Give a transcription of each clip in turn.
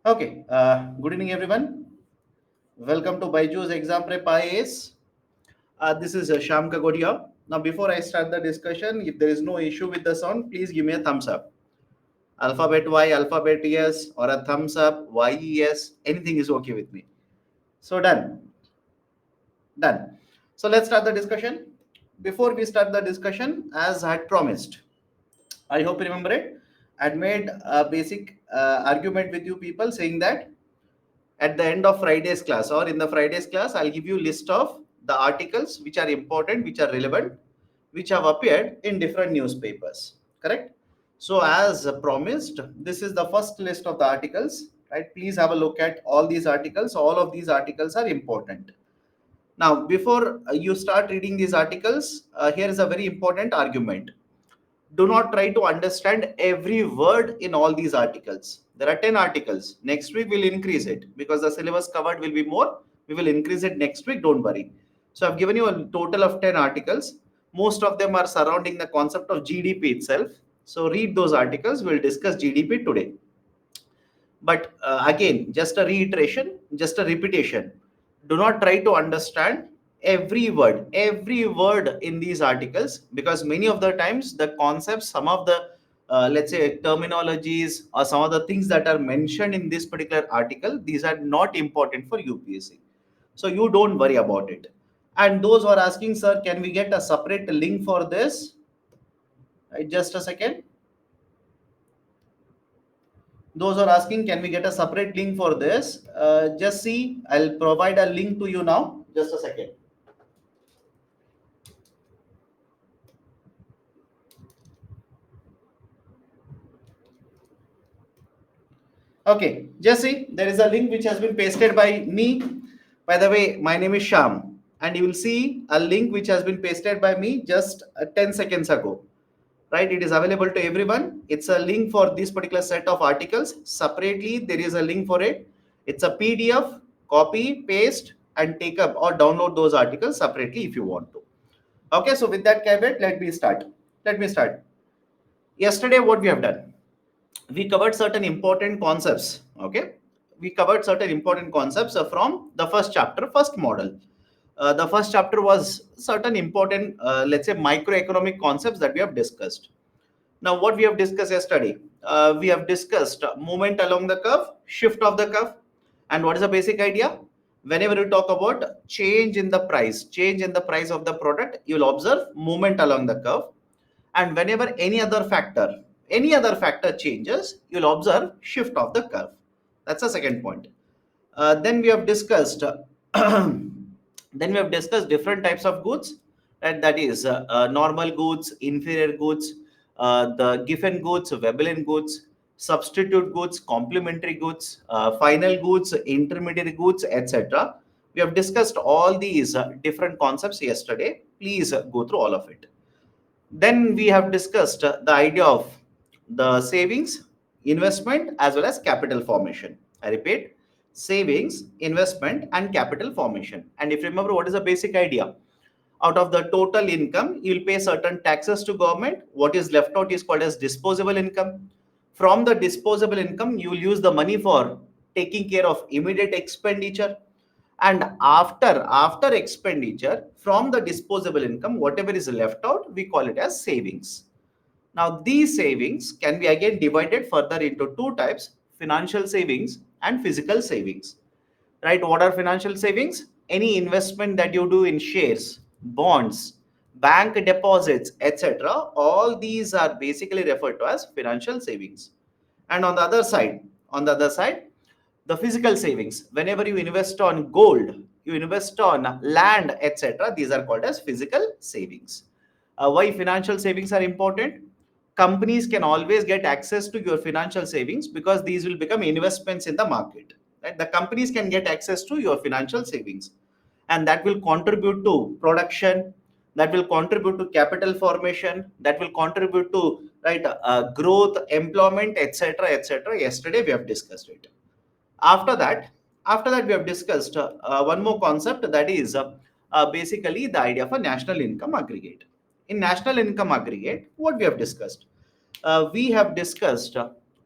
Okay, good evening everyone. Welcome to Byju's Exam Prep IAS. This is Sham Kagodia. Now, before I start the discussion, if there is no issue with the sound, please give me a thumbs up. Alphabet Y, alphabet yes, or a thumbs up, Y yes, anything is okay with me. So, done. So, let's start the discussion. Before we start the discussion, as I had promised, I hope you remember it. I had made a basic argument with you people saying that at the end of Friday's class or in the Friday's class, I'll give you list of the articles which are important, which are relevant, which have appeared in different newspapers. Correct? So as promised, this is the first list of the articles. Right? Please have a look at all these articles. All of these articles are important. Now, before you start reading these articles, here is a very important argument. Do not try to understand every word in all these articles. There are 10 articles. Next week we'll increase it because the syllabus covered will be more. We will increase it next week. Don't worry. So I've given you a total of 10 articles. Most of them are surrounding the concept of GDP itself. So read those articles. We'll discuss GDP today. But again, just a reiteration, just a repetition. Do not try to understand every word in these articles, because many of the times the concepts, some of the let's say terminologies or some of the things that are mentioned in this particular article, these are not important for UPSC. So you don't worry about it. And those who are asking, sir, can we get a separate link for this? Right, just a second. Those are asking, can we get a separate link for this? Just see, I'll provide a link to you now. Just a second. Okay, just see, there is a link which has been pasted by me. By the way, my name is Sham, and you will see a link which has been pasted by me just 10 seconds ago. Right, it is available to everyone. It's a link for this particular set of articles. Separately, there is a link for it. It's a PDF. Copy, paste, and take up or download those articles separately if you want to. Okay, so with that caveat, let me start. Yesterday, what we have done, we covered certain important concepts. Okay, we covered certain important concepts from the first chapter, first model. The first chapter was certain important, let's say, microeconomic concepts that we have discussed. Now, what we have discussed yesterday, we have discussed movement along the curve, shift of the curve, and what is the basic idea? Whenever you talk about change in the price of the product, you will observe movement along the curve, and whenever any other factor changes, you will observe shift of the curve. That's the second point. Then we have discussed then we have discussed different types of goods, and that is normal goods, inferior goods, the given goods, Veblen goods, substitute goods, complementary goods, final goods, intermediate goods, etc. We have discussed all these different concepts yesterday. Please go through all of it. Then we have discussed the idea of the savings, investment, as well as capital formation. I repeat, savings, investment, and capital formation. And if you remember, what is the basic idea? Out of the total income, you'll pay certain taxes to government. What is left out is called as disposable income. From the disposable income, you will use the money for taking care of immediate expenditure, and after expenditure from the disposable income, whatever is left out, we call it as savings. Now these savings can be again divided further into two types: financial savings and physical savings. Right, what are financial savings? Any investment that you do in shares, bonds, bank deposits, etc., all these are basically referred to as financial savings. And on the other side, the physical savings, whenever you invest on gold, you invest on land, etc., these are called as physical savings. Why financial savings are important? Companies can always get access to your financial savings because these will become investments in the market. Right? The companies can get access to your financial savings, and that will contribute to production, that will contribute to capital formation, that will contribute to, right, growth, employment, etc., etc. Yesterday we have discussed it. After that after that we have discussed one more concept, that is basically the idea of a national income aggregate. In national income aggregate, what we have discussed, we have discussed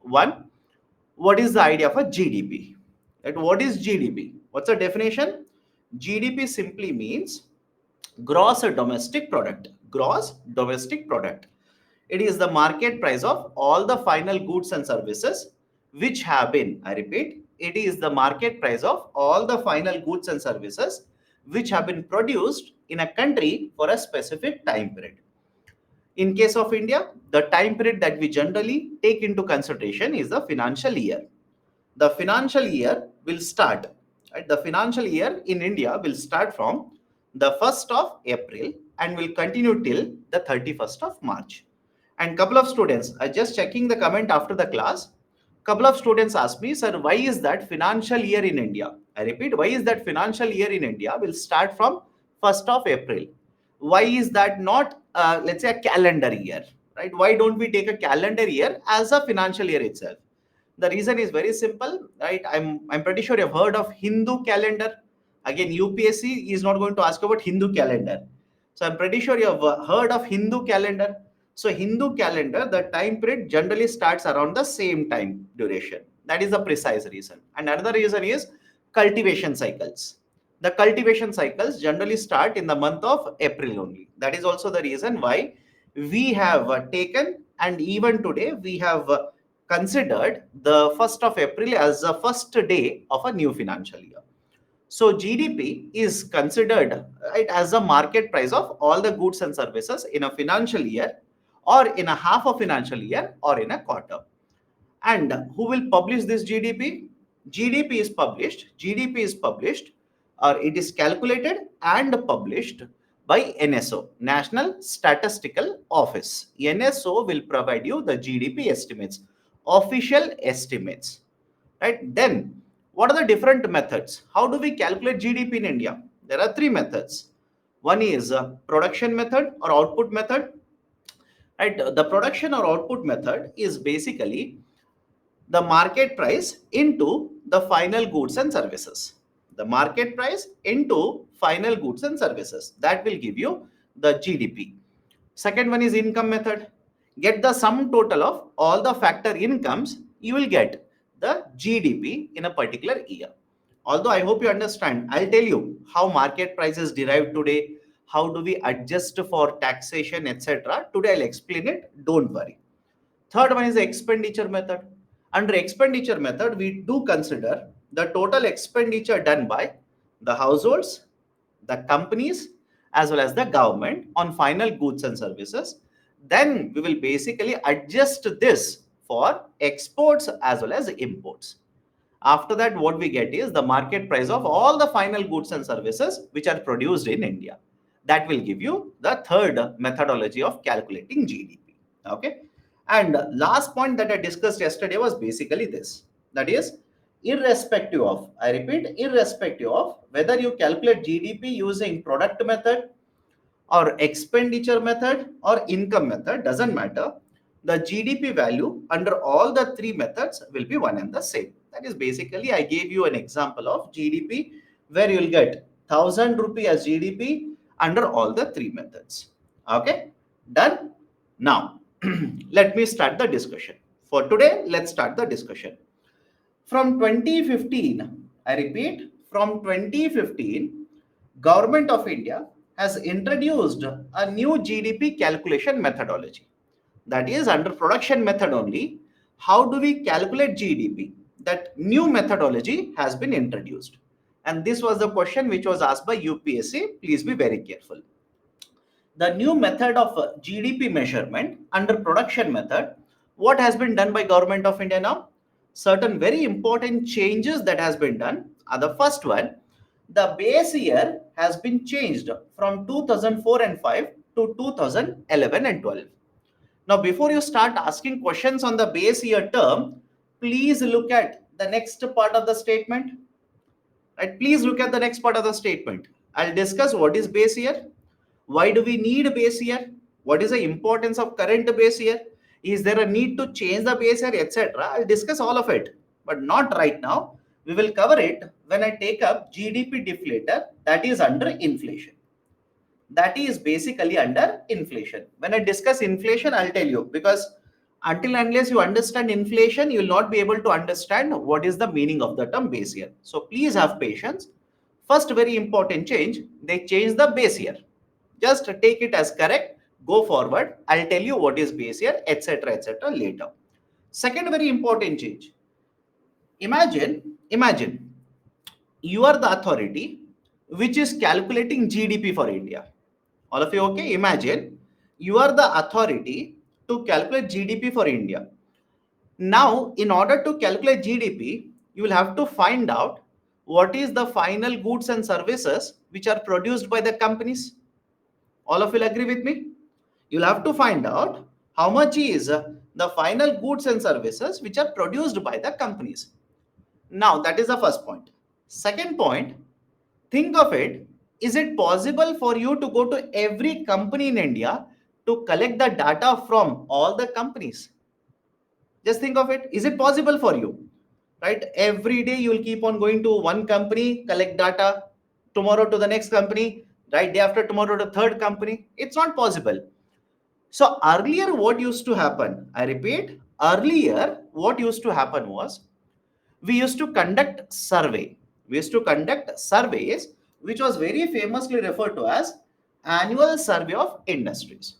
one, what is the idea of a GDP? Right? What is GDP? What's the definition? GDP simply means gross domestic product. Gross domestic product. It is the market price of all the final goods and services which have been, I repeat, it is the market price of all the final goods and services which have been produced in a country for a specific time period. In case of India, the time period that we generally take into consideration is the financial year. The financial year will start, right? The financial year in India will start from the 1st of April and will continue till the 31st of March. And couple of students are just checking the comment after the class. Couple of students asked me, sir, why is that financial year in India? I repeat, why is that financial year in India will start from 1st of April? Why is that not, let's say, a calendar year, right? Why don't we take a calendar year as a financial year itself? The reason is very simple, right? I'm pretty sure you've heard of Hindu calendar. Again, UPSC is not going to ask about Hindu calendar. So I'm pretty sure you've heard of Hindu calendar. So Hindu calendar, the time period generally starts around the same time duration. That is the precise reason. And another reason is cultivation cycles. The cultivation cycles generally start in the month of April only. That is also the reason why we have taken, and even today we have considered the 1st of April as the first day of a new financial year. So GDP is considered, right, as a market price of all the goods and services in a financial year, or in a half a financial year, or in a quarter. And who will publish this GDP? GDP is published, or it is calculated and published by NSO, National Statistical Office. NSO will provide you the GDP estimates, official estimates. Right? Then, what are the different methods? How do we calculate GDP in India? There are three methods. One is production method or output method. Right? The production or output method is basically the market price into the final goods and services. The market price into final goods and services. That will give you the GDP. Second one is income method. Get the sum total of all the factor incomes, you will get the GDP in a particular year. Although I hope you understand, I'll tell you how market price is derived today, how do we adjust for taxation, etc. Today I'll explain it, don't worry. Third one is the expenditure method. Under expenditure method, we do consider the total expenditure done by the households, the companies, as well as the government on final goods and services. Then we will basically adjust this for exports as well as imports. After that, what we get is the market price of all the final goods and services which are produced in India. That will give you the third methodology of calculating GDP. Okay. And last point that I discussed yesterday was basically this. That is, irrespective of, I repeat, irrespective of whether you calculate GDP using product method or expenditure method or income method, doesn't matter. The GDP value under all the three methods will be one and the same. That is basically, I gave you an example of GDP where you will get 1000 rupee as GDP under all the three methods. Okay, done? Now, let me start the discussion. For today, let's start the discussion. From 2015, I repeat, from 2015, Government of India has introduced a new GDP calculation methodology. That is under production method only. How do we calculate GDP? That new methodology has been introduced. And this was the question which was asked by UPSC. Please be very careful. The new method of GDP measurement under production method, what has been done by Government of India now? Certain very important changes that has been done are the first one, the base year has been changed from 2004 and 5 to 2011 and 12. Now, before you start asking questions on the base year term, please look at the next part of the statement. Right? Please look at the next part of the statement. I'll discuss what is base year. Why do we need a base year? What is the importance of current base year? Is there a need to change the base year, etc.? I'll discuss all of it, but not right now. We will cover it when I take up GDP deflator, that is under inflation. That is basically under inflation. When I discuss inflation, I'll tell you, because Until unless you understand inflation, you will not be able to understand what is the meaning of the term base year. So please have patience. First very important change, they change the base year. Just take it as correct, go forward. I'll tell you what is base year, etc., later. Second very important change. Imagine you are the authority which is calculating GDP for India. All of you okay? Imagine you are the authority to calculate GDP for India. Now, in order to calculate GDP, you will have to find out what is the final goods and services which are produced by the companies. All of you will agree with me? You'll have to find out how much is the final goods and services which are produced by the companies. Now, that is the first point. Second point, think of it. Is it possible for you to go to every company in India to collect the data from all the companies? Just think of it. Is it possible for you? Right? Every day you will keep on going to one company, collect data, tomorrow to the next company, right? Day after tomorrow to third company. It's not possible. So earlier, what used to happen? I repeat, earlier, what used to happen was we used to conduct survey. We used to conduct surveys, which was very famously referred to as annual survey of industries.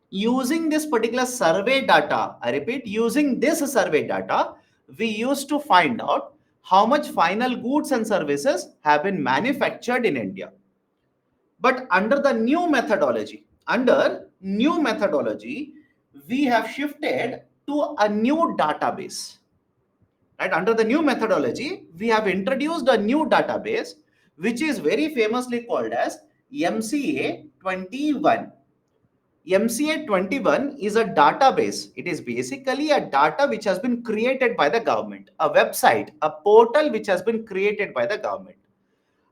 Using this particular survey data, I repeat, using this survey data, we used to find out how much final goods and services have been manufactured in India. But under new methodology, we have shifted to a new database. Right? Under the new methodology, we have introduced a new database, which is very famously called as MCA 21. MCA 21 is a database. It is basically a data which has been created by the government, a website, a portal which has been created by the government.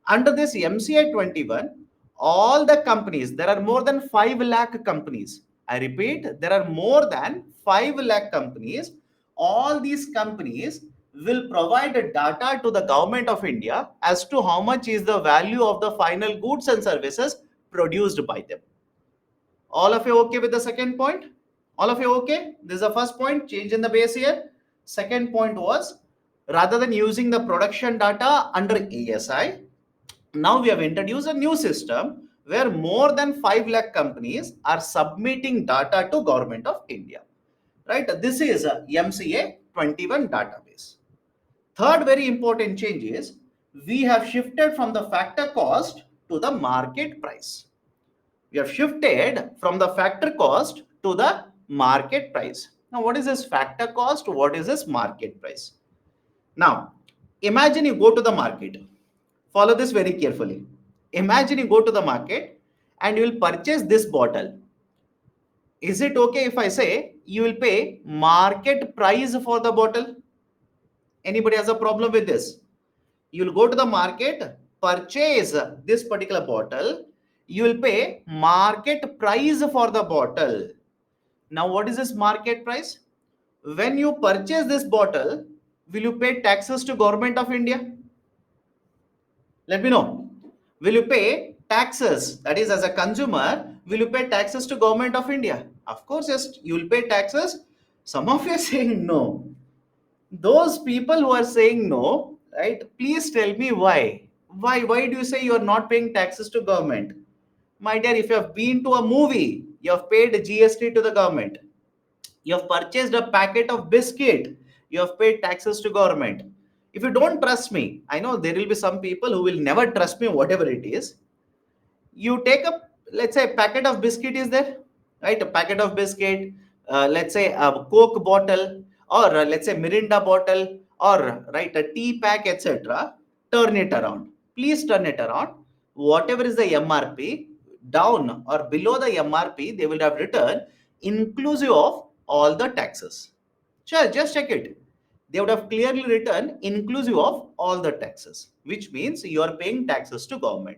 Under this MCA 21, all the companies, there are more than 5 lakh companies. I repeat, there are more than 5 lakh companies. All these companies will provide data to the government of India as to how much is the value of the final goods and services produced by them. All of you okay with the second point? All of you okay? This is the first point, change in the base year. Second point was, rather than using the production data under ASI, now we have introduced a new system where more than 5 lakh companies are submitting data to government of India. Right? This is a MCA 21 database. Third very important change is we have shifted from the factor cost to the market price. We have shifted from the factor cost to the market price. Now, what is this factor cost? What is this market price? Now, imagine you go to the market. Follow this very carefully. Imagine you go to the market and you will purchase this bottle. Is it okay if I say you will pay market price for the bottle? Anybody has a problem with this? You will go to the market, purchase this particular bottle, you will pay market price for the bottle. Now, what is this market price? When you purchase this bottle, will you pay taxes to government of India? Let me know. Will you pay taxes? That is, as a consumer, will you pay taxes to government of India? Of course, yes, you will pay taxes. Some of you are saying no. Those people who are saying no, right? Please tell me why. Why do you say you are not paying taxes to government? My dear, if you have been to a movie, you have paid GST to the government. You have purchased a packet of biscuit, you have paid taxes to government. If you don't trust me, I know there will be some people who will never trust me, whatever it is. You take a, let's say, a packet of biscuit is there, right? A packet of biscuit, let's say a Coke bottle, or let's say Mirinda bottle, or right, a tea pack, etc. Turn it around. Please turn it around. Whatever is the MRP, down or below the MRP, they will have written inclusive of all the taxes. Sure, just check it. They would have clearly written inclusive of all the taxes, which means you are paying taxes to government.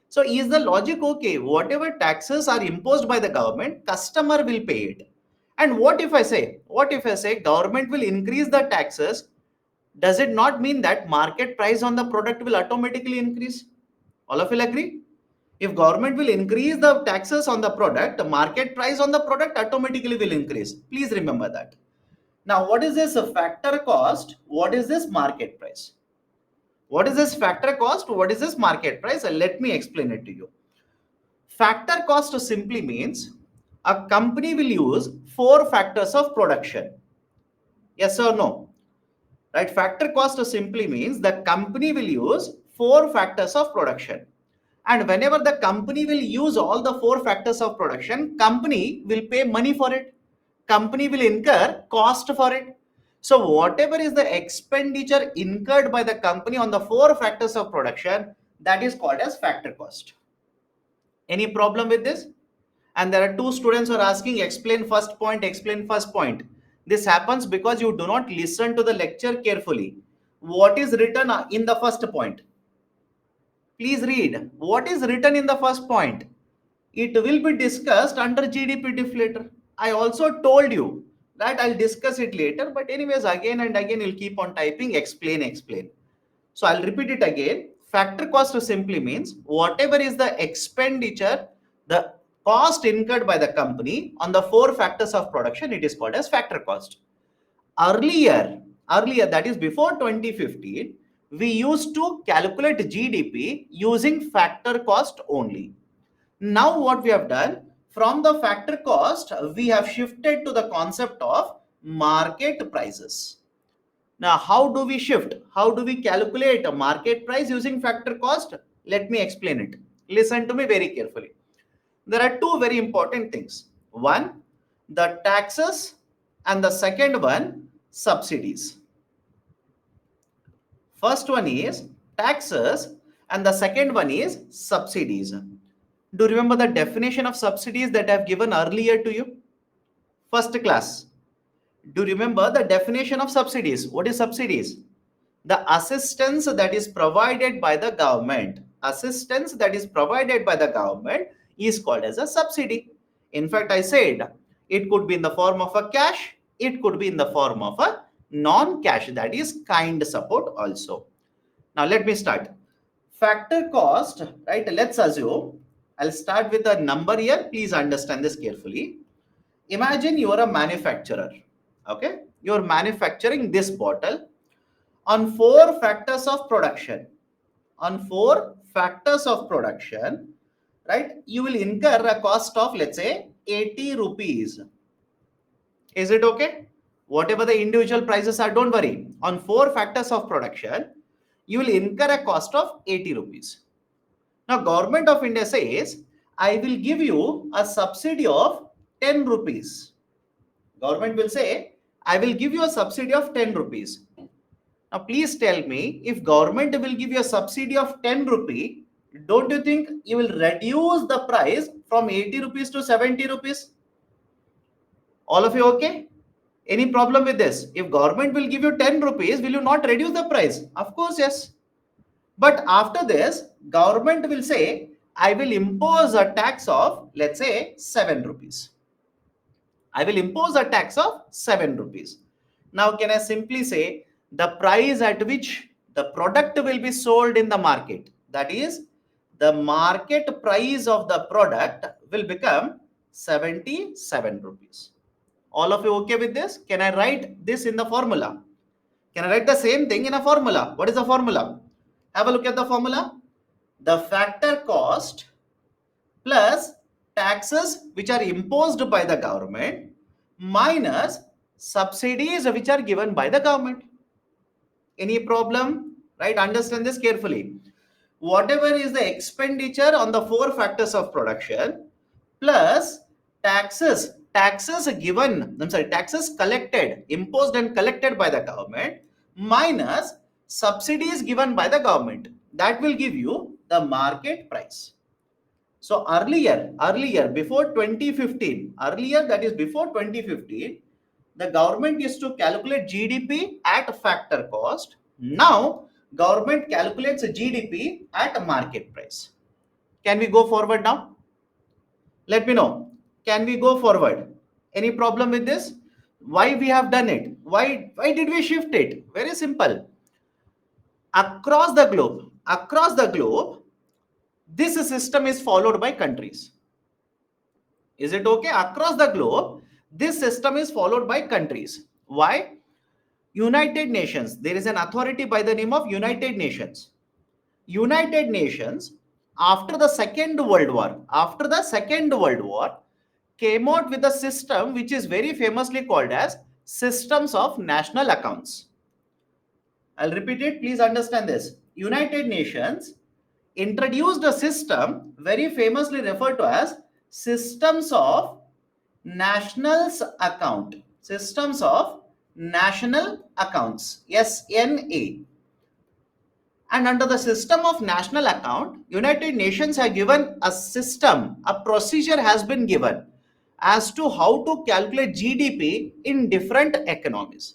So is the logic okay? Whatever taxes are imposed by the government, customer will pay it. And what if I say government will increase the taxes? Does it not mean that market price on the product will automatically increase? All of you will agree? If government will increase the taxes on the product, the market price on the product automatically will increase. Please remember that. Now, what is this factor cost? What is this market price? What is this factor cost? What is this market price? Let me explain it to you. Factor cost simply means a company will use four factors of production. Yes or no? Right? Factor cost simply means the company will use four factors of production. And whenever the company will use all the four factors of production, company will pay money for it. Company will incur cost for it. So whatever is the expenditure incurred by the company on the four factors of production, that is called as factor cost. Any problem with this? And there are two students who are asking, explain first point, explain first point. This happens because you do not listen to the lecture carefully. What is written in the first point? Please read. What is written in the first point? It will be discussed under GDP deflator. I also told you that I'll discuss it later, but anyways, again and again, you'll keep on typing explain, explain. So I'll repeat it again. Factor cost simply means whatever is the expenditure, the cost incurred by the company on the four factors of production, it is called as factor cost. Earlier, that is before 2015, we used to calculate GDP using factor cost only. Now what we have done, from the factor cost, we have shifted to the concept of market prices. Now, how do we shift? How do we calculate a market price using factor cost? Let me explain it. Listen to me very carefully. There are two very important things. One, the taxes, and the second one, subsidies. First one is taxes, and the second one is subsidies. Do you remember the definition of subsidies that I have given earlier to you? First class. Do you remember the definition of subsidies? What is subsidies? The assistance that is provided by the government. Assistance that is provided by the government is called as a subsidy. In fact, I said it could be in the form of a cash, it could be in the form of a non-cash, that is kind support also. Now let me start. Factor cost, right? Let's assume, I'll start with a number here. Please understand this carefully. Imagine you are a manufacturer. Okay, you're manufacturing this bottle on four factors of production. On four factors of production, right? You will incur a cost of, let's say, 80 rupees. Is it okay? Whatever the individual prices are, don't worry. On four factors of production, you will incur a cost of 80 rupees. Now, Government of India says, I will give you a subsidy of 10 rupees. Government will say, I will give you a subsidy of 10 rupees. Now, please tell me, if government will give you a subsidy of 10 rupee, don't you think you will reduce the price from 80 rupees to 70 rupees? All of you okay? Any problem with this? If government will give you 10 rupees, will you not reduce the price? Of course, yes. But after this, government will say, I will impose a tax of, let's say, 7 rupees. I will impose a tax of 7 rupees. Now, can I simply say the price at which the product will be sold in the market, that is, the market price of the product will become 77 rupees. All of you okay with this? Can I write this in the formula? Can I write the same thing in a formula? What is the formula? Have a look at the formula. The factor cost plus taxes which are imposed by the government minus subsidies which are given by the government. Any problem? Right? Understand this carefully. Whatever is the expenditure on the four factors of production plus taxes collected, imposed and collected by the government minus subsidies given by the government, that will give you the market price. So earlier before 2015, that is before 2015, the government used to calculate GDP at factor cost. Now government calculates GDP at market price. Can we go forward now? Let me know. Can we go forward? Any problem with this? Why we have done it? Why did we shift it? Very simple. Across the globe, This system is followed by countries. Is it okay? Across the globe, this system is followed by countries. Why? United Nations. There is an authority by the name of United Nations. United Nations, after the Second World War, came out with a system which is very famously called as systems of national accounts. I'll repeat it, please understand this. United Nations introduced a system very famously referred to as systems of nationals account. Systems of national accounts, SNA. And under the system of national account, United Nations have given a system, a procedure has been given as to how to calculate GDP in different economies.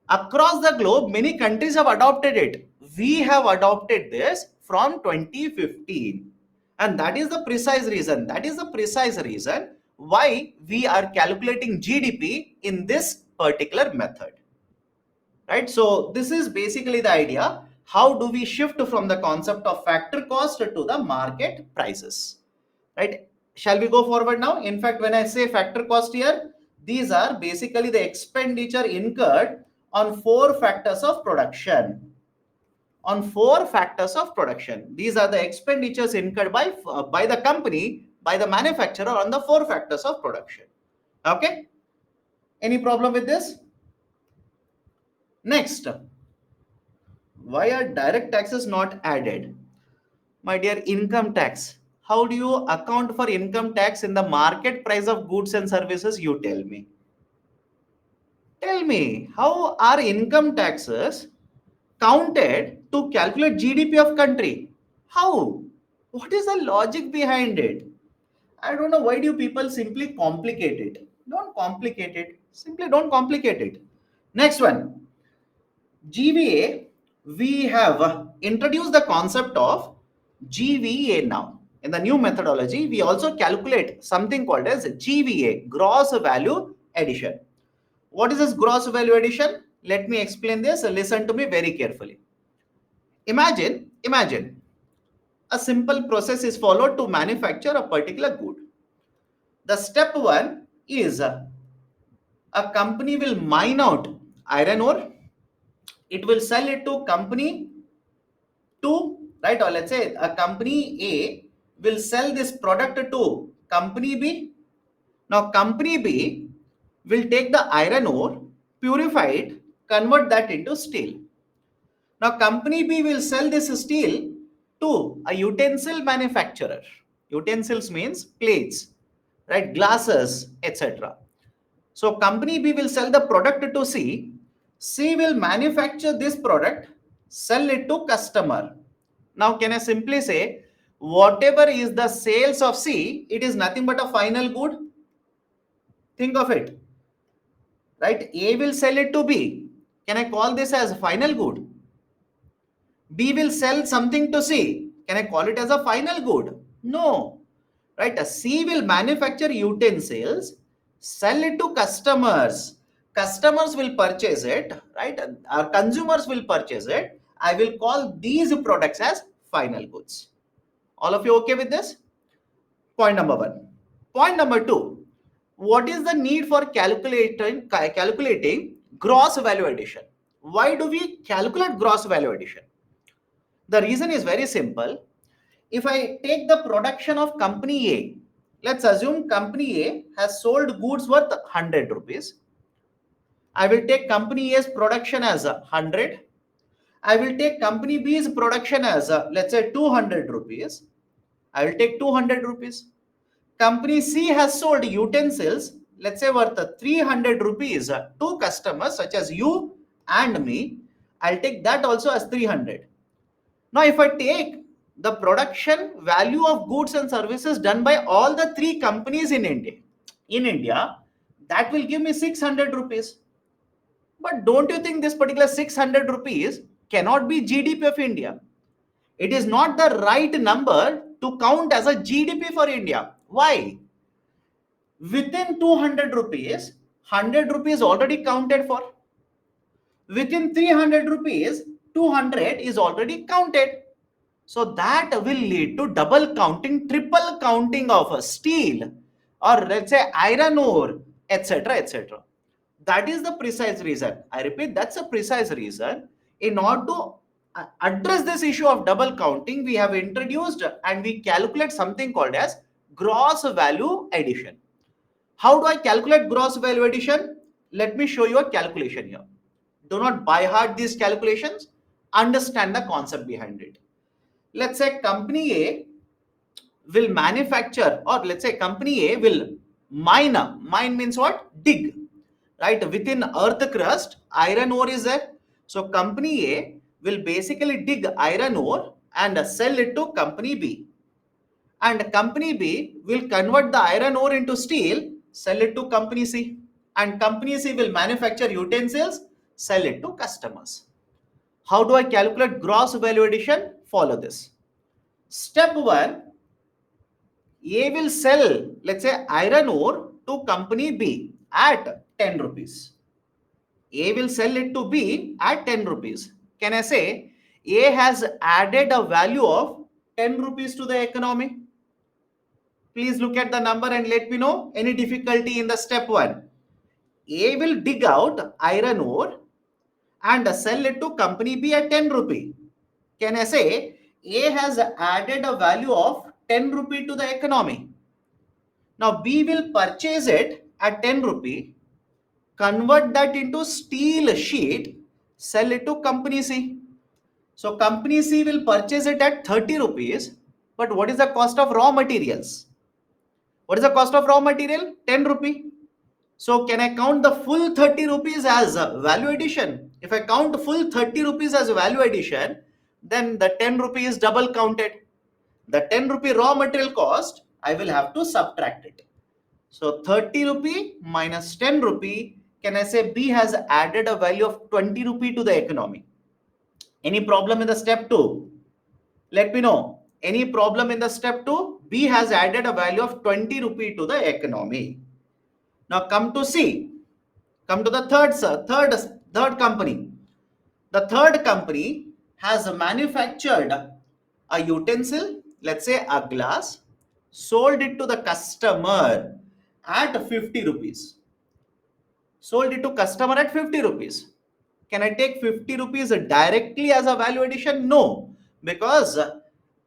Across the globe, many countries have adopted it. We have adopted this from 2015. And that is the precise reason. That is the precise reason why we are calculating GDP in this particular method. Right? So this is basically the idea. How do we shift from the concept of factor cost to the market prices? Right? Shall we go forward now? In fact, when I say factor cost here, these are basically the expenditure incurred on four factors of production. On four factors of production. These are the expenditures incurred by the company, by the manufacturer on the four factors of production. Okay? Any problem with this? Next, why are direct taxes not added? My dear, income tax. How do you account for income tax in the market price of goods and services? You tell me. Tell me, how are income taxes counted to calculate GDP of country? How? What is the logic behind it? I don't know, why do people simply complicate it? Don't complicate it. Simply don't complicate it. Next one. GVA, we have introduced the concept of GVA now. In the new methodology, we also calculate something called as GVA, gross value addition. What is this gross value addition? Let me explain this. Listen to me very carefully. Imagine a simple process is followed to manufacture a particular good. The step one is a company will mine out iron ore. It will sell it to company 2, right? Or let's say a company A will sell this product to company B. Now company B will take the iron ore, purify it, convert that into steel. Now company B will sell this steel to a utensil manufacturer. Utensils means plates, right? Glasses, etc. So company B will sell the product to C. C will manufacture this product, sell it to customer. Now can I simply say whatever is the sales of C, it is nothing but a final good? Think of it. Right? A will sell it to B. Can I call this as final good? B will sell something to C. Can I call it as a final good? No. Right? A C will manufacture utensils, sell it to customers. Customers will purchase it, right? Our consumers will purchase it. I will call these products as final goods. All of you okay with this? Point number one. Point number two. What is the need for calculating gross value addition? Why do we calculate gross value addition? The reason is very simple. If I take the production of company A, let's assume company A has sold goods worth 100 rupees. I will take company A's production as 100. I will take company B's production as let's say 200 rupees. I will take 200 rupees. Company C has sold utensils, let's say worth 300 rupees to customers such as you and me. I'll take that also as 300. Now, if I take the production value of goods and services done by all the three companies in India, that will give me 600 rupees. But don't you think this particular 600 rupees cannot be GDP of India? It is not the right number to count as a GDP for India. Why? Within 200 rupees, 100 rupees already counted for. Within 300 rupees, 200 is already counted. So that will lead to double counting, triple counting of a steel, or let's say iron ore, etc., etc. That is the precise reason. I repeat, that's a precise reason. In order to address this issue of double counting, we have introduced and we calculate something called as gross value addition. How do I calculate gross value addition? Let me show you a calculation here. Do not by heart these calculations. Understand the concept behind it. Let's say company A will manufacture, or let's say company A will mine. Mine means what? Dig. Right? Within earth crust, iron ore is there. So company A will basically dig iron ore and sell it to company B. And company B will convert the iron ore into steel, sell it to company C. And company C will manufacture utensils, sell it to customers. How do I calculate gross value addition? Follow this. Step 1, A will sell, let's say, iron ore to company B at 10 rupees. A will sell it to B at 10 rupees. Can I say A has added a value of 10 rupees to the economy? Please look at the number and let me know any difficulty in the step 1. A will dig out iron ore and sell it to company B at 10 rupee. Can I say A has added a value of 10 rupee to the economy? Now B will purchase it at 10 rupee, convert that into steel sheet, sell it to company C. So company C will purchase it at 30 rupees, but what is the cost of raw materials? What is the cost of raw material? 10 rupee. So can I count the full 30 rupees as value addition? If I count full 30 rupees as value addition, then the 10 rupee is double counted. The 10 rupee raw material cost, I will have to subtract it. So 30 rupee minus 10 rupee, can I say B has added a value of 20 rupee to the economy? Any problem in the step 2? Let me know. Any problem in the step 2? B has added a value of 20 rupee to the economy. Now come to C. Come to the third company. The third company has manufactured a utensil, let's say a glass, sold it to the customer at 50 rupees. Sold it to customer at 50 rupees. Can I take 50 rupees directly as a value addition? No, because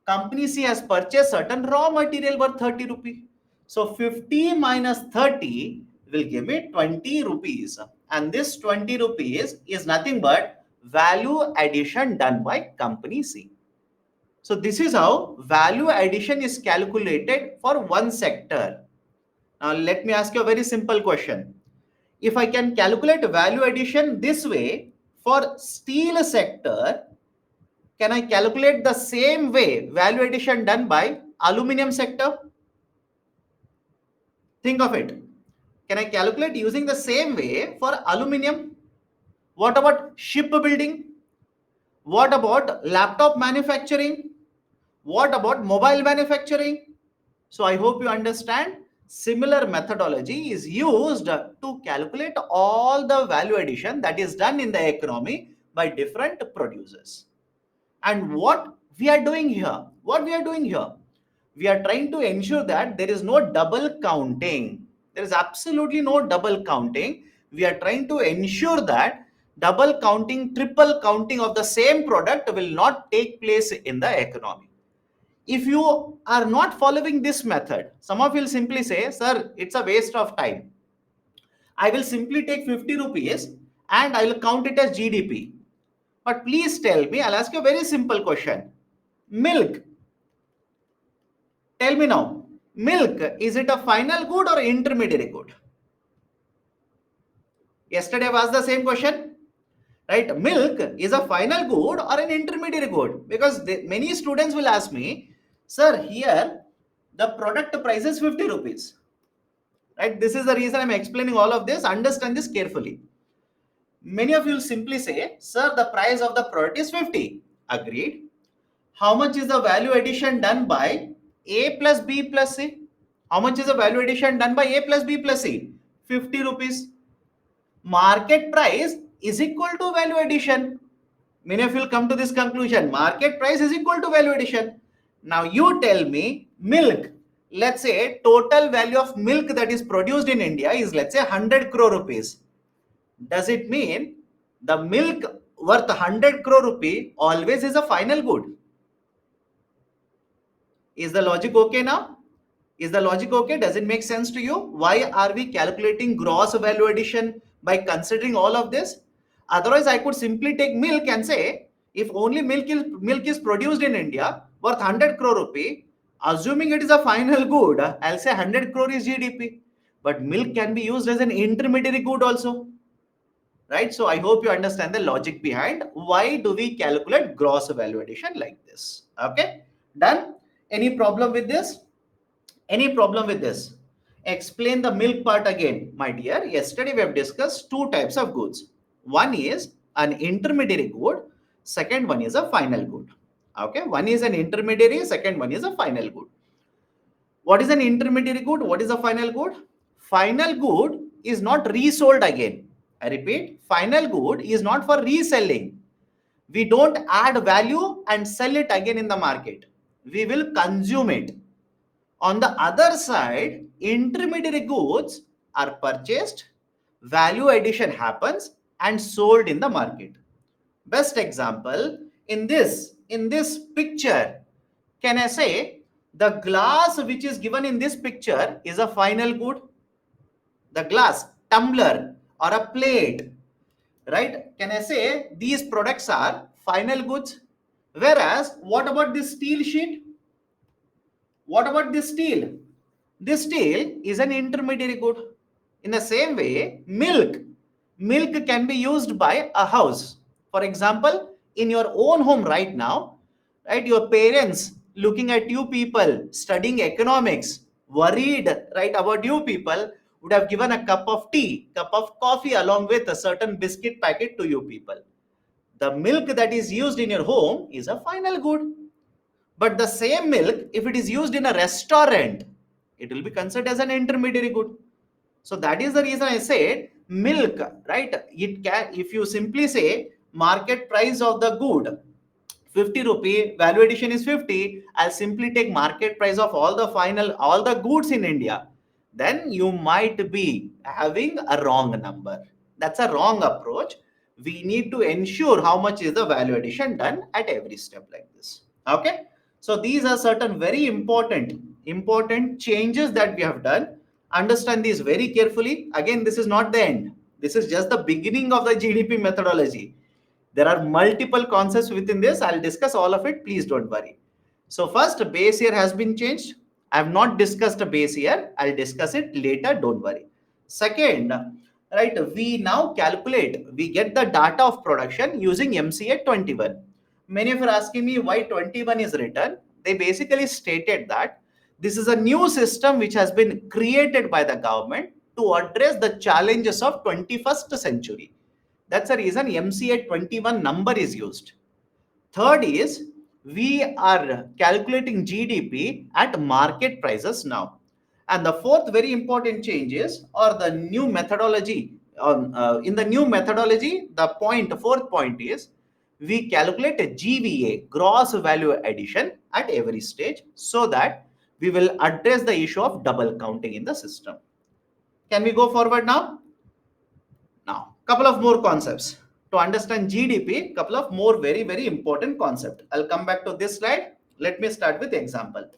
company C has purchased certain raw material worth 30 rupees. So 50 minus 30 will give me 20 rupees. And this 20 rupees is nothing but value addition done by company C. So this is how value addition is calculated for one sector. Now let me ask you a very simple question. If I can calculate value addition this way for steel sector, can I calculate the same way value addition done by aluminum sector? Think of it. Can I calculate using the same way for aluminum? What about shipbuilding? What about laptop manufacturing? What about mobile manufacturing? So I hope you understand similar methodology is used to calculate all the value addition that is done in the economy by different producers. And what we are doing here, we are trying to ensure that there is no double counting. There is absolutely no double counting. We are trying to ensure that double counting, triple counting of the same product will not take place in the economy. If you are not following this method, some of you will simply say, sir, it's a waste of time. I will simply take 50 rupees and I will count it as GDP. But please tell me, I'll ask you a very simple question. Milk. Tell me now, milk, is it a final good or intermediary good? Yesterday I asked the same question. Right? Milk is a final good or an intermediary good? Because many students will ask me, sir, here the product price is 50 rupees. Right? This is the reason I'm explaining all of this. Understand this carefully. Many of you will simply say, sir, the price of the product is 50. Agreed. How much is the value addition done by A plus B plus C? How much is the value addition done by A plus B plus C? 50 rupees. Market price is equal to value addition. Many of you will come to this conclusion. Market price is equal to value addition. Now you tell me milk. Let's say total value of milk that is produced in India is, let's say, 100 crore rupees. Does it mean the milk worth 100 crore rupee always is a final good? Is the logic okay now? Is the logic okay? Does it make sense to you? Why are we calculating gross value addition by considering all of this? Otherwise, I could simply take milk and say, if only milk is produced in India worth 100 crore rupee, assuming it is a final good, I'll say 100 crore is GDP. But milk can be used as an intermediary good also, right? So I hope you understand the logic behind why do we calculate gross value addition like this. Okay, done. Any problem with this? Any problem with this? Explain the milk part again, my dear. Yesterday we have discussed two types of goods. One is an intermediary good, second one is a final good. Okay, one is an intermediary, second one is a final good. What is an intermediary good? What is a final good? Final good is not resold again. I repeat, final good is not for reselling. We don't add value and sell it again in the market. We will consume it. On the other side, intermediary goods are purchased, value addition happens and sold in the market. Best example in this picture, can I say the glass which is given in this picture is a final good? The glass, tumbler or a plate, right? Can I say these products are final goods? Whereas what about this steel sheet? What about this steel? This steel is an intermediary good. In the same way, milk can be used by a house. For example, in your own home right now, right, your parents looking at you people studying economics, worried, right, about you people, would have given a cup of tea, cup of coffee along with a certain biscuit packet to you people. The milk that is used in your home is a final good. But the same milk, if it is used in a restaurant, it will be considered as an intermediary good. So that is the reason I said milk, right? It can, if you simply say market price of the good 50 rupee, value addition is 50, I'll simply take market price of all the goods in India. Then you might be having a wrong number. That's a wrong approach. We need to ensure how much is the value addition done at every step like this. Okay. So these are certain very important changes that we have done. Understand these very carefully. Again, this is not the end. This is just the beginning of the GDP methodology. There are multiple concepts within this. I'll discuss all of it. Please don't worry. So first, base year has been changed. I have not discussed a base year. I'll discuss it later. Don't worry. Second, right, we now calculate, we get the data of production using MCA 21. Many of you are asking me why 21 is written. They basically stated that this is a new system which has been created by the government to address the challenges of 21st century. That's the reason MCA 21 number is used. Third is we are calculating GDP at market prices now. And the fourth very important change is, or the new methodology, in the new methodology, the fourth point is we calculate a GVA, gross value addition, at every stage so that we will address the issue of double counting in the system. Can we go forward now? Now, couple of more concepts. To understand GDP, couple of more very important concept. I'll come back to this slide. Let me start with example.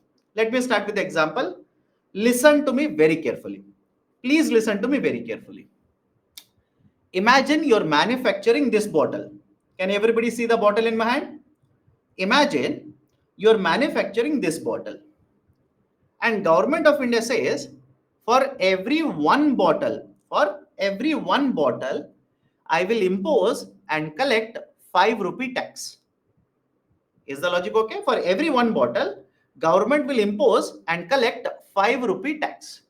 Listen to me very carefully. Please listen to me very carefully. Imagine you're manufacturing this bottle. Can everybody see the bottle in my hand? Imagine you're manufacturing this bottle. And Government of India says for every one bottle, I will impose and collect 5 rupee tax. Is the logic okay? For every one bottle, government will impose and collect 5 rupee tax.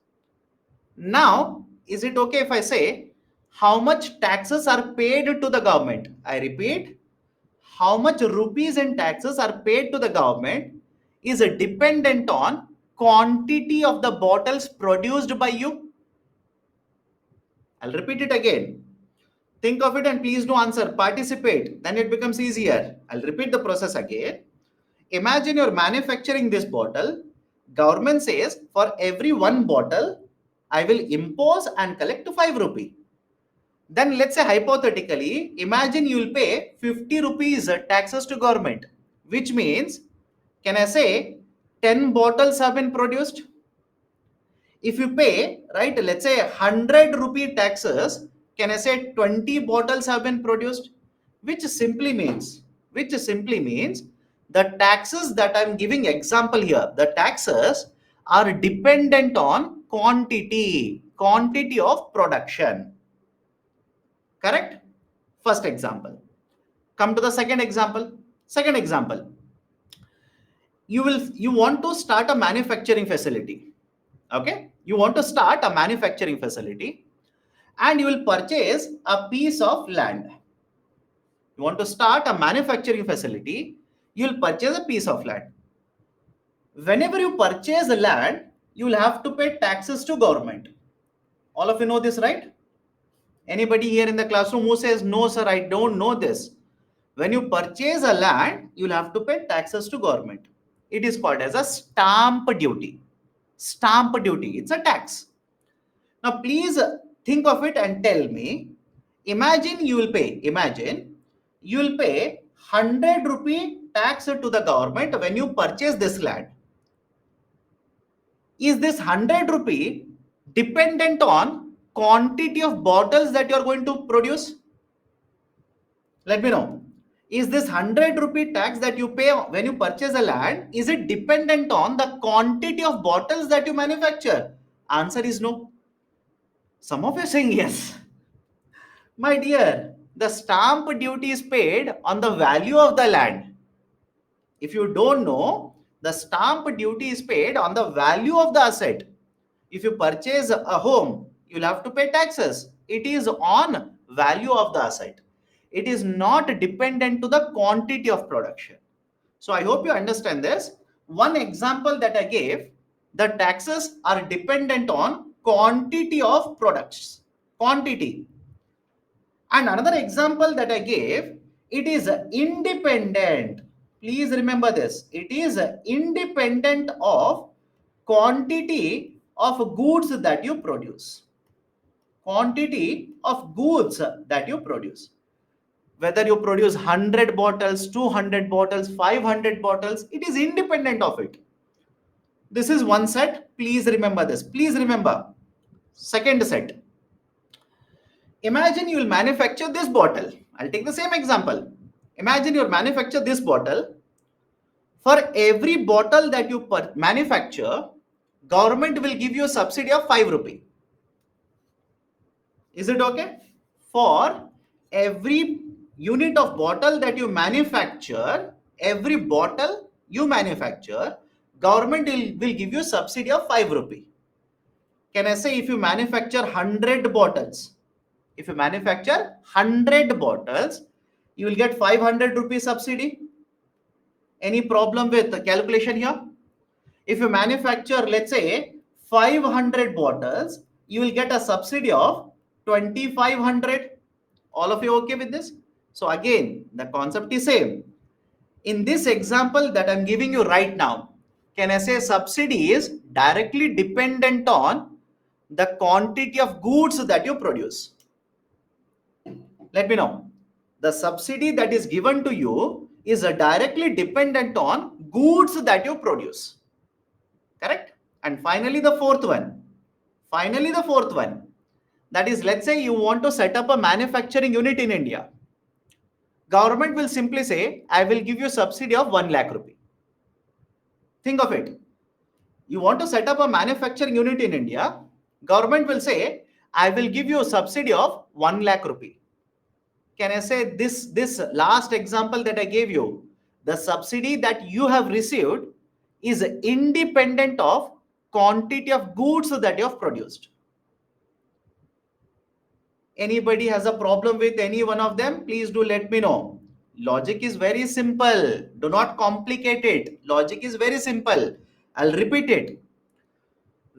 Now, is it okay if I say how much taxes are paid to the government? I repeat, how much rupees in taxes are paid to the government is dependent on quantity of the bottles produced by you. I'll repeat it again. Think of it and please do answer. Participate. Then it becomes easier. I'll repeat the process again. Imagine you're manufacturing this bottle. Government says for every one bottle, I will impose and collect 5 rupee. Then let's say hypothetically, imagine you'll pay 50 rupees taxes to government, which means, can I say 10 bottles have been produced? If you pay, right, let's say 100 rupee taxes, can I say 20 bottles have been produced? Which simply means, the taxes that I'm giving example here, the taxes are dependent on quantity of production. Correct? First example. Come to the second example. Second example. You want to start a manufacturing facility. Okay? You want to start a manufacturing facility and you will purchase a piece of land. You want to start a manufacturing facility, you will purchase a piece of land. Whenever you purchase the land, you will have to pay taxes to government. All of you know this, right? Anybody here in the classroom who says, no, sir, I don't know this? When you purchase a land, you'll have to pay taxes to government. It is called as a stamp duty. Stamp duty, it's a tax. Now, please think of it and tell me, imagine you will pay 100 rupee tax to the government when you purchase this land. Is this 100 rupee dependent on quantity of bottles that you are going to produce? Let me know. Is this 100 rupee tax that you pay when you purchase a land, is it dependent on the quantity of bottles that you manufacture? Answer is no. Some of you are saying yes. My dear, the stamp duty is paid on the value of the land. If you don't know, the stamp duty is paid on the value of the asset. If you purchase a home, you'll have to pay taxes. It is on value of the asset. It is not dependent to the quantity of production. So I hope you understand this. One example that I gave, the taxes are dependent on quantity of products. Quantity. And another example that I gave, it is independent. Please remember this. It is independent of quantity of goods that you produce. Quantity of goods that you produce. Whether you produce 100 bottles, 200 bottles, 500 bottles, it is independent of it. This is one set. Please remember this. Please remember. Second set. Imagine you will manufacture this bottle. I'll take the same example. Imagine you manufacture this bottle. For every bottle that you manufacture, government will give you a subsidy of 5 rupee. Is it okay? For every unit of bottle that you manufacture, every bottle you manufacture, government will give you a subsidy of 5 rupee. Can I say if you manufacture 100 bottles, if you manufacture 100 bottles, you will get 500 rupees subsidy. Any problem with the calculation here? If you manufacture, let's say 500 bottles, you will get a subsidy of 2500. All of you okay with this? So again, the concept is same. In this example that I'm giving you right now, can I say subsidy is directly dependent on the quantity of goods that you produce? Let me know. The subsidy that is given to you is directly dependent on goods that you produce. Correct? And finally, the fourth one. That is, let's say you want to set up a manufacturing unit in India. Government will simply say, I will give you a subsidy of 1 lakh rupee. Think of it. You want to set up a manufacturing unit in India. Government will say, I will give you a subsidy of 1 lakh rupee. Can I say this last example that I gave you, the subsidy that you have received is independent of quantity of goods that you have produced. Anybody has a problem with any one of them? Please do let me know. Logic is very simple. Do not complicate it. Logic is very simple. I'll repeat it.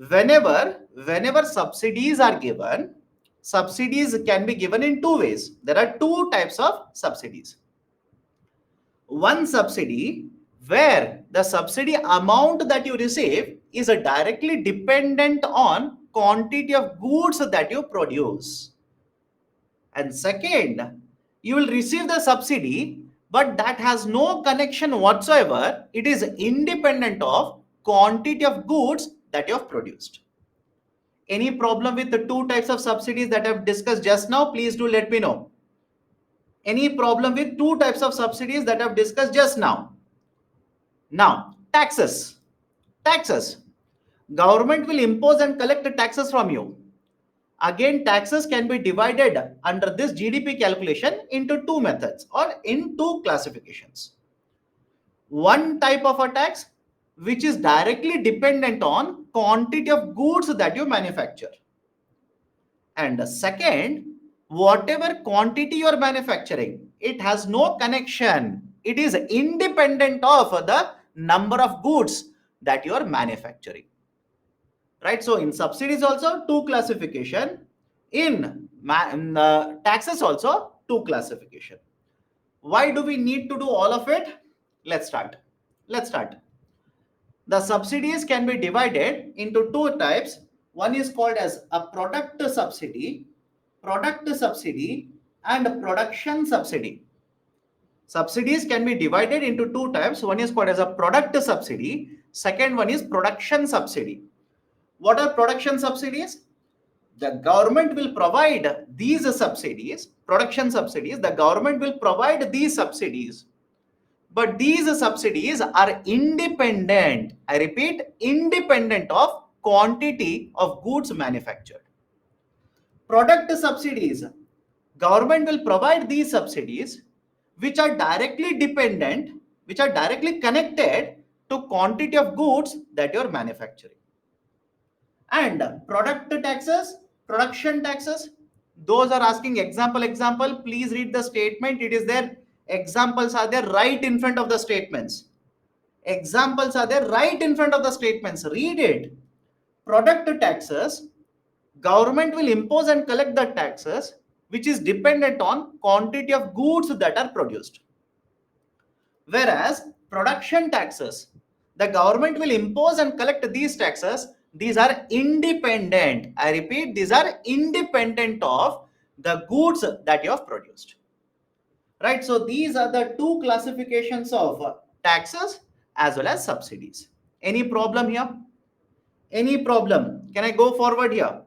Whenever subsidies are given, subsidies can be given in two ways. There are two types of subsidies. One subsidy where the subsidy amount that you receive is directly dependent on quantity of goods that you produce. And second, you will receive the subsidy, but that has no connection whatsoever. It is independent of quantity of goods that you have produced. Any problem with the two types of subsidies that I've discussed just now? Please do let me know. Any problem with two types of subsidies that I've discussed just now? Now, taxes. Taxes. Government will impose and collect the taxes from you. Again, taxes can be divided under this GDP calculation into two methods or in two classifications. One type of a tax which is directly dependent on quantity of goods that you manufacture. And the second, whatever quantity you are manufacturing, it has no connection. It is independent of the number of goods that you are manufacturing. Right? So in subsidies also two classification. In taxes also two classification. Why do we need to do all of it? Let's start. The subsidies can be divided into two types. One is called as a product subsidy and production subsidy. Subsidies can be divided into two types. One is called as a product subsidy. Second one is production subsidy. What are production subsidies? The government will provide these subsidies, production subsidies. The government will provide these subsidies. But these subsidies are independent. I repeat, independent of quantity of goods manufactured. Product subsidies. Government will provide these subsidies which are directly dependent, which are directly connected to quantity of goods that you are manufacturing. And product taxes, production taxes, those are asking example. Please read the statement. It is there. Examples are there right in front of the statements. Examples are there right in front of the statements. Read it. Product taxes, government will impose and collect the taxes which is dependent on quantity of goods that are produced. Whereas production taxes, the government will impose and collect these taxes. These are independent. I repeat, these are independent of the goods that you have produced. Right? So these are the two classifications of taxes as well as subsidies. Any problem here? Any problem? Can I go forward here?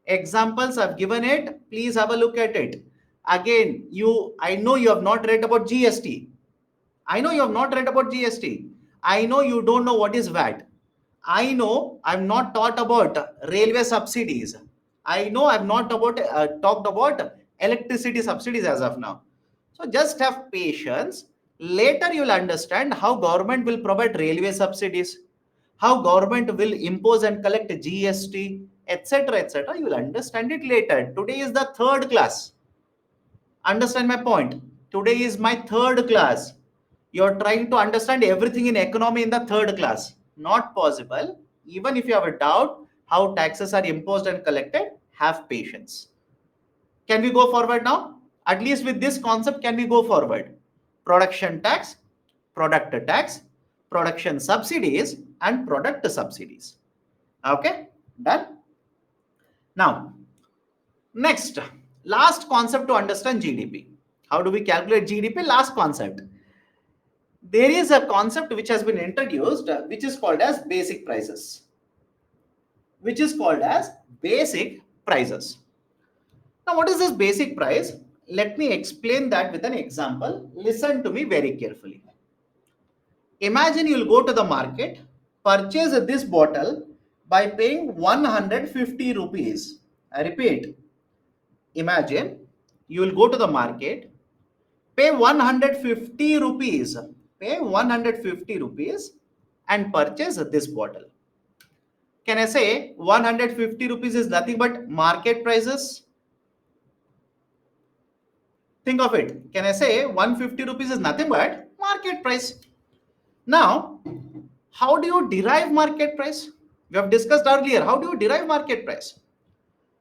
Examples I've given it. Please have a look at it. Again, I know you have not read about GST. I know you have not read about GST. I know you don't know what is VAT. I know I've not taught about railway subsidies. I know I've not talked about electricity subsidies as of now. So just have patience. Later you will understand how government will provide railway subsidies, how government will impose and collect GST, etc., etc. You will understand it later. Today is the third class. Understand my point? Today is my third class. You're trying to understand everything in economy in the third class. Not possible. Even if you have a doubt how taxes are imposed and collected, have patience. Can we go forward now? At least with this concept, can we go forward? Production tax, product tax, production subsidies, and product subsidies. Okay, done. Now, next, last concept to understand GDP. How do we calculate GDP? Last concept. There is a concept which has been introduced, which is called as basic prices. Which is called as basic prices. Now, what is this basic price? Let me explain that with an example. Listen to me very carefully. Imagine you'll go to the market, purchase this bottle by paying 150 rupees. I repeat, imagine you will go to the market, pay 150 rupees, and purchase this bottle. Can I say 150 rupees is nothing but market prices? Think of it. Can I say 150 rupees is nothing but market price? Now, how do you derive market price? We have discussed earlier. How do you derive market price?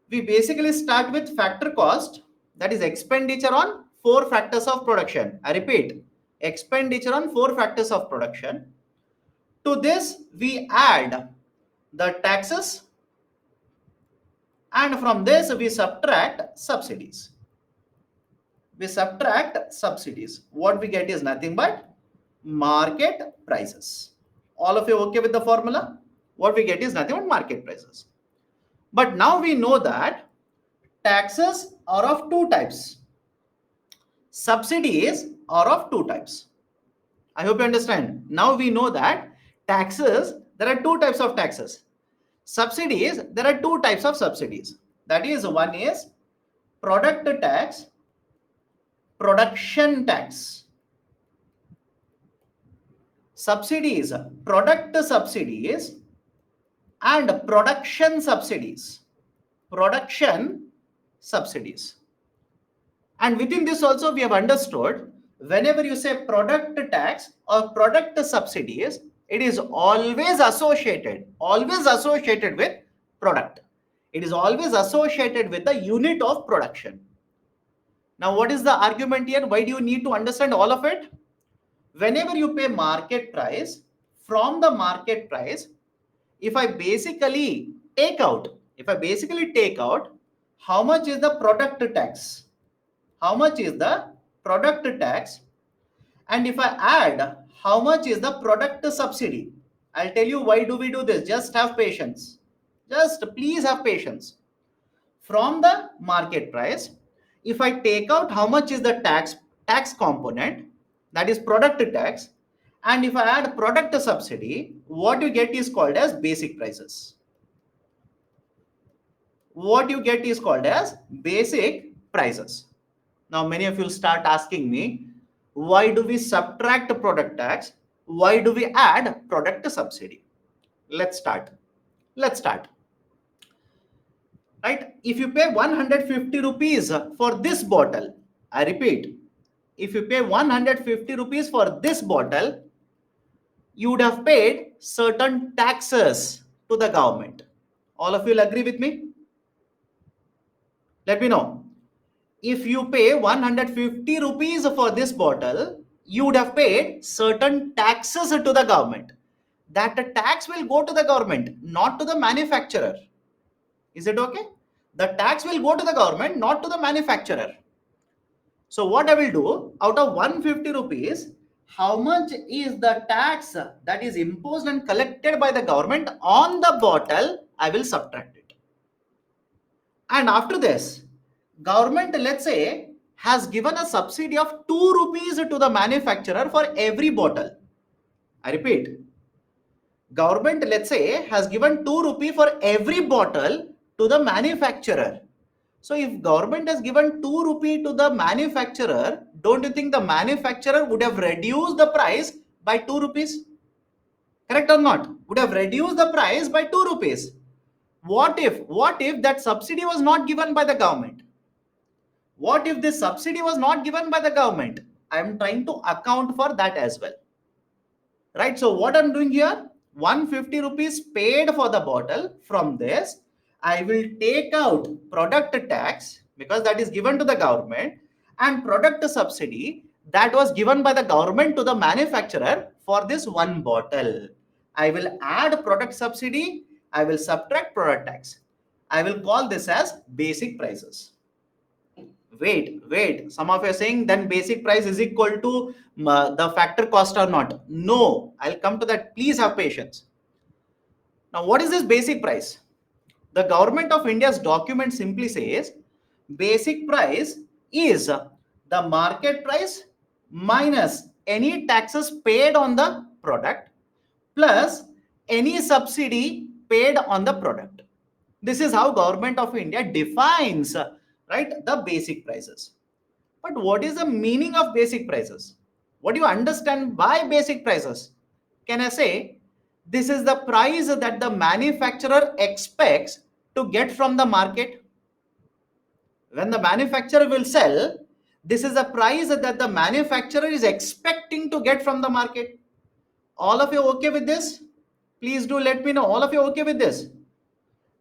We basically start with factor cost, that is expenditure on four factors of production. I repeat, expenditure on four factors of production. To this, we add the taxes, and from this, we subtract subsidies. What we get is nothing but market prices. All of you okay with the formula? What we get is nothing but market prices. But now we know that taxes are of two types. Subsidies are of two types. I hope you understand. Now we know that taxes, there are two types of taxes. Subsidies, there are two types of subsidies. That is, one is product tax, production tax. Subsidies, product subsidies and production subsidies. Production subsidies. And within this also we have understood, whenever you say product tax or product subsidies, it is always associated with product. It is always associated with the unit of production. Now, what is the argument here? Why do you need to understand all of it? Whenever you pay market price, from the market price, if I basically take out how much is the product tax, and if I add how much is the product subsidy, I'll tell you why do we do this. Just have patience. Just please have patience. From the market price, if I take out how much is the tax component, that is product tax, and if I add product subsidy, what you get is called as basic prices. What you get is called as basic prices. Now, many of you start asking me, why do we subtract product tax? Why do we add product subsidy? Let's start. Right? If you pay 150 rupees for this bottle, I repeat, if you pay 150 rupees for this bottle, you would have paid certain taxes to the government. All of you will agree with me? Let me know. If you pay 150 rupees for this bottle, you would have paid certain taxes to the government. That tax will go to the government, not to the manufacturer. Is it okay? The tax will go to the government, not to the manufacturer. So what I will do, out of 150 rupees, how much is the tax that is imposed and collected by the government on the bottle, I will subtract it. And after this, government, let's say, has given a subsidy of 2 rupees to the manufacturer for every bottle. I repeat, government, let's say, has given 2 rupee for every bottle to the manufacturer. So if government has given 2 rupee to the manufacturer, don't you think the manufacturer would have reduced the price by 2 rupees? Correct or not? Would have reduced the price by 2 rupees. What if that subsidy was not given by the government? What if this subsidy was not given by the government? I am trying to account for that as well. Right? So what I'm doing here, 150 rupees paid for the bottle. From this, I will take out product tax because that is given to the government, and product subsidy that was given by the government to the manufacturer for this one bottle. I will add product subsidy. I will subtract product tax. I will call this as basic prices. Wait. Some of you are saying then basic price is equal to the factor cost or not. No, I'll come to that. Please have patience. Now, what is this basic price? The government of India's document simply says basic price is the market price minus any taxes paid on the product plus any subsidy paid on the product. This is how government of India defines, right, the basic prices. But what is the meaning of basic prices? What do you understand by basic prices? Can I say this is the price that the manufacturer expects to get from the market? When the manufacturer will sell, this is the price that the manufacturer is expecting to get from the market. All of you okay with this? Please do let me know. All of you okay with this?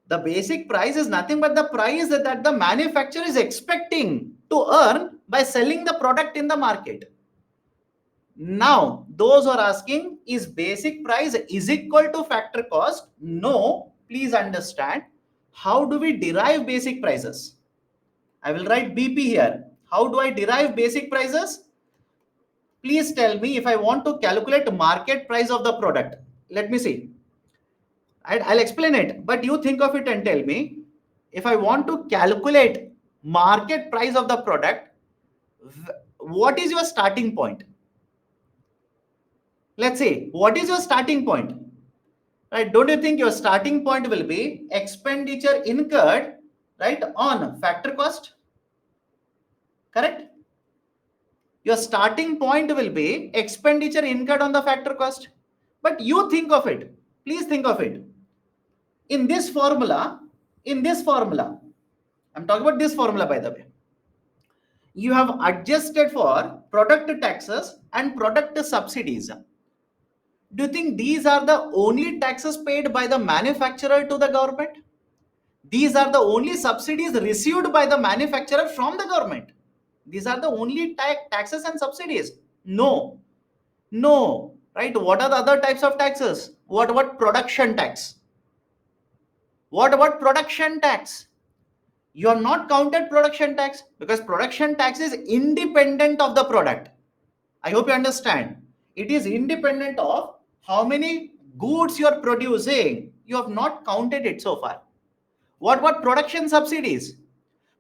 The basic price is nothing but the price that the manufacturer is expecting to earn by selling the product in the market. Now, those who are asking, is basic price is equal to factor cost? No, please understand. How do we derive basic prices? I will write BP here. How do I derive basic prices? Please tell me if I want to calculate market price of the product. Let me see. I'll explain it, but you think of it and tell me, if I want to calculate market price of the product, what is your starting point? Let's say, what is your starting point? Right? Don't you think your starting point will be expenditure incurred, right, on factor cost? Correct? Your starting point will be expenditure incurred on the factor cost. But you think of it. Please think of it. In this formula, I'm talking about this formula, by the way, you have adjusted for product taxes and product subsidies. Do you think these are the only taxes paid by the manufacturer to the government? These are the only subsidies received by the manufacturer from the government. These are the only taxes and subsidies. No, no, right? What are the other types of taxes? What about production tax? What about production tax? You have not counted production tax because production tax is independent of the product. I hope you understand. It is independent of how many goods you are producing. You have not counted it so far. What about production subsidies?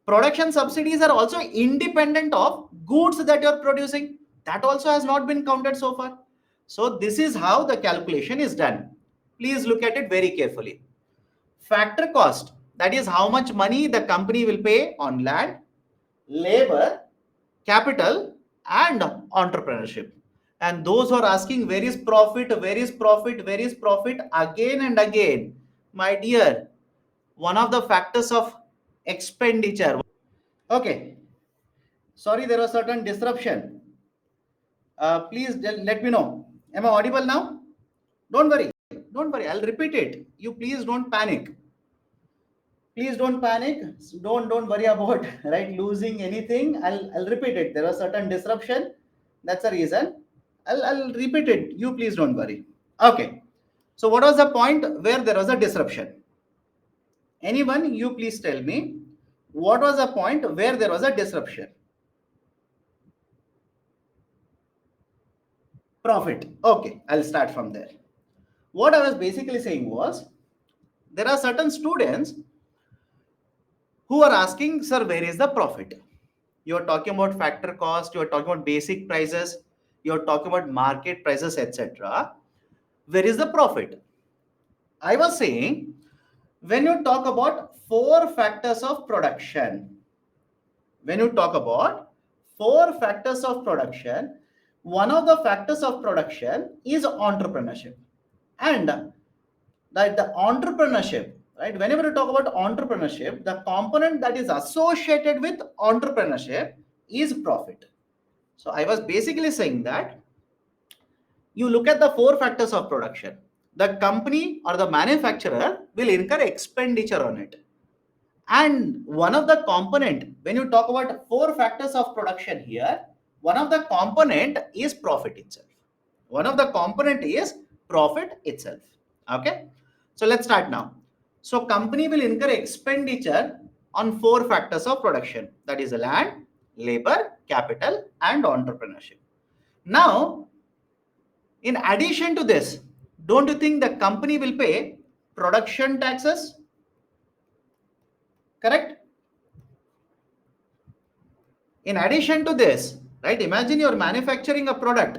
Production subsidies are also independent of goods that you are producing. That also has not been counted so far. So this is how the calculation is done. Please look at it very carefully. Factor cost, that is how much money the company will pay on land, labor, capital, and entrepreneurship. And those who are asking where is profit, where is profit, where is profit, again and again, my dear, one of the factors of expenditure. Okay, sorry, there was certain disruption. Please let me know. Am I audible now? Don't worry, don't worry. I'll repeat it. You please don't panic. Please don't panic. Don't worry about right losing anything. I'll repeat it. There was certain disruption. That's the reason. I'll repeat it. You please don't worry. Okay. So what was the point where there was a disruption? Anyone, you please tell me what was the point where there was a disruption? Profit. Okay, I'll start from there. What I was basically saying was there are certain students who are asking, sir, where is the profit? You're talking about factor cost, you're talking about basic prices, you're talking about market prices, etc. Where is the profit? I was saying, when you talk about four factors of production, when you talk about four factors of production, one of the factors of production is entrepreneurship. And that the entrepreneurship, right? Whenever you talk about entrepreneurship, the component that is associated with entrepreneurship is profit. So I was basically saying that you look at the four factors of production. The company or the manufacturer will incur expenditure on it. And one of the component, when you talk about four factors of production here, one of the component is profit itself. One of the component is profit itself. Okay. So let's start now. So company will incur expenditure on four factors of production. That is land, labor, capital, and entrepreneurship. Now, in addition to this, don't you think the company will pay production taxes? Correct? In addition to this, right? Imagine you're manufacturing a product.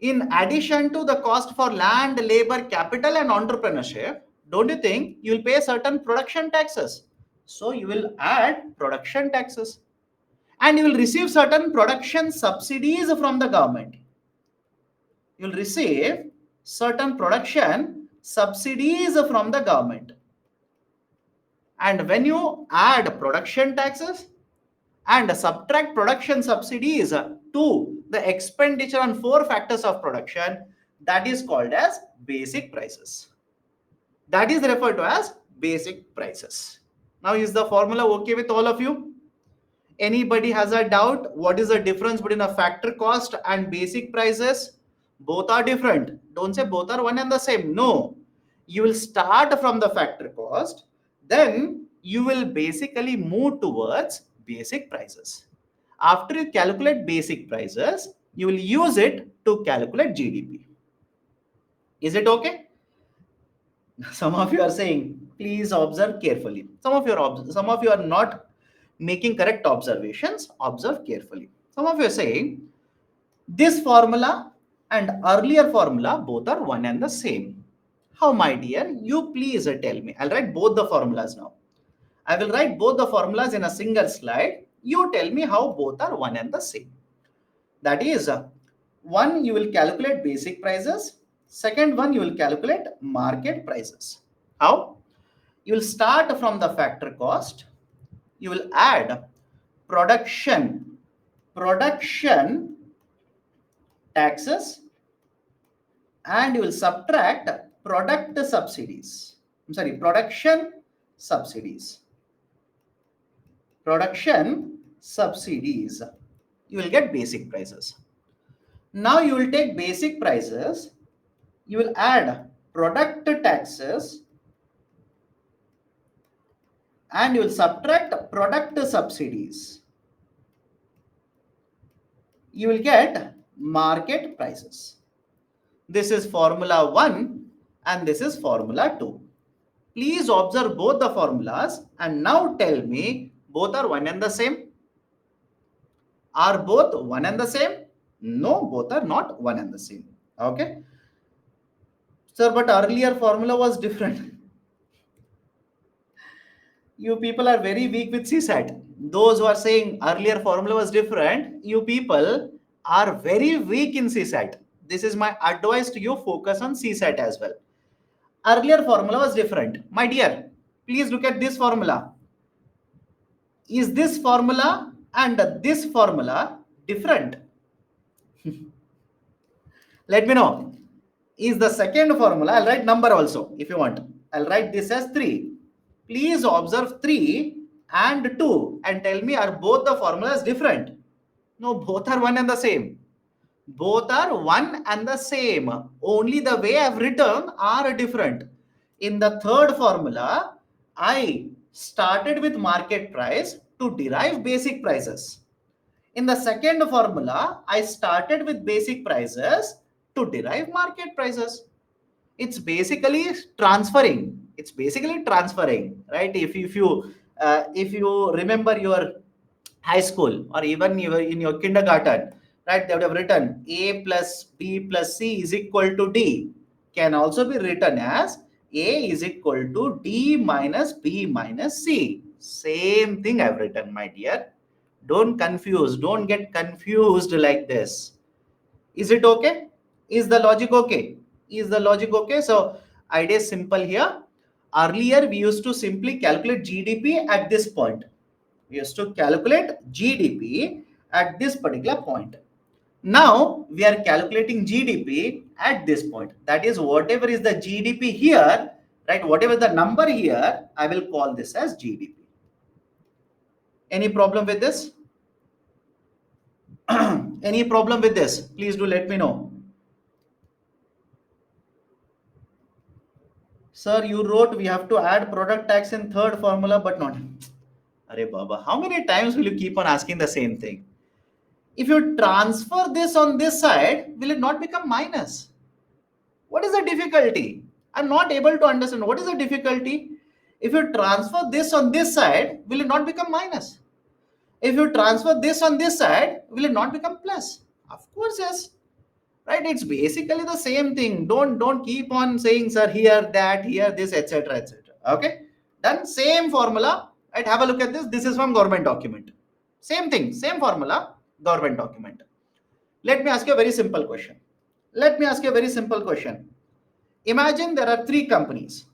In addition to the cost for land, labor, capital, and entrepreneurship, don't you think you'll pay certain production taxes? So you will add production taxes and you will receive certain production subsidies from the government. You'll receive certain production subsidies from the government. And when you add production taxes and subtract production subsidies to the expenditure on four factors of production, that is called as basic prices. That is referred to as basic prices. Now, is the formula okay with all of you? Anybody has a doubt? What is the difference between a factor cost and basic prices? Both are different. Don't say both are one and the same. No. You will start from the factor cost, then you will basically move towards basic prices. After you calculate basic prices, you will use it to calculate GDP. Is it okay? Some of you are saying, please observe carefully. Some of you are not making correct observations. Observe carefully. Some of you are saying, this formula and earlier formula both are one and the same. How, my dear? You please tell me. I'll write both the formulas now. I will write both the formulas in a single slide. You tell me how both are one and the same. That is, one you will calculate basic prices. Second one you will calculate market prices. How? You will start from the factor cost. You will add production taxes, and you will subtract product subsidies. I'm sorry, subsidies. Production subsidies. You will get basic prices. Now you will take basic prices, you will add product taxes, and you will subtract product subsidies. You will get market prices. This is formula 1 and this is formula 2. Please observe both the formulas and now tell me, both are one and the same? Are both one and the same? No, both are not one and the same. Okay. Sir, but earlier formula was different. You people are very weak with CSAT. Those who are saying earlier formula was different, you people are very weak in CSAT. This is my advice to you, focus on CSAT as well. Earlier formula was different. My dear, please look at this formula. Is this formula and this formula different? Let me know. Is the second formula, I'll write number also if you want. I'll write this as 3. Please observe 3 and 2 and tell me, are both the formulas different? No, both are one and the same. Both are one and the same. Only the way I've written are different. In the third formula, I started with market price to derive basic prices. In the second formula, I started with basic prices to derive market prices. It's basically transferring. It's basically transferring, right? If you remember your high school or even in your kindergarten, right? They would have written A plus B plus C is equal to D. Can also be written as A is equal to D minus B minus C. Same thing I've written, my dear. Don't confuse. Don't get confused like this. Is it okay? Is the logic okay? Is the logic okay? So idea is simple here. Earlier we used to simply calculate GDP at this point. We used to calculate GDP at this particular point. Now we are calculating GDP at this point. That is, whatever is the GDP here, right? Whatever the number here, I will call this as GDP. Any problem with this? Any problem with this? Please do let me know. Sir, you wrote we have to add product tax in third formula, but not. Arey Baba, how many times will you keep on asking the same thing? If you transfer this on this side, will it not become minus? What is the difficulty? I'm not able to understand. What is the difficulty? If you transfer this on this side, will it not become minus? If you transfer this on this side, will it not become plus? Of course, yes. Right? It's basically the same thing. Don't keep on saying, sir, here, that, here, this, etc., etc. Okay? Then same formula. Right? Have a look at this. This is from government document. Same thing, same formula, government document. Let me ask you a very simple question. Let me ask you a very simple question. Imagine there are 3 companies.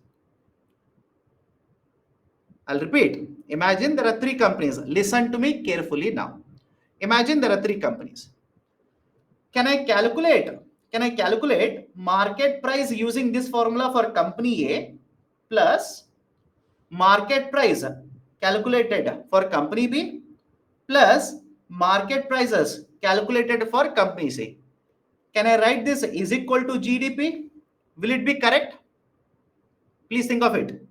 I'll repeat. Imagine there are 3 companies. Listen to me carefully now. Imagine there are 3 companies. Can I calculate market price using this formula for company A plus market price calculated for company B plus market prices calculated for company C. Can I write this is equal to GDP? Will it be correct? Please think of it.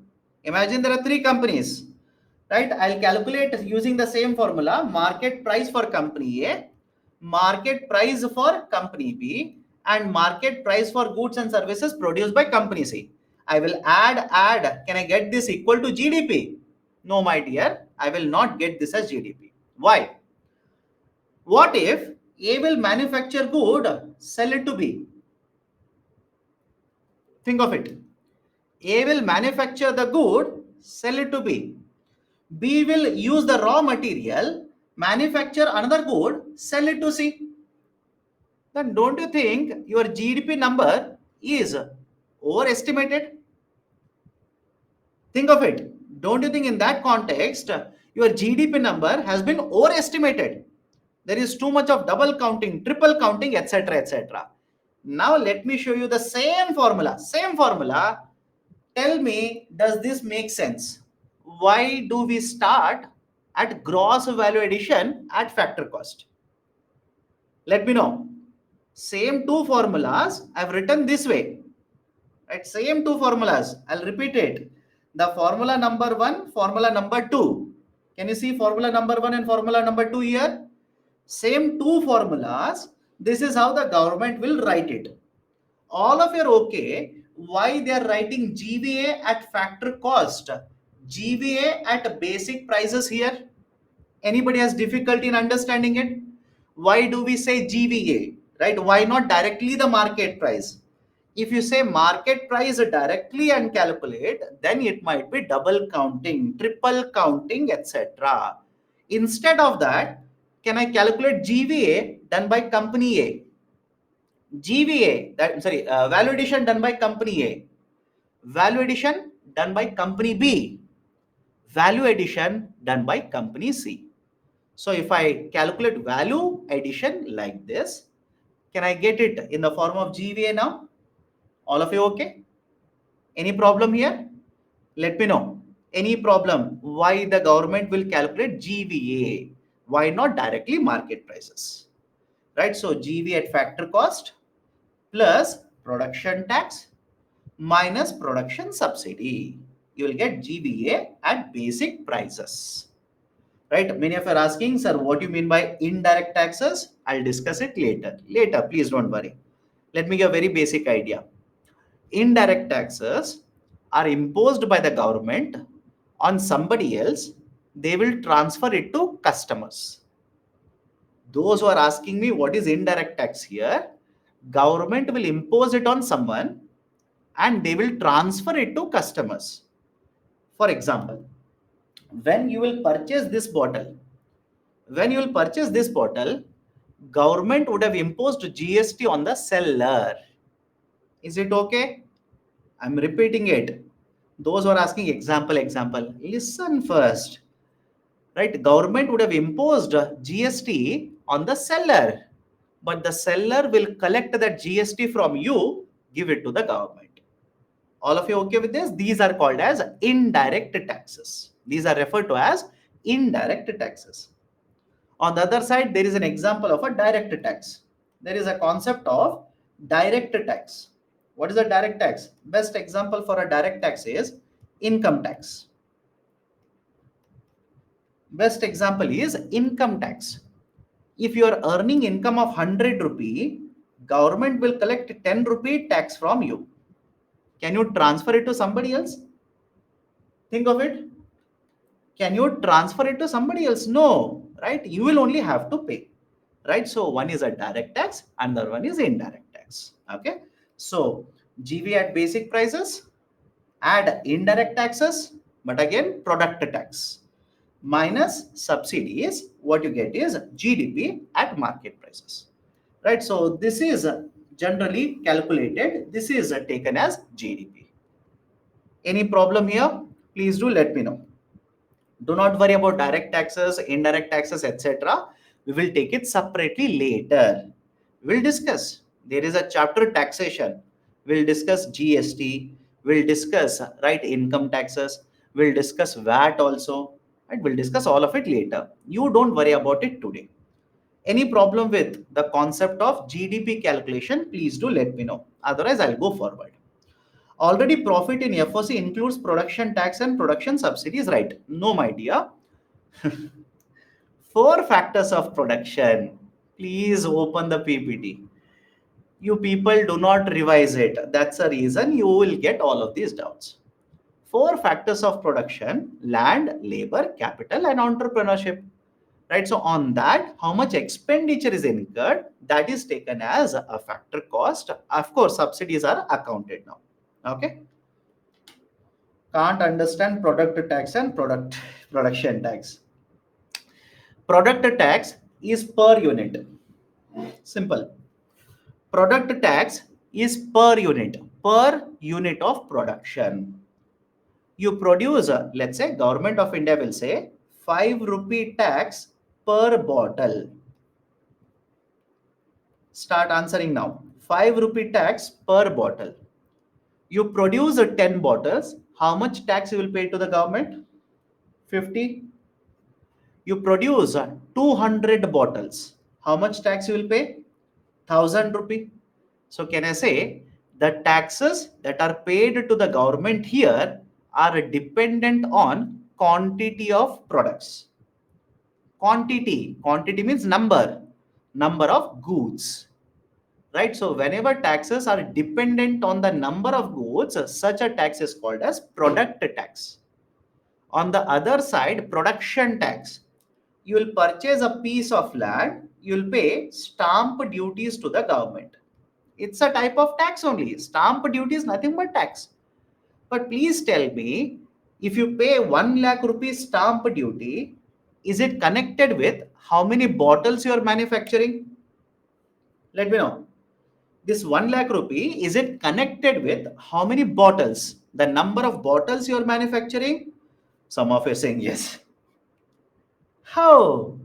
Imagine there are three companies, right? I'll calculate using the same formula: market price for company A, market price for company B, and market price for goods and services produced by company C. I will add. Can I get this equal to GDP? No, my dear, I will not get this as GDP. Why? What if A will manufacture good, sell it to B? Think of it. A will manufacture the good, sell it to B. B will use the raw material, manufacture another good, sell it to C. Then don't you think your GDP number is overestimated? Think of it. Don't you think in that context, your GDP number has been overestimated? There is too much of double counting, triple counting, etc. etc. Now let me show you the same formula. Same formula. Tell me, does this make sense? Why do we start at gross value addition at factor cost? Let me know. Same two formulas I've written this way. Right? Same two formulas. I'll repeat it. The formula number one, formula number two. Can you see formula number one and formula number two here? Same two formulas. This is how the government will write it. All of you are okay. Why they are writing GVA at factor cost, GVA at basic prices here? Anybody has difficulty in understanding it? Why do we say GVA, right? Why not directly the market price? If you say market price directly and calculate, then it might be double counting, triple counting, etc. Instead of that, can I calculate GVA done by company A? GVA, value addition done by company A, value addition done by company B, value addition done by company C. So if I calculate value addition like this, can I get it in the form of GVA now? All of you okay? Any problem here? Let me know. Any problem? Why the government will calculate GVA? Why not directly market prices? Right? So GVA at factor cost plus production tax minus production subsidy. You will get GVA at basic prices. Right? Many of you are asking, sir, what do you mean by indirect taxes? I'll discuss it later. Later, please don't worry. Let me give a very basic idea. Indirect taxes are imposed by the government on somebody else. They will transfer it to customers. Those who are asking me what is indirect tax here, government will impose it on someone and they will transfer it to customers. For example, when you will purchase this bottle, government would have imposed GST on the seller. Is it okay? I'm repeating it. Those who are asking example, listen first. Right? Government would have imposed GST on the seller, but the seller will collect that GST from you, give it to the government. All of you okay with this? These are called as indirect taxes. These are referred to as indirect taxes. On the other side, there is an example of a direct tax. There is a concept of direct tax. What is a direct tax? Best example for a direct tax is income tax. Best example is income tax. If you are earning income of 100 rupee, government will collect 10 rupee tax from you. Can you transfer it to somebody else? Think of it. Can you transfer it to somebody else? No, right? You will only have to pay, right? So one is a direct tax, another one is indirect tax. Okay. So GV at basic prices, add indirect taxes, but again product tax minus subsidies. What you get is GDP at market prices, right? So this is generally calculated. This is taken as GDP. Any problem here? Please do let me know. Do not worry about direct taxes, indirect taxes, etc. We will take it separately later. We'll discuss. There is a chapter taxation. We'll discuss GST. We'll discuss right income taxes. We'll discuss VAT also, right? We'll discuss all of it later. You don't worry about it today. Any problem with the concept of GDP calculation, please do let me know. Otherwise, I'll go forward. Already profit in FOC includes production tax and production subsidies, right? No, my dear. Four factors of production. Please open the PPT. You people do not revise it. That's the reason you will get all of these doubts. Four factors of production: land, labor, capital, and entrepreneurship. Right? So, on that, how much expenditure is incurred, that is taken as a factor cost. Of course, subsidies are accounted now. Okay? Can't understand product tax and production tax. Product tax is per unit. Simple. Product tax is per unit of production. You produce, let's say, government of India will say 5 rupee tax per bottle. Start answering now. 5 rupee tax per bottle. You produce 10 bottles. How much tax you will pay to the government? 50. You produce 200 bottles. How much tax you will pay? 1000 rupee. So can I say the taxes that are paid to the government here are dependent on quantity of products. Quantity means number of goods. Right? So whenever taxes are dependent on the number of goods, such a tax is called as product tax. On the other side, production tax. You will purchase a piece of land, you will pay stamp duties to the government. It's a type of tax only. Stamp duty is nothing but tax. But please tell me, if you pay 1 lakh rupees stamp duty, is it connected with how many bottles you are manufacturing? Let me know. This 1 lakh rupee, is it connected with how many bottles? The number of bottles you are manufacturing? Some of you are saying yes. How?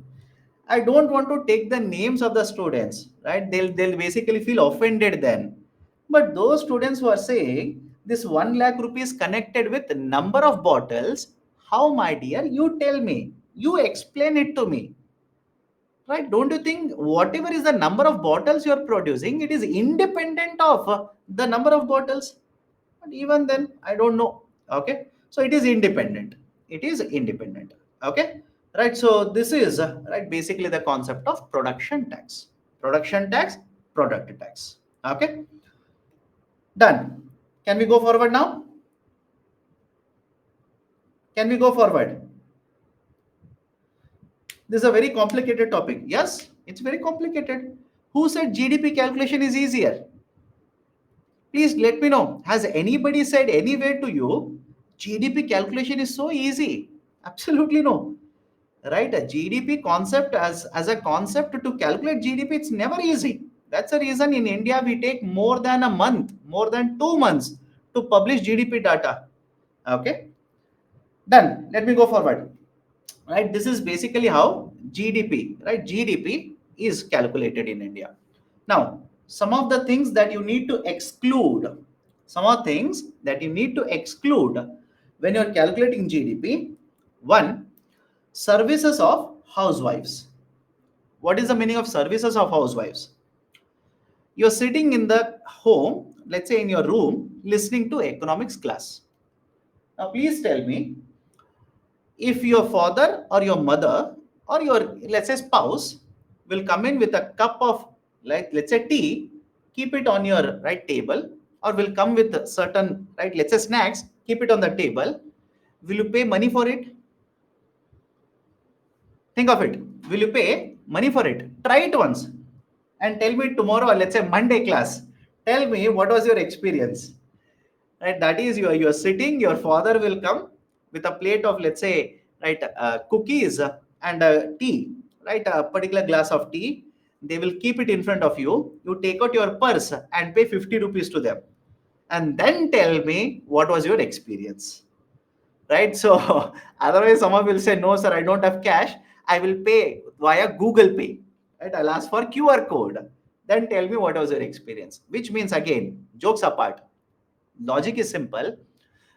I don't want to take the names of the students, right? They'll basically feel offended then. But those students who are saying this 1 lakh rupees connected with the number of bottles, how, my dear? You tell me. You explain it to me. Right? Don't you think whatever is the number of bottles you are producing, it is independent of the number of bottles? But even then, I don't know. Okay. So it is independent. It is independent. Okay. Right. So this is right basically the concept of production tax. Production tax, product tax. Okay. Done. Can we go forward now? Can we go forward? This is a very complicated topic. Yes, it's very complicated. Who said GDP calculation is easier? Please let me know. Has anybody said anywhere to you GDP calculation is so easy? Absolutely no. Right? A GDP concept as a concept to calculate GDP, it's never easy. That's the reason in India we take more than a month, more than 2 months to publish GDP data. Okay. Done. Let me go forward. Right? This is basically how GDP, right? GDP is calculated in India. Now, some of the things that you need to exclude, some of things that you need to exclude when you're calculating GDP. One, services of housewives. What is the meaning of services of housewives? You're sitting in the home, let's say in your room, listening to economics class. Now, please tell me, if your father or your mother or your, let's say, spouse will come in with a cup of, like, let's say, tea, keep it on your right table, or will come with certain, right, let's say, snacks, keep it on the table, will you pay money for it? Think of it. Will you pay money for it? Try it once and tell me tomorrow, or let's say Monday class, tell me what was your experience. Right? That is, you are sitting, your father will come with a plate of, let's say, right, cookies and tea, right, a particular glass of tea. They will keep it in front of you. You take out your purse and pay 50 rupees to them, and then tell me what was your experience. Right? So otherwise someone will say, no sir, I don't have cash, I will pay via Google Pay. Right? I'll ask for QR code, then tell me what was your experience. Which means, again, jokes apart, logic is simple.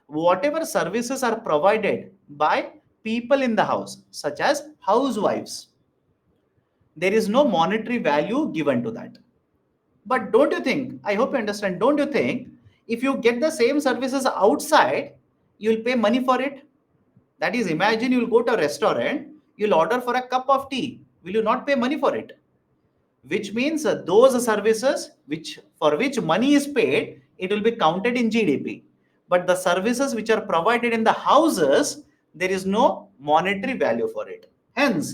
whatever services are provided by people in the house, such as housewives, there is no monetary value given to that. But don't you think, I hope you understand, don't you think if you get the same services outside, you'll pay money for it? That is, imagine you'll go to a restaurant, you'll order for a cup of tea. Will you not pay money for it? Which means those services which for which money is paid, it will be counted in GDP. But the services which are provided in the houses, there is no monetary value for it. Hence,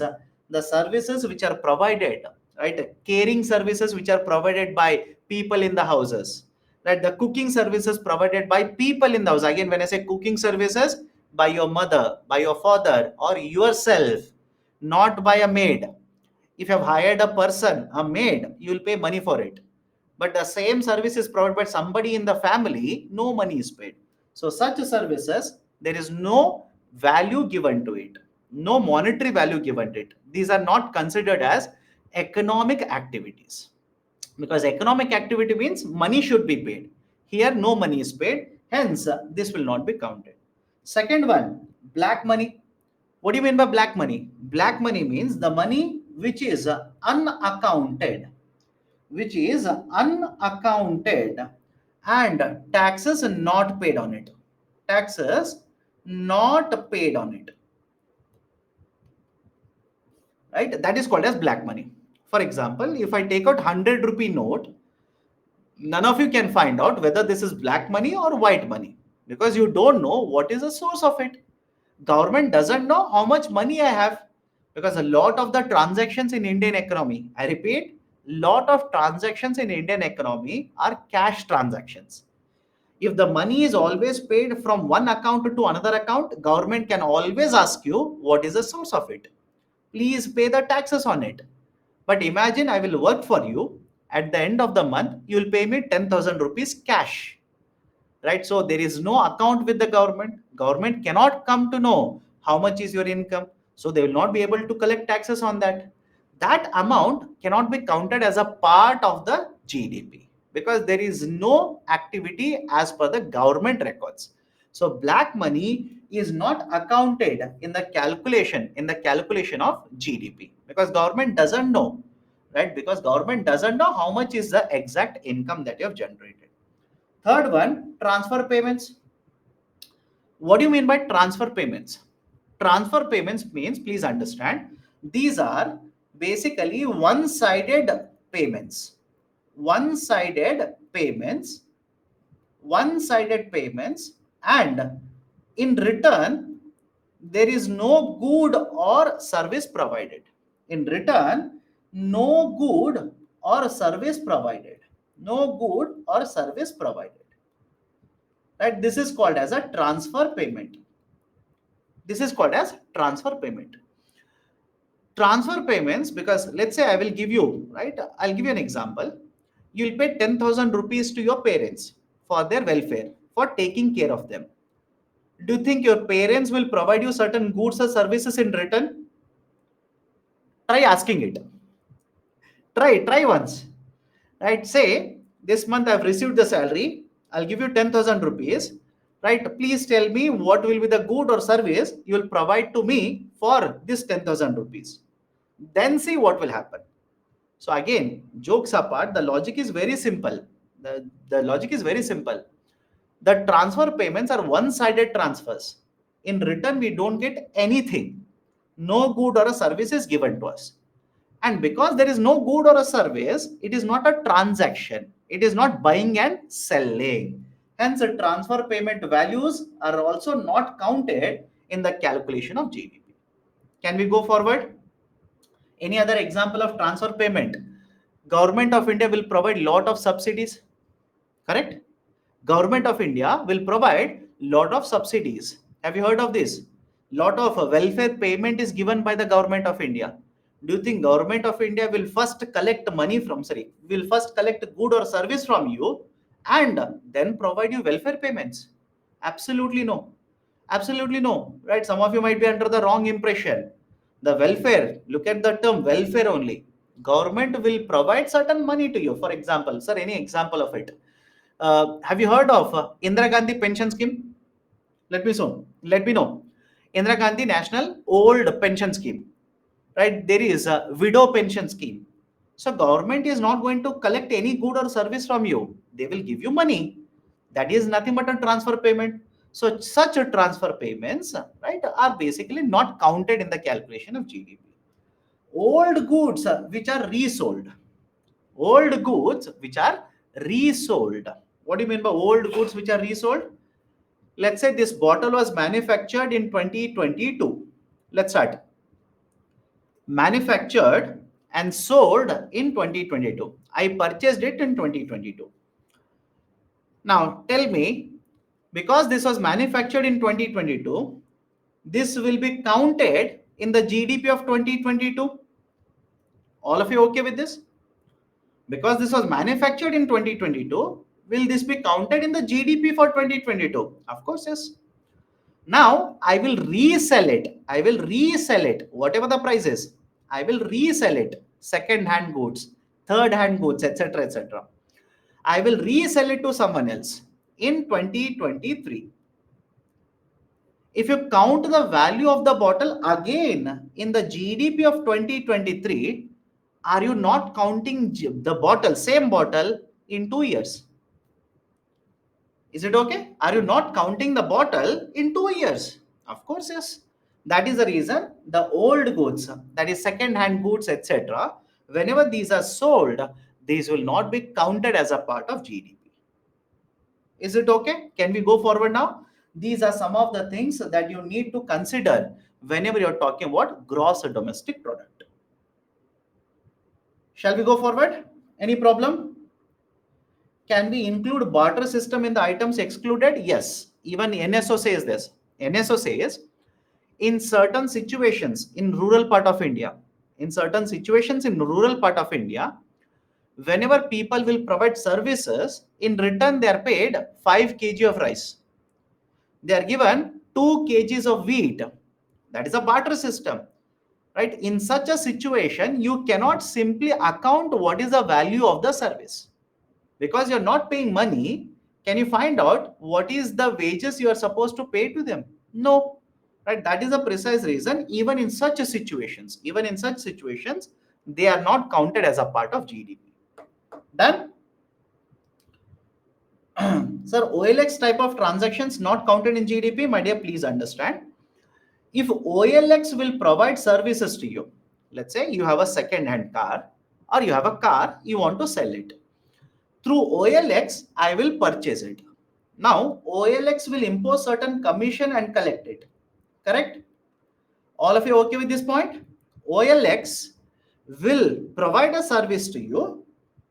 the services which are provided, right, caring services which are provided by people in the houses, right, the cooking services provided by people in the house. Again, when I say cooking services, by your mother, by your father, or yourself, not by a maid. If you have hired a person, a maid, you will pay money for it. But the same service is provided by somebody in the family, no money is paid. So such services, there is no value given to it, no monetary value given to it. These are not considered as economic activities, because economic activity means money should be paid. Here, no money is paid, hence this will not be counted. Second one, black money. What do you mean by black money? Black money means the money which is unaccounted, which is unaccounted, and taxes not paid on it. Taxes not paid on it. Right? That is called as black money. For example, if I take out 100 rupee note, none of you can find out whether this is black money or white money, because you don't know what is the source of it. Government doesn't know how much money I have, because a lot of the transactions in Indian economy, I repeat, lot of transactions in Indian economy are cash transactions. If the money is always paid from one account to another account, government can always ask you what is the source of it. Please pay the taxes on it. But imagine I will work for you. At the end of the month, you will pay me 10,000 rupees cash, right? So there is no account with the government cannot come to know how much is your income, so they will not be able to collect taxes on that. That amount cannot be counted as a part of the GDP, because there is no activity as per the government records. So black money is not accounted in the calculation of GDP, because government doesn't know, right? Because government doesn't know how much is the exact income that you have generated. Third one, transfer payments. What do you mean by transfer payments? Transfer payments means, please understand, these are basically one-sided payments. One-sided payments, one-sided payments, and in return, there is no good or service provided. In return, no good or service provided. No good or service provided. Right? This is called as a transfer payment. This is called as transfer payment. Transfer payments, because let's say I will give you, right? I'll give you an example. You'll pay 10,000 rupees to your parents for their welfare, for taking care of them. Do you think your parents will provide you certain goods or services in return? Try asking it. Try once. Right? Say, this month I've received the salary. I'll give you 10,000 rupees. Right? Please tell me what will be the good or service you will provide to me for this 10,000 rupees. Then see what will happen. So again, jokes apart, the logic is very simple. The logic is very simple. The transfer payments are one-sided transfers. In return, we don't get anything. No good or a service is given to us. And because there is no good or a service, it is not a transaction. It is not buying and selling. Hence, the transfer payment values are also not counted in the calculation of GDP. Can we go forward? Any other example of transfer payment? Government of India will provide lot of subsidies, correct? Government of India will provide lot of subsidies. Have you heard of this? Lot of welfare payment is given by the government of India. Do you think government of India will first collect money from, sorry, will first collect good or service from you and then provide you welfare payments? Absolutely no. Absolutely no. Right? Some of you might be under the wrong impression. The welfare, look at the term welfare only. Government will provide certain money to you. For example, sir, any example of it? Have you heard of Indira Gandhi pension scheme? Let me know. Indira Gandhi National Old Pension Scheme, right? There is a widow pension scheme. So government is not going to collect any good or service from you. They will give you money. That is nothing but a transfer payment. So such a transfer payments, right, are basically not counted in the calculation of GDP. Old goods which are resold. Old goods which are resold. What do you mean by old goods which are resold? Let's say this bottle was manufactured in 2022. Let's start. Manufactured and sold in 2022. I purchased it in 2022. Now tell me, because this was manufactured in 2022, this will be counted in the GDP of 2022. All of you okay with this? Because this was manufactured in 2022, will this be counted in the GDP for 2022? Of course, yes. Now I will resell it. I will resell it, whatever the price is. I will resell it, second hand goods, third hand goods, etc. etc. I will resell it to someone else in 2023. If you count the value of the bottle again in the GDP of 2023, are you not counting the bottle, same bottle, in 2 years? Is it okay? Are you not counting the bottle in 2 years? Of course, yes. That is the reason the old goods, that is second hand goods, etc., whenever these are sold, these will not be counted as a part of GDP. Is it okay? Can we go forward now? These are some of the things that you need to consider whenever you're talking about gross domestic product. Shall we go forward? Any problem? Can we include barter system in the items excluded? Yes. Even NSO says this. NSO says in certain situations in rural part of India, whenever people will provide services, in return they are paid 5 kg of rice. They are given 2 kgs of wheat. That is a barter system, right? In such a situation, you cannot simply account what is the value of the service. Because you're not paying money, can you find out what is the wages you are supposed to pay to them? No, right? That is the precise reason. Even in such situations, they are not counted as a part of GDP. Done? Sir, OLX type of transactions not counted in GDP, my dear, please understand. If OLX will provide services to you, let's say you have a second hand car or you have a car, you want to sell it. Through OLX, I will purchase it. Now, OLX will impose certain commission and collect it. Correct? All of you okay with this point? OLX will provide a service to you,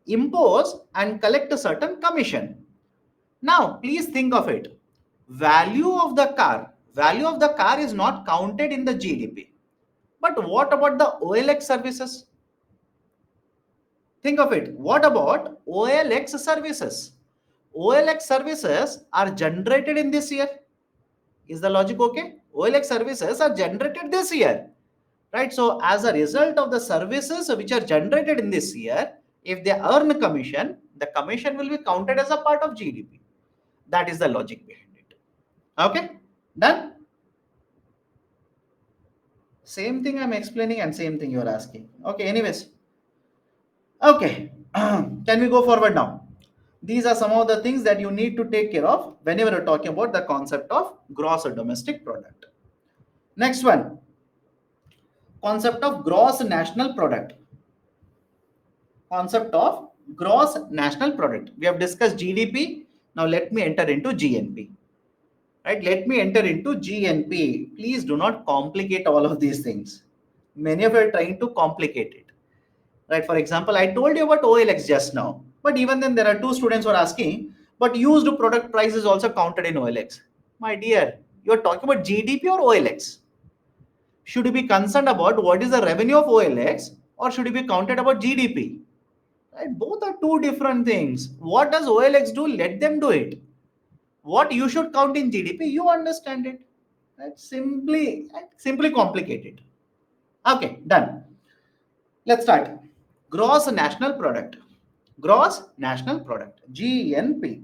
impose and collect a certain commission. Now, please think of it. Value of the car is not counted in the GDP. But what about the OLX services? Think of it. What about OLX services? OLX services are generated in this year. Is the logic okay? OLX services are generated this year, right? So as a result of the services which are generated in this year, if they earn commission, the commission will be counted as a part of GDP. That is the logic behind it. Okay, done? Same thing I'm explaining and same thing you're asking. Okay, anyways. Okay, can we go forward now? These are some of the things that you need to take care of whenever you're talking about the concept of gross domestic product. Next one, concept of gross national product. Concept of gross national product. We have discussed GDP. Now let me enter into GNP. Right? Let me enter into GNP. Please do not complicate all of these things. Many of you are trying to complicate it. Right? For example, I told you about OLX just now. But even then, there are two students who are asking, but used product price is also counted in OLX. My dear, you are talking about GDP or OLX? Should you be concerned about what is the revenue of OLX or should you be counted about GDP? Right? Both are two different things. What does OLX do? Let them do it. What you should count in GDP, you understand it. Right? Simply complicated. Okay, done. Let's start. Gross national product. Gross national product, GNP.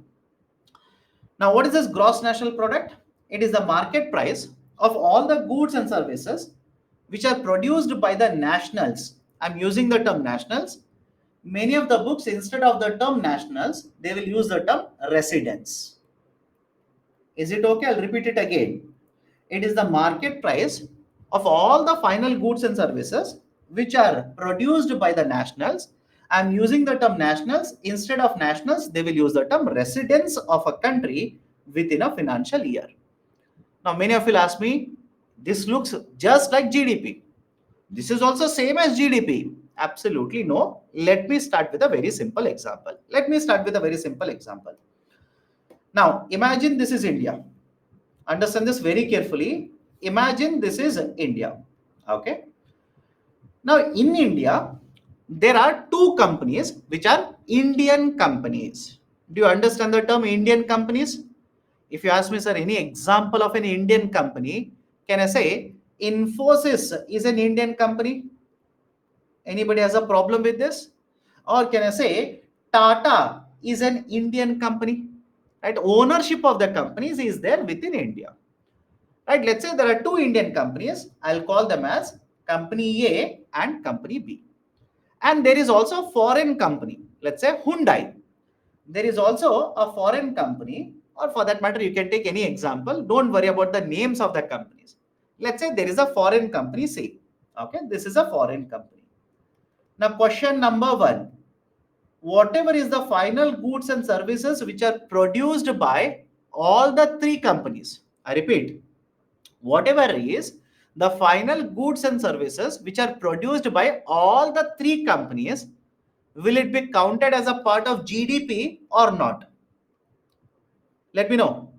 Now, what is this gross national product? It is the market price of all the goods and services which are produced by the nationals. I'm using the term nationals. Many of the books, instead of the term nationals, they will use the term residents. Is it okay? I'll repeat it again. It is the market price of all the final goods and services which are produced by the nationals. I'm using the term nationals. Instead of nationals, they will use the term residents of a country within a financial year. Now, many of you will ask me, this looks just like GDP. This is also same as GDP. Absolutely no. Let me start with a very simple example. Now, imagine this is India. Understand this very carefully. Imagine this is India. Okay. Now, in India, there are two companies which are Indian companies. Do you understand the term Indian companies? If you ask me, sir, any example of an Indian company, can I say Infosys is an Indian company? Anybody has a problem with this? Or can I say Tata is an Indian company? Right? Ownership of the companies is there within India. Right? Let's say there are two Indian companies. I'll call them as company A and company B. And there is also a foreign company. Let's say Hyundai. There is also a foreign company, or for that matter, you can take any example. Don't worry about the names of the companies. Let's say there is a foreign company, say. Okay, this is a foreign company. Now, question number one, whatever is the final goods and services which are produced by all the three companies. I repeat, whatever is the final goods and services which are produced by all the three companies, will it be counted as a part of GDP or not? Let me know.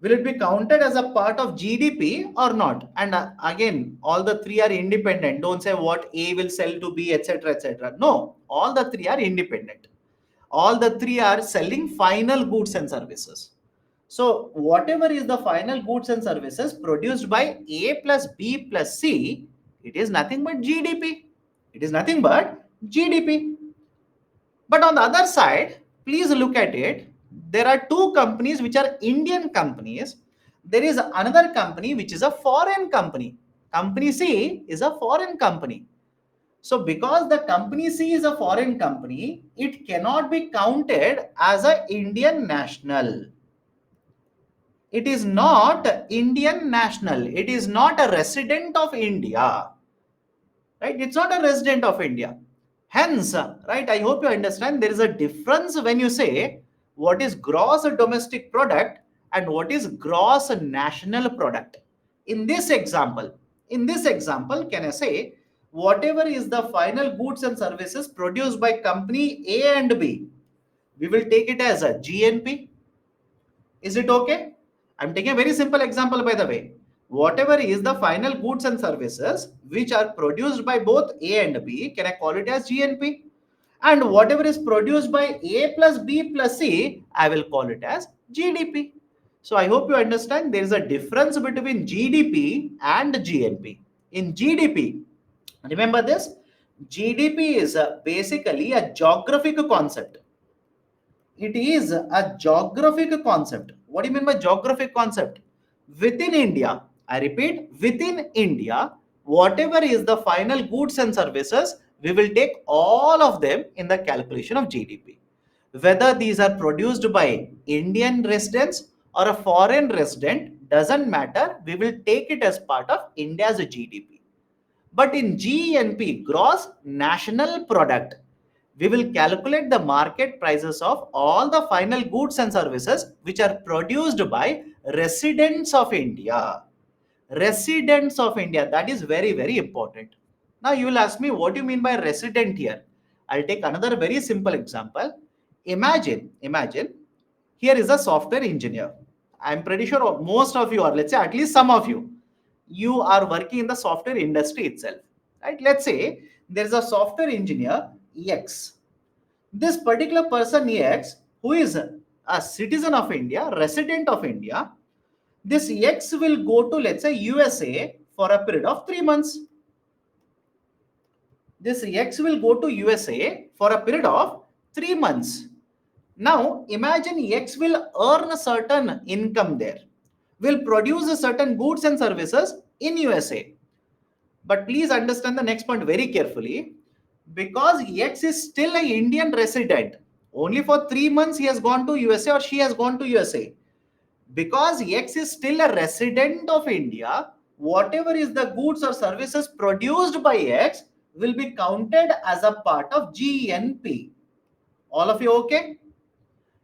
Will it be counted as a part of GDP or not? And again, all the three are independent. Don't say what A will sell to B, etc., etc. No, all the three are independent. All the three are selling final goods and services. So, whatever is the final goods and services produced by A plus B plus C, it is nothing but GDP. It is nothing but GDP. But on the other side, please look at it. There are two companies which are Indian companies. There is another company which is a foreign company. Company C is a foreign company. So, because the company C is a foreign company, it cannot be counted as an Indian national. It is not Indian national. It is not a resident of India. Right? It's not a resident of India. Hence, right, I hope you understand there is a difference when you say what is gross domestic product and what is gross national product. In this example, can I say whatever is the final goods and services produced by company A and B, we will take it as a GNP. Is it okay? I'm taking a very simple example, by the way. Whatever is the final goods and services which are produced by both A and B, can I call it as GNP? And whatever is produced by A plus B plus C, I will call it as GDP. So I hope you understand there is a difference between GDP and GNP. In GDP, remember this, GDP is basically a geographic concept. It is a geographic concept. What do you mean by geographic concept? Within India, I repeat, within India, whatever is the final goods and services, we will take all of them in the calculation of GDP. Whether these are produced by Indian residents or a foreign resident, doesn't matter. We will take it as part of India's GDP. But in GNP, gross national product, we will calculate the market prices of all the final goods and services which are produced by residents of India. Residents of India, that is very, very important. Now you will ask me, what do you mean by resident here? I'll take another very simple example. Imagine, here is a software engineer. I'm pretty sure most of you, or let's say at least some of you are working in the software industry itself, right? Let's say there's a software engineer X. This particular person X, who is a citizen of India, resident of India, this X will go to, let's say, USA for a period of 3 months. This X will go to USA for a period of 3 months. Now, imagine X will earn a certain income there. will produce a certain goods and services in USA. But please understand the next point very carefully. Because X is still an Indian resident, only for 3 months he has gone to USA or she has gone to USA. Because X is still a resident of India, whatever is the goods or services produced by X will be counted as a part of GNP. All of you okay?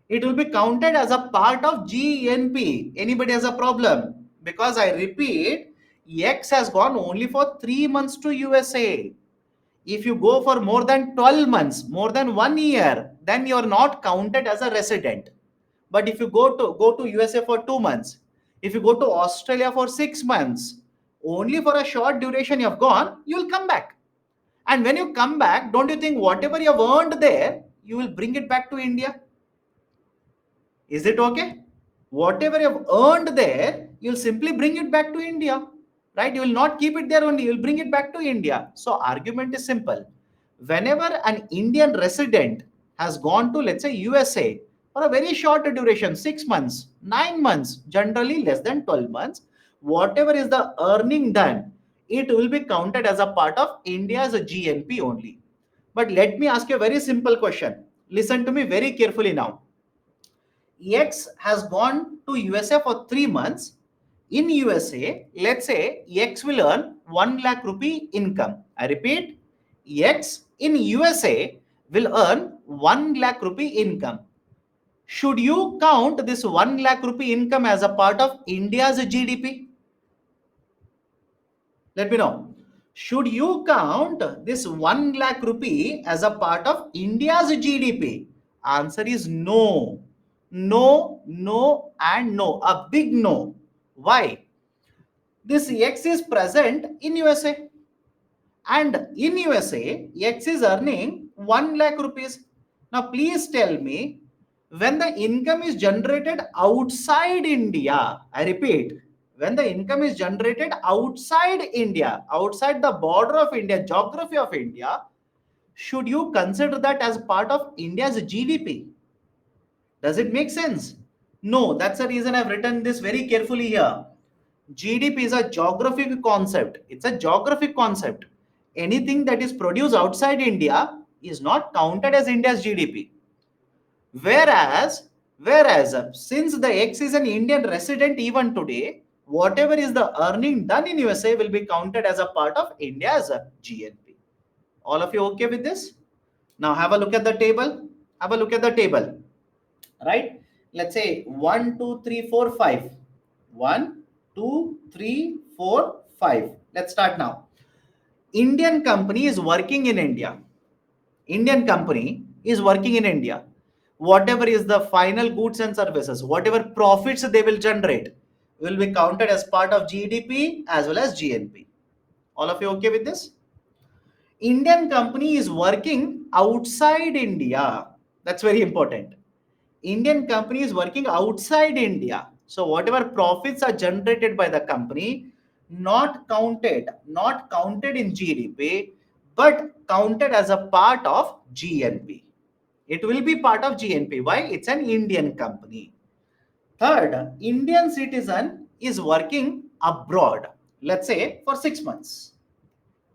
It will be counted as a part of GNP. Anybody has a problem? Because I repeat, X has gone only for 3 months to USA. If you go for more than 12 months, more than 1 year, then you are not counted as a resident. But if you go to USA for 2 months, if you go to Australia for 6 months, only for a short duration you have gone, you will come back. And when you come back, don't you think whatever you have earned there, you will bring it back to India? Is it okay? Whatever you have earned there, you'll simply bring it back to India, right? You will not keep it there only, you'll bring it back to India. So, argument is simple. Whenever an Indian resident has gone to, let's say, USA for a very short duration, 6 months, 9 months, generally less than 12 months, whatever is the earning done, it will be counted as a part of India's GNP only. But let me ask you a very simple question. Listen to me very carefully now. X has gone to USA for 3 months. In USA, let's say X will earn 1 lakh rupee income. I repeat, X in USA will earn 1 lakh rupee income. Should you count this 1 lakh rupee income as a part of India's GDP? Let me know. Should you count this 1 lakh rupee as a part of India's GDP? Answer is no. No, no, and no. A big no. Why? This X is present in USA. And in USA, X is earning 1 lakh rupees. Now, please tell me, when the income is generated outside India, I repeat, when the income is generated outside India, outside the border of India, geography of India, should you consider that as part of India's GDP? Does it make sense? No, that's the reason I've written this very carefully here. GDP is a geographic concept. It's a geographic concept. Anything that is produced outside India is not counted as India's GDP. Whereas since the X is an Indian resident even today, whatever is the earning done in USA will be counted as a part of India's GNP. All of you okay with this? Now have a look at the table. Have a look at the table. Right? Let's say 1, 2, 3, 4, 5. 1, 2, 3, 4, 5. Let's start now. Indian company is working in India. Indian company is working in India. Whatever is the final goods and services, whatever profits they will generate, will be counted as part of GDP as well as GNP. All of you okay with this? Indian company is working outside India. That's very important. Indian company is working outside India. So whatever profits are generated by the company, not counted in GDP, but counted as a part of GNP. It will be part of GNP. Why? It's an Indian company. Third, Indian citizen is working abroad, let's say for 6 months.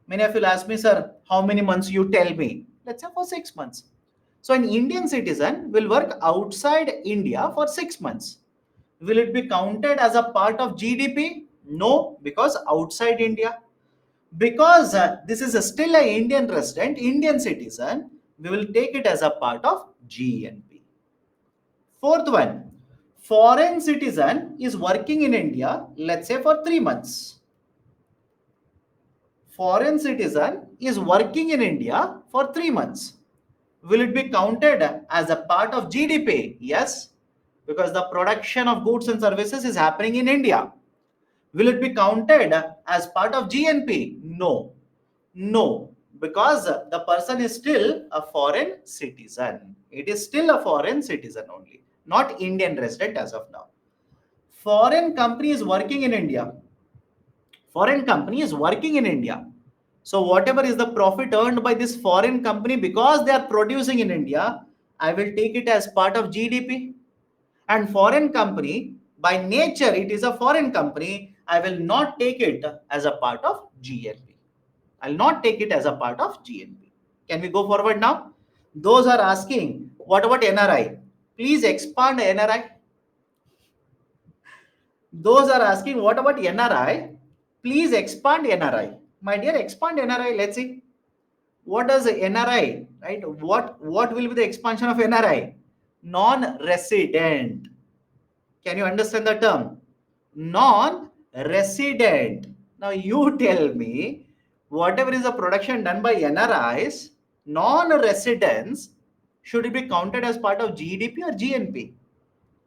Many of you will ask me, sir, how many months? You tell me. Let's say for 6 months. So an Indian citizen will work outside India for 6 months. Will it be counted as a part of GDP? No, because outside India. Because this is still an Indian resident, Indian citizen, we will take it as a part of GNP. Fourth one, foreign citizen is working in India, let's say for 3 months. Foreign citizen is working in India for 3 months. Will it be counted as a part of GDP? Yes, because the production of goods and services is happening in India. Will it be counted as part of GNP? No. No, because the person is still a foreign citizen. It is still a foreign citizen only, not Indian resident as of now. Foreign company is working in India. Foreign company is working in India. So whatever is the profit earned by this foreign company, because they are producing in India, I will take it as part of GDP. And foreign company By nature, it is a foreign company. I will not take it as a part of GNP. I'll not take it as a part of GNP. Can we go forward now? Those are asking, what about NRI? Please expand NRI. Those are asking, what about NRI? Please expand NRI. My dear, expand NRI. Let's see. What does NRI, right? What will be the expansion of NRI? Non-resident. Can you understand the term? Non-resident. Now you tell me, whatever is the production done by NRIs, non-residents, should it be counted as part of GDP or GNP?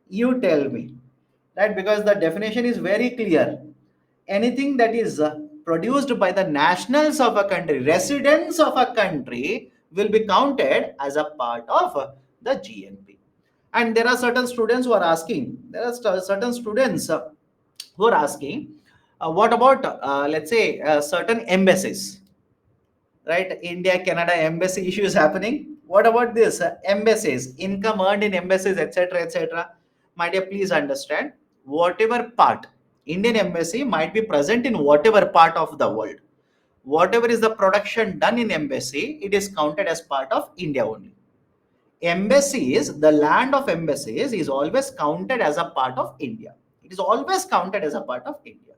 You tell me, right? Because the definition is very clear. Anything that is produced by the nationals of a country, residents of a country, will be counted as a part of the GNP. And there are certain students who are asking, certain students who are asking, what about, let's say, certain embassies, right? India, Canada embassy issue is happening. What about this? Embassies, income earned in embassies, etc., etc. My dear, please understand, whatever part, Indian embassy might be present in whatever part of the world. Whatever is the production done in embassy, it is counted as part of India only. Embassies, the land of embassies is always counted as a part of India. It is always counted as a part of India.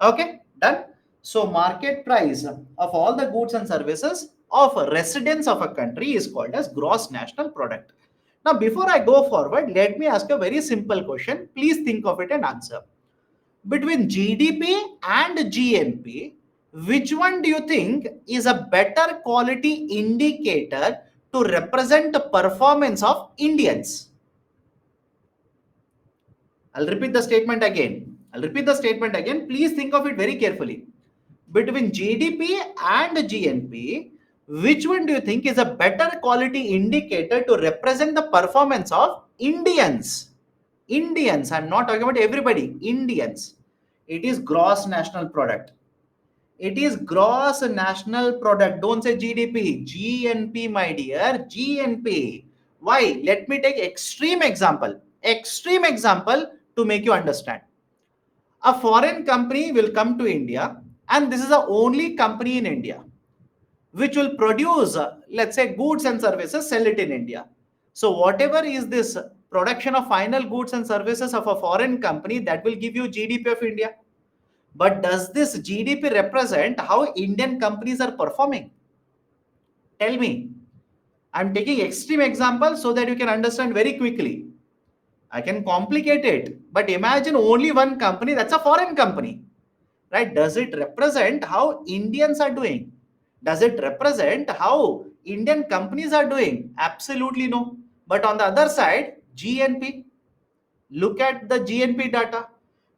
Okay, done. So market price of all the goods and services of residents of a country is called as gross national product. Now, before I go forward, let me ask a very simple question. Please think of it and answer. Between GDP and GNP, which one do you think is a better quality indicator to represent the performance of Indians? I'll repeat the statement again. Please think of it very carefully. Between GDP and GNP, which one do you think is a better quality indicator to represent the performance of Indians? Indians, I'm not talking about everybody, Indians. It is gross national product. It is gross national product. Don't say GDP. GNP, my dear. GNP. Why? Let me take extreme example. Extreme example to make you understand. A foreign company will come to India, and this is the only company in India which will produce, let's say, goods and services, sell it in India. So whatever is this production of final goods and services of a foreign company, that will give you GDP of India. But does this GDP represent how Indian companies are performing? Tell me. I'm taking extreme examples so that you can understand very quickly. I can complicate it, but imagine only one company, that's a foreign company, right? Does it represent how Indians are doing? Does it represent how Indian companies are doing? Absolutely no. But on the other side, GNP, look at the GNP data.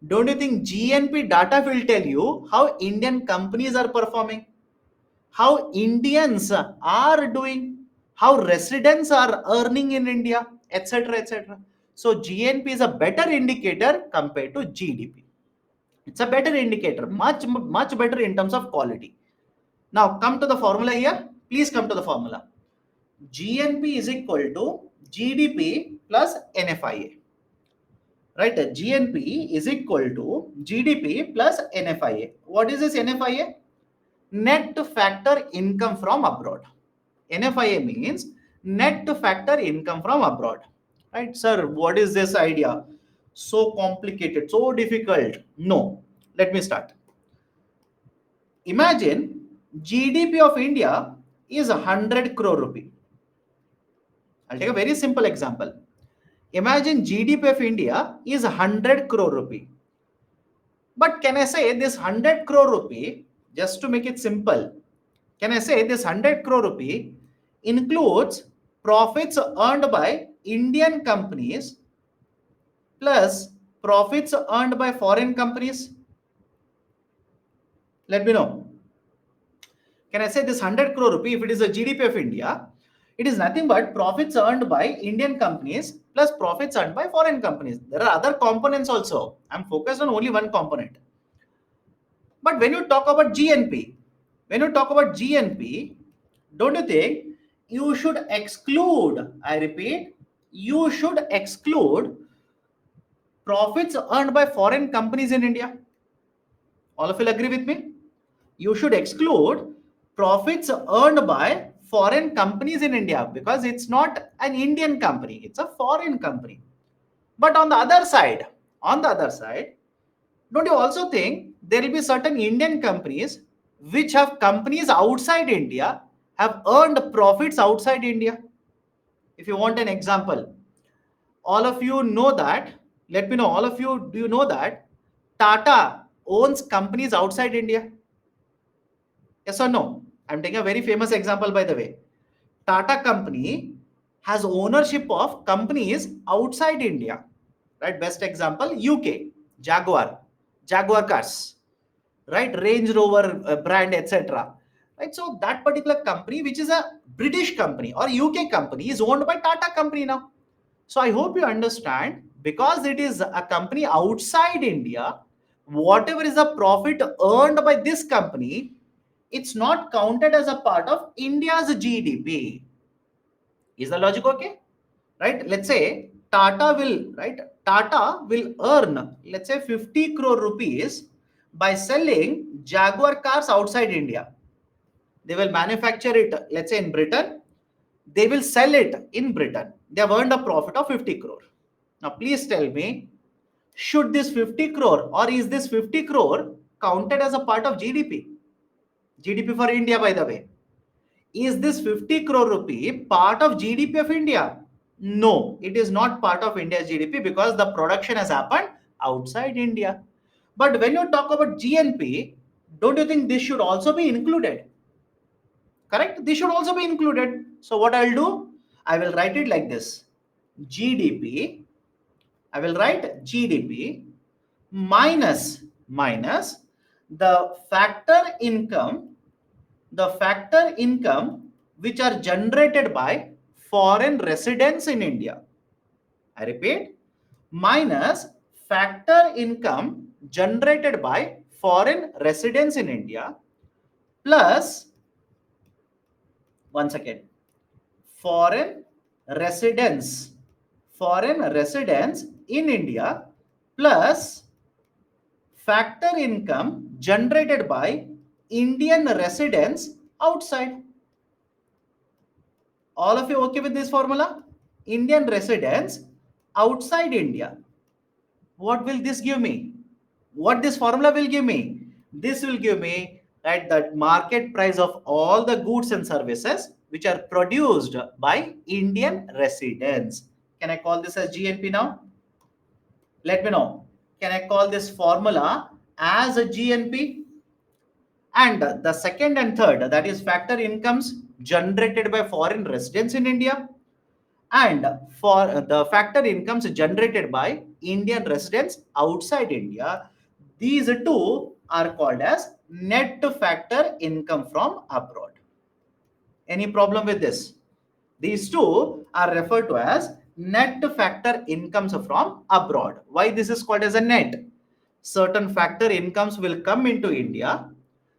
Don't you think GNP data will tell you how Indian companies are performing, how Indians are doing, how residents are earning in India, etc., etc. So GNP is a better indicator compared to GDP. It's a better indicator, much better in terms of quality. Now come to the formula here. Please come to the formula. GNP is equal to GDP plus NFIA. Right? GNP is equal to GDP plus NFIA. What is this NFIA? Net factor income from abroad. NFIA means net factor income from abroad. Right, sir? What is this idea? So complicated, so difficult. No. Let me start. Imagine GDP of India is 100 crore rupee. I'll take a very simple example. Imagine GDP of India is 100 crore rupee. But can I say this 100 crore rupee, just to make it simple, can I say this 100 crore rupee includes profits earned by Indian companies plus profits earned by foreign companies? Let me know. Can I say this 100 crore rupee, if it is the GDP of India, it is nothing but profits earned by Indian companies plus profits earned by foreign companies. There are other components also. I'm focused on only one component. But when you talk about GNP, don't you think you should exclude, I repeat, you should exclude profits earned by foreign companies in India. All of you agree with me? You should exclude profits earned by foreign companies in India because it's not an Indian company, it's a foreign company. But on the other side, don't you also think there will be certain Indian companies which have companies outside India, have earned profits outside India? If you want an example, all of you know that, let me know, all of you, do you know that Tata owns companies outside India? Yes or no? I'm taking a very famous example, by the way. Tata company has ownership of companies outside India, right? Best example, UK, Jaguar cars, right? Range Rover brand, etc. Right? So that particular company, which is a British company or UK company, is owned by Tata company now. So I hope you understand, because it is a company outside India, whatever is the profit earned by this company, it's not counted as a part of India's GDP. Is the logic okay? Right? Let's say Tata will earn, let's say, 50 crore rupees by selling Jaguar cars outside India. They will manufacture it, let's say, in Britain. They will sell it in Britain. They have earned a profit of 50 crore. Now, please tell me, should this 50 crore or is this 50 crore counted as a part of GDP? GDP for India, by the way. Is this 50 crore rupee part of GDP of India? No, it is not part of India's GDP because the production has happened outside India. But when you talk about GNP, don't you think this should also be included? Correct? This should also be included. So what I'll do, I will write it like this. GDP, I will write GDP minus the factor income which are generated by foreign residents in India. I repeat, minus factor income generated by foreign residents in India plus, once again, foreign residents, foreign residents in India plus factor income generated by Indian residents outside. All of you okay with this formula? Indian residents outside India. What will this give me? What this formula will give me? This will give me, right, the market price of all the goods and services which are produced by Indian residents. Can I call this as GNP now? Let me know. Can I call this formula as a GNP? And the second and third, that is factor incomes generated by foreign residents in India, and for the factor incomes generated by Indian residents outside India, these two are called as net factor income from abroad. Any problem with this? These two are referred to as net factor incomes from abroad. Why this is called as a net? Certain factor incomes will come into India.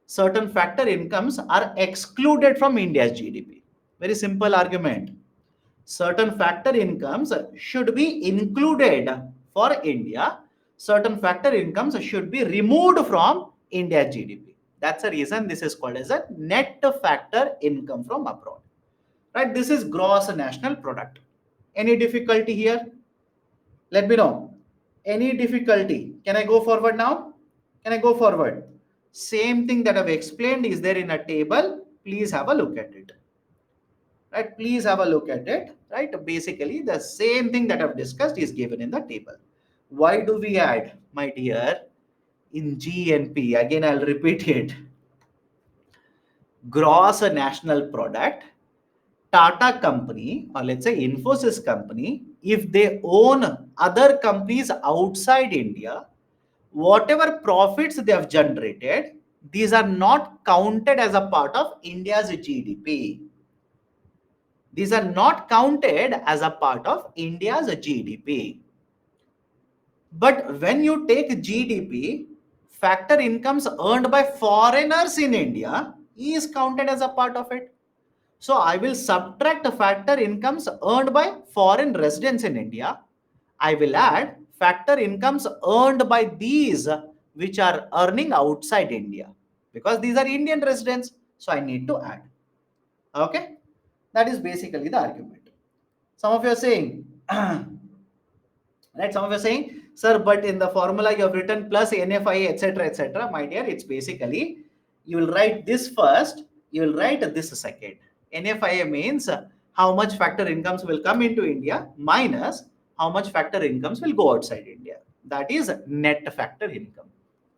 Certain factor incomes are excluded from India's GDP. Very simple argument. Certain factor incomes should be included for India. Certain factor incomes should be removed from India's GDP. That's the reason this is called as a net factor income from abroad. Right? This is gross national product. Any difficulty here? Let me know. Any difficulty? Can I go forward now? Can I go forward? Same thing that I've explained is there in a table. Please have a look at it. Right? Please have a look at it. Right? Basically, the same thing that I've discussed is given in the table. Why do we add, my dear, in GNP? Again, I'll repeat it. Gross national product. Tata company, or let's say Infosys company, if they own other companies outside India, whatever profits they have generated, these are not counted as a part of India's GDP. These are not counted as a part of India's GDP. But when you take GDP, factor incomes earned by foreigners in India is counted as a part of it. So I will subtract factor incomes earned by foreign residents in India. I will add factor incomes earned by these which are earning outside India, because these are Indian residents. So I need to add. Okay. That is basically the argument. Some of you are saying, right? Some of you are saying, sir, but in the formula you have written plus NFI, etc., etc. My dear, it's basically you will write this first, you will write this second. NFI means how much factor incomes will come into India minus how much factor incomes will go outside India. That is net factor income.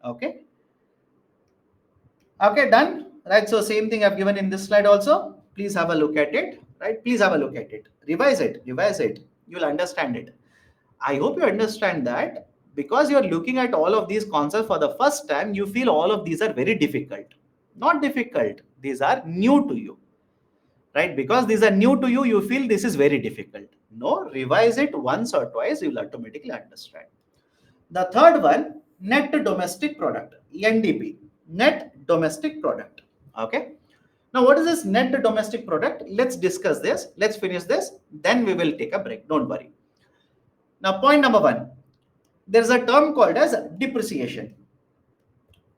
Okay. Okay, done. Right. So same thing I've given in this slide also. Please have a look at it. Right. Please have a look at it. Revise it. Revise it. You will understand it. I hope you understand that because you're looking at all of these concepts for the first time, you feel all of these are very difficult. Not difficult. These are new to you. Right. Because these are new to you, you feel this is very difficult. No, revise it once or twice, you will automatically understand. The third one, net domestic product, NDP, net domestic product. Okay. Now, what is this net domestic product? Let's discuss this. Let's finish this. Then we will take a break. Don't worry. Now, point number one, there is a term called as depreciation.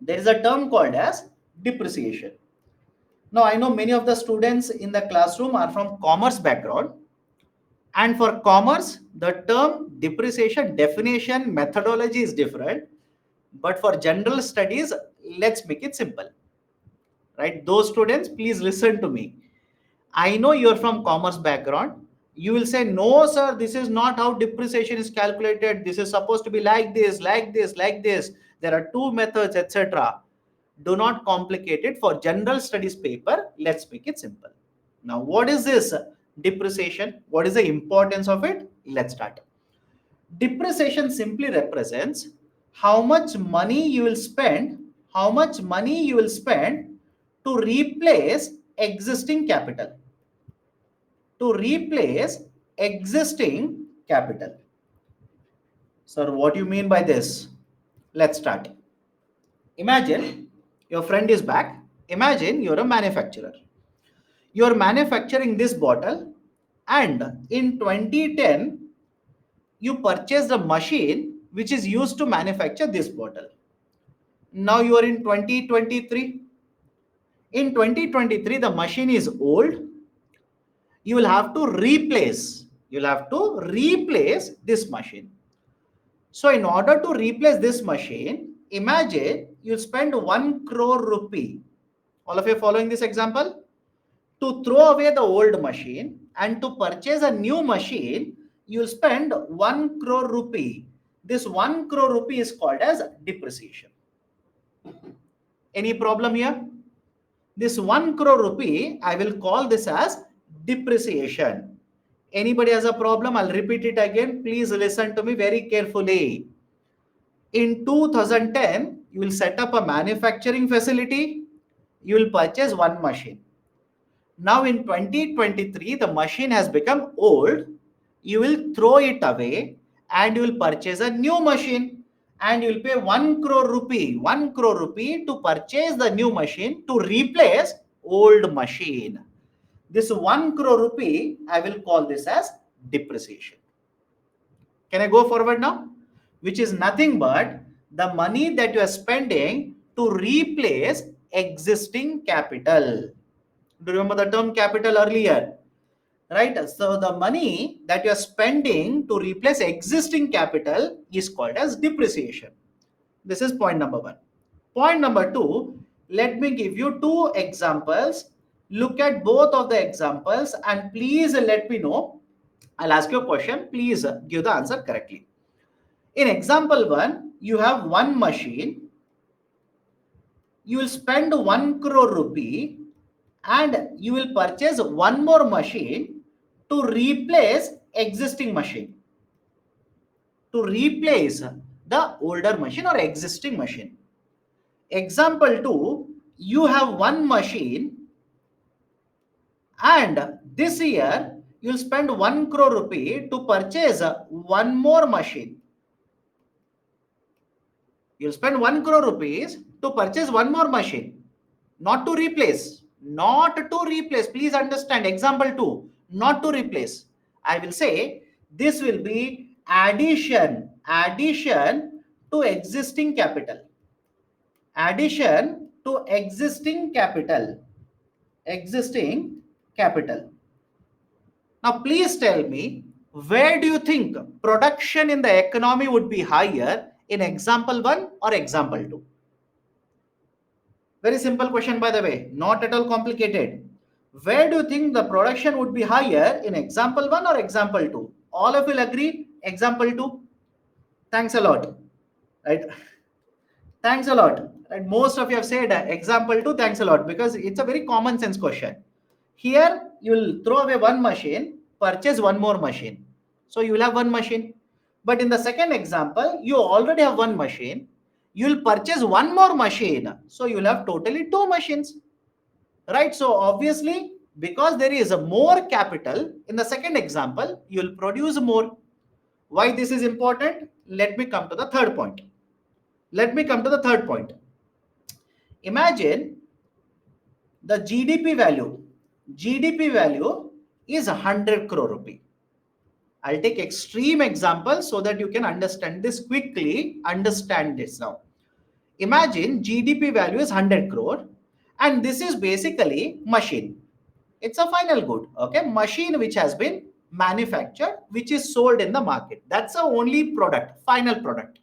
There is a term called as depreciation. Now, I know many of the students in the classroom are from commerce background. And for commerce, the term depreciation definition methodology is different. But for general studies, let's make it simple. Right? Those students, please listen to me. I know you're from commerce background. You will say, no, sir, this is not how depreciation is calculated. This is supposed to be like this, like this, like this. There are two methods, etc. Do not complicate it. For general studies paper, let's make it simple. Now, what is this depreciation? What is the importance of it? Let's start. Depreciation simply represents how much money you will spend, to replace existing capital. To replace existing capital. Sir, what do you mean by this? Let's start. Imagine your friend is back. Imagine you're a manufacturer. You're manufacturing this bottle, and in 2010, you purchased a machine which is used to manufacture this bottle. Now you are in 2023. In 2023, the machine is old. You will have to replace. This machine. So in order to replace this machine, imagine you spend 1 crore rupee. All of you following this example? To throw away the old machine and to purchase a new machine, you'll spend 1 crore rupee. This 1 crore rupee is called as depreciation. Any problem here? This 1 crore rupee, I will call this as depreciation. Anybody has a problem? I'll repeat it again. Please listen to me very carefully. In 2010, you will set up a manufacturing facility. You will purchase one machine. Now in 2023, the machine has become old. You will throw it away and you will purchase a new machine, and you will pay 1 crore rupee to purchase the new machine to replace old machine. This 1 crore rupee, I will call this as depreciation. Can I go forward now? Which is nothing but the money that you are spending to replace existing capital. Do you remember the term capital earlier? Right? So the money that you are spending to replace existing capital is called as depreciation. This is point number one. Point number two, let me give you two examples. Look at both of the examples and please let me know. I'll ask you a question. Please give the answer correctly. In example one, you have one machine. You will spend 1 crore rupee and you will purchase one more machine to replace existing machine. To replace the older machine or existing machine. Example 2, you have one machine and this year you'll spend 1 crore rupee to purchase one more machine. You'll spend 1 crore rupees to purchase one more machine, not to replace. Not to replace. Please understand. Example 2, not to replace. I will say this will be addition to existing capital. Addition to existing capital. Existing capital. Now, please tell me, where do you think production in the economy would be higher in example 1 or example 2? Very simple question, by the way, not at all complicated. Where do you think the production would be higher in example 1 or example 2? All of you will agree, example 2. Thanks a lot. Right? Thanks a lot. Right? Most of you have said example 2, thanks a lot, because it's a very common sense question. Here, you will throw away one machine, purchase one more machine. So you will have one machine. But in the second example, you already have one machine. You will purchase one more machine. So you will have totally two machines. Right? So obviously, because there is a more capital, in the second example, you will produce more. Why this is important? Let me come to the third point. Let me come to the third point. Imagine the GDP value. GDP value is 100 crore rupee. I'll take extreme example so that you can understand this quickly. Understand this now. Imagine GDP value is 100 crore and this is basically machine. It's a final good, okay? Machine which has been manufactured, which is sold in the market. That's the only product, final product.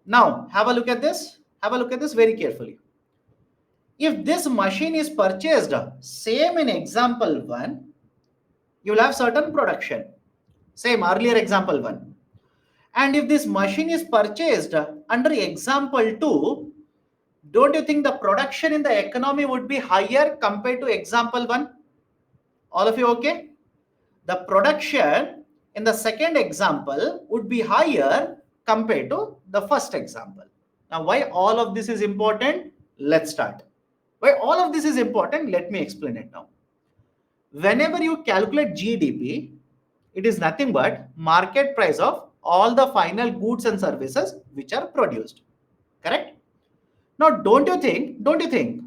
Now, have a look at this. Have a look at this very carefully. If this machine is purchased, same in example 1, you will have certain production. Same earlier example 1. And if this machine is purchased under example 2, don't you think the production in the economy would be higher compared to example 1? All of you okay? The production in the second example would be higher compared to the first example. Now, why all of this is important? Let's start. Why all of this is important? Let me explain it now. Whenever you calculate GDP, it is nothing but market price of all the final goods and services which are produced. Correct? Now, don't you think,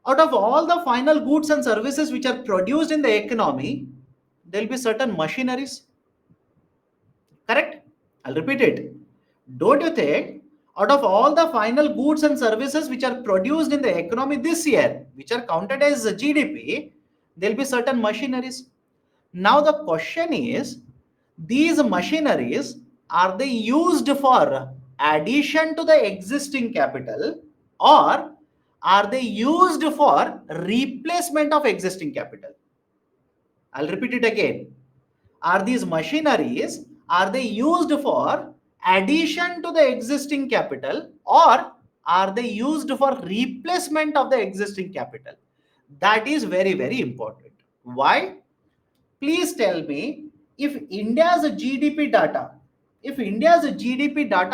out of all the final goods and services which are produced in the economy, there will be certain machineries? Correct? I'll repeat it. Don't you think, out of all the final goods and services which are produced in the economy this year, which are counted as GDP, there will be certain machineries? Now the question is, these machineries, are they used for addition to the existing capital or are they used for replacement of existing capital? I'll repeat it again. Are these machineries, are they used for addition to the existing capital or are they used for replacement of the existing capital? That is very, very important. Why? Please tell me, if India's GDP data,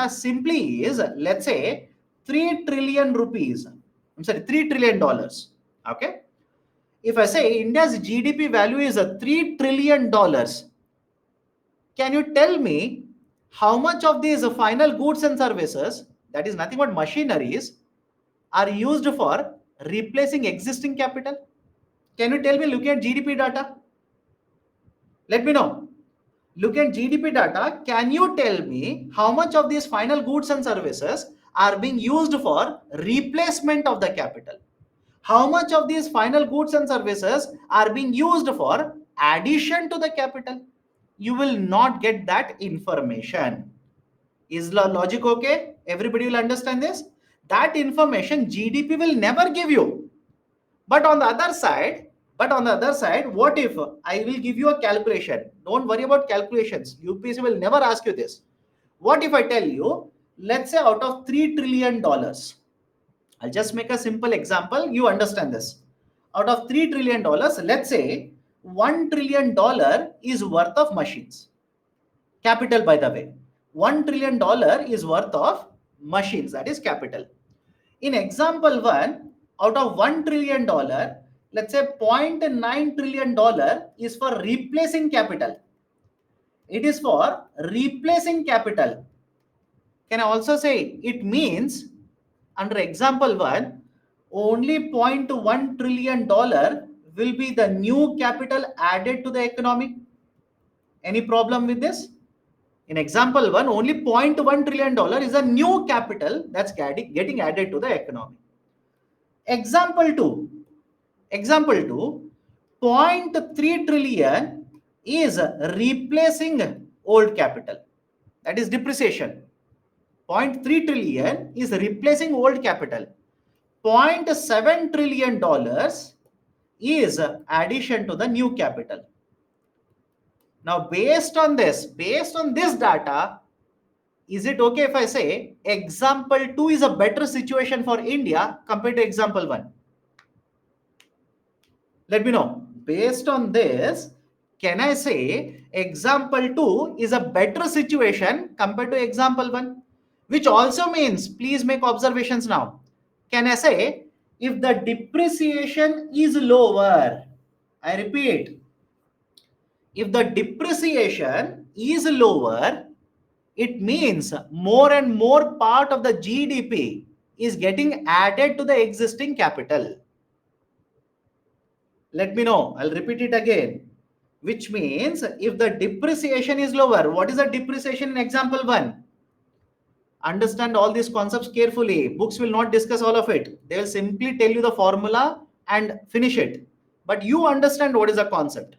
simply is, let's say, 3 trillion rupees, I'm sorry, $3 trillion. Okay. If I say India's GDP value is a $3 trillion, can you tell me how much of these final goods and services, that is nothing but machineries, are used for replacing existing capital? Can you tell me looking at GDP data? Let me know. Look at GDP data. Can you tell me how much of these final goods and services are being used for replacement of the capital? How much of these final goods and services are being used for addition to the capital? You will not get that information. Is the logic okay? Everybody will understand this? That information GDP will never give you. But on the other side, what if I will give you a calculation? Don't worry about calculations. UPSC will never ask you this. What if I tell you, let's say out of $3 trillion, I'll just make a simple example. You understand this. Out of $3 trillion, let's say $1 trillion is worth of machines. Capital, by the way. $1 trillion is worth of machines. That is capital. In example 1, out of $1 trillion, let's say $0.9 trillion is for replacing capital. It is for replacing capital. Can I also say it means under example 1, only $0.1 trillion will be the new capital added to the economy? Any problem with this? In example 1, only $0.1 trillion is a new capital that's getting added to the economy. Example 2, example 2, 0.3 trillion is replacing old capital. That is depreciation. 0.3 trillion is replacing old capital. $0.7 trillion is addition to the new capital. Now, based on this data, is it okay if I say example 2 is a better situation for India compared to example 1? Let me know. Based on this, can I say example 2 is a better situation compared to example 1? Which also means, please make observations now. Can I say if the depreciation is lower? I repeat, if the depreciation is lower, it means more and more part of the GDP is getting added to the existing capital. Let me know. I'll repeat it again. Which means if the depreciation is lower, what is the depreciation in example 1? Understand all these concepts carefully. Books will not discuss all of it. They will simply tell you the formula and finish it. But you understand what is the concept.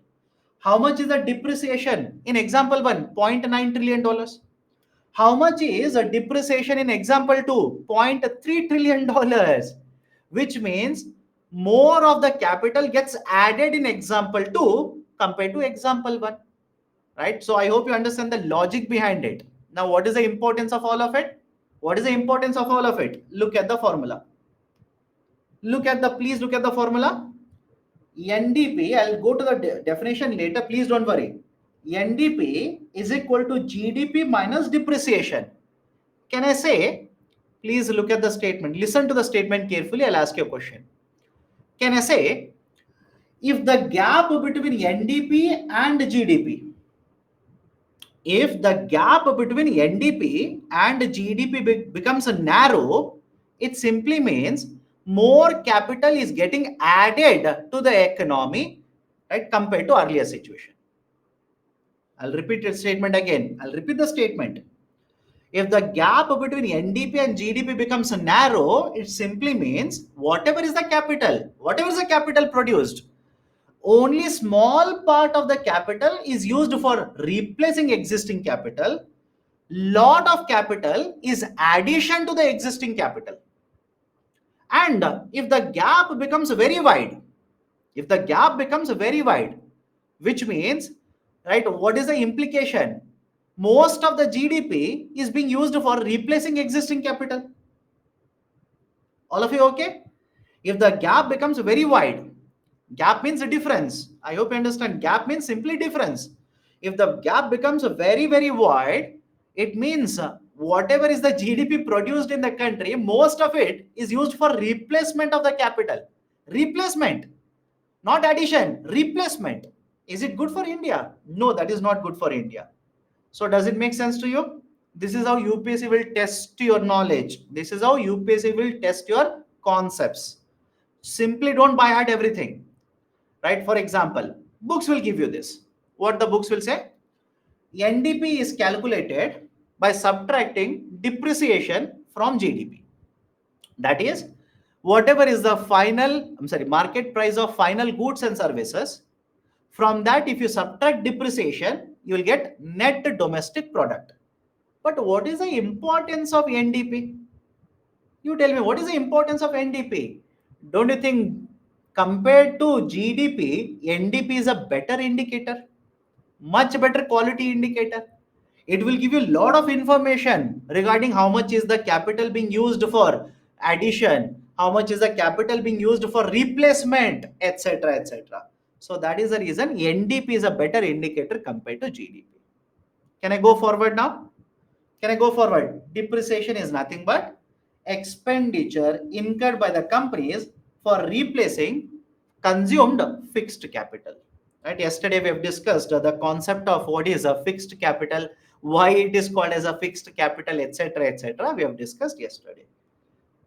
How much is the depreciation in example 1? $0.9 trillion. How much is a depreciation in example 2? $0.3 trillion, which means more of the capital gets added in example 2 compared to example 1, right? So I hope you understand the logic behind it. Now, what is the importance of all of it? What is the importance of all of it? Look at the formula. Please look at the formula. NDP, I'll go to the definition later. Please don't worry. NDP is equal to GDP minus depreciation. Can I say, please look at the statement. Listen to the statement carefully. I'll ask you a question. Can I say, if the gap between NDP and GDP, if the gap between NDP and GDP becomes narrow, it simply means more capital is getting added to the economy, right, compared to earlier situation. I'll repeat the statement again. I'll repeat the statement. If the gap between NDP and GDP becomes narrow, it simply means whatever is the capital produced, only small part of the capital is used for replacing existing capital. Lot of capital is addition to the existing capital. And if the gap becomes very wide, which means, right, what is the implication? Most of the GDP is being used for replacing existing capital. All of you okay? If the gap becomes very wide, gap means a difference. I hope you understand. Gap means simply difference. If the gap becomes very, very wide, it means whatever is the GDP produced in the country, most of it is used for replacement of the capital. Replacement, not addition, replacement. Is it good for India? No, that is not good for India. So does it make sense to you? This is how UPSC will test your knowledge. This is how UPSC will test your concepts. Simply don't buy heart everything, right? For example, books will give you this. What the books will say? NDP is calculated by subtracting depreciation from GDP. That is, whatever is the market price of final goods and services. From that, if you subtract depreciation, you will get net domestic product. But what is the importance of NDP? You tell me, what is the importance of NDP? Don't you think compared to GDP, NDP is a better indicator? Much better quality indicator. It will give you a lot of information regarding how much is the capital being used for addition, how much is the capital being used for replacement, etc., etc. So that is the reason NDP is a better indicator compared to GDP. Can I go forward now? Can I go forward? Depreciation is nothing but expenditure incurred by the companies for replacing consumed fixed capital. Right? Yesterday we have discussed the concept of what is a fixed capital, why it is called as a fixed capital, etc., etc. We have discussed yesterday.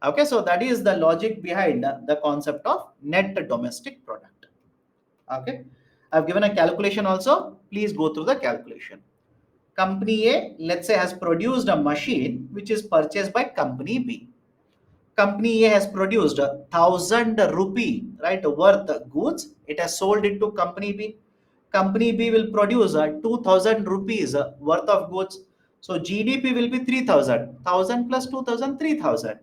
Okay, so that is the logic behind the concept of net domestic product. Okay, I've given a calculation also. Please go through the calculation. Company A, let's say, has produced a machine which is purchased by company B. Company A has produced 1,000 rupee, right, worth goods. It has sold it to company B. Company B will produce 2,000 rupees worth of goods. So GDP will be 3,000. 1,000 plus 2,000, 3,000.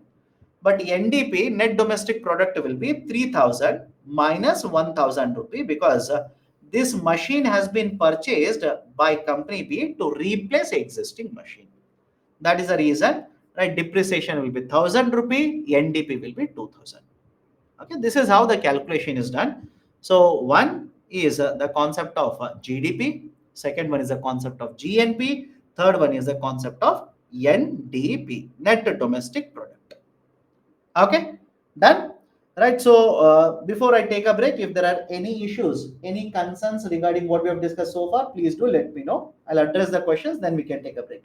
But NDP, net domestic product, will be 3,000 minus 1,000 rupee, because this machine has been purchased by company B to replace existing machine. That is the reason, right? Depreciation will be 1,000 rupee, NDP will be 2,000. Okay, this is how the calculation is done. So one is the concept of GDP. Second one is the concept of GNP. Third one is the concept of NDP, net domestic product. Okay, done. Right. So before I take a break, if there are any issues, any concerns regarding what we have discussed so far, please do let me know. I'll address the questions, then we can take a break.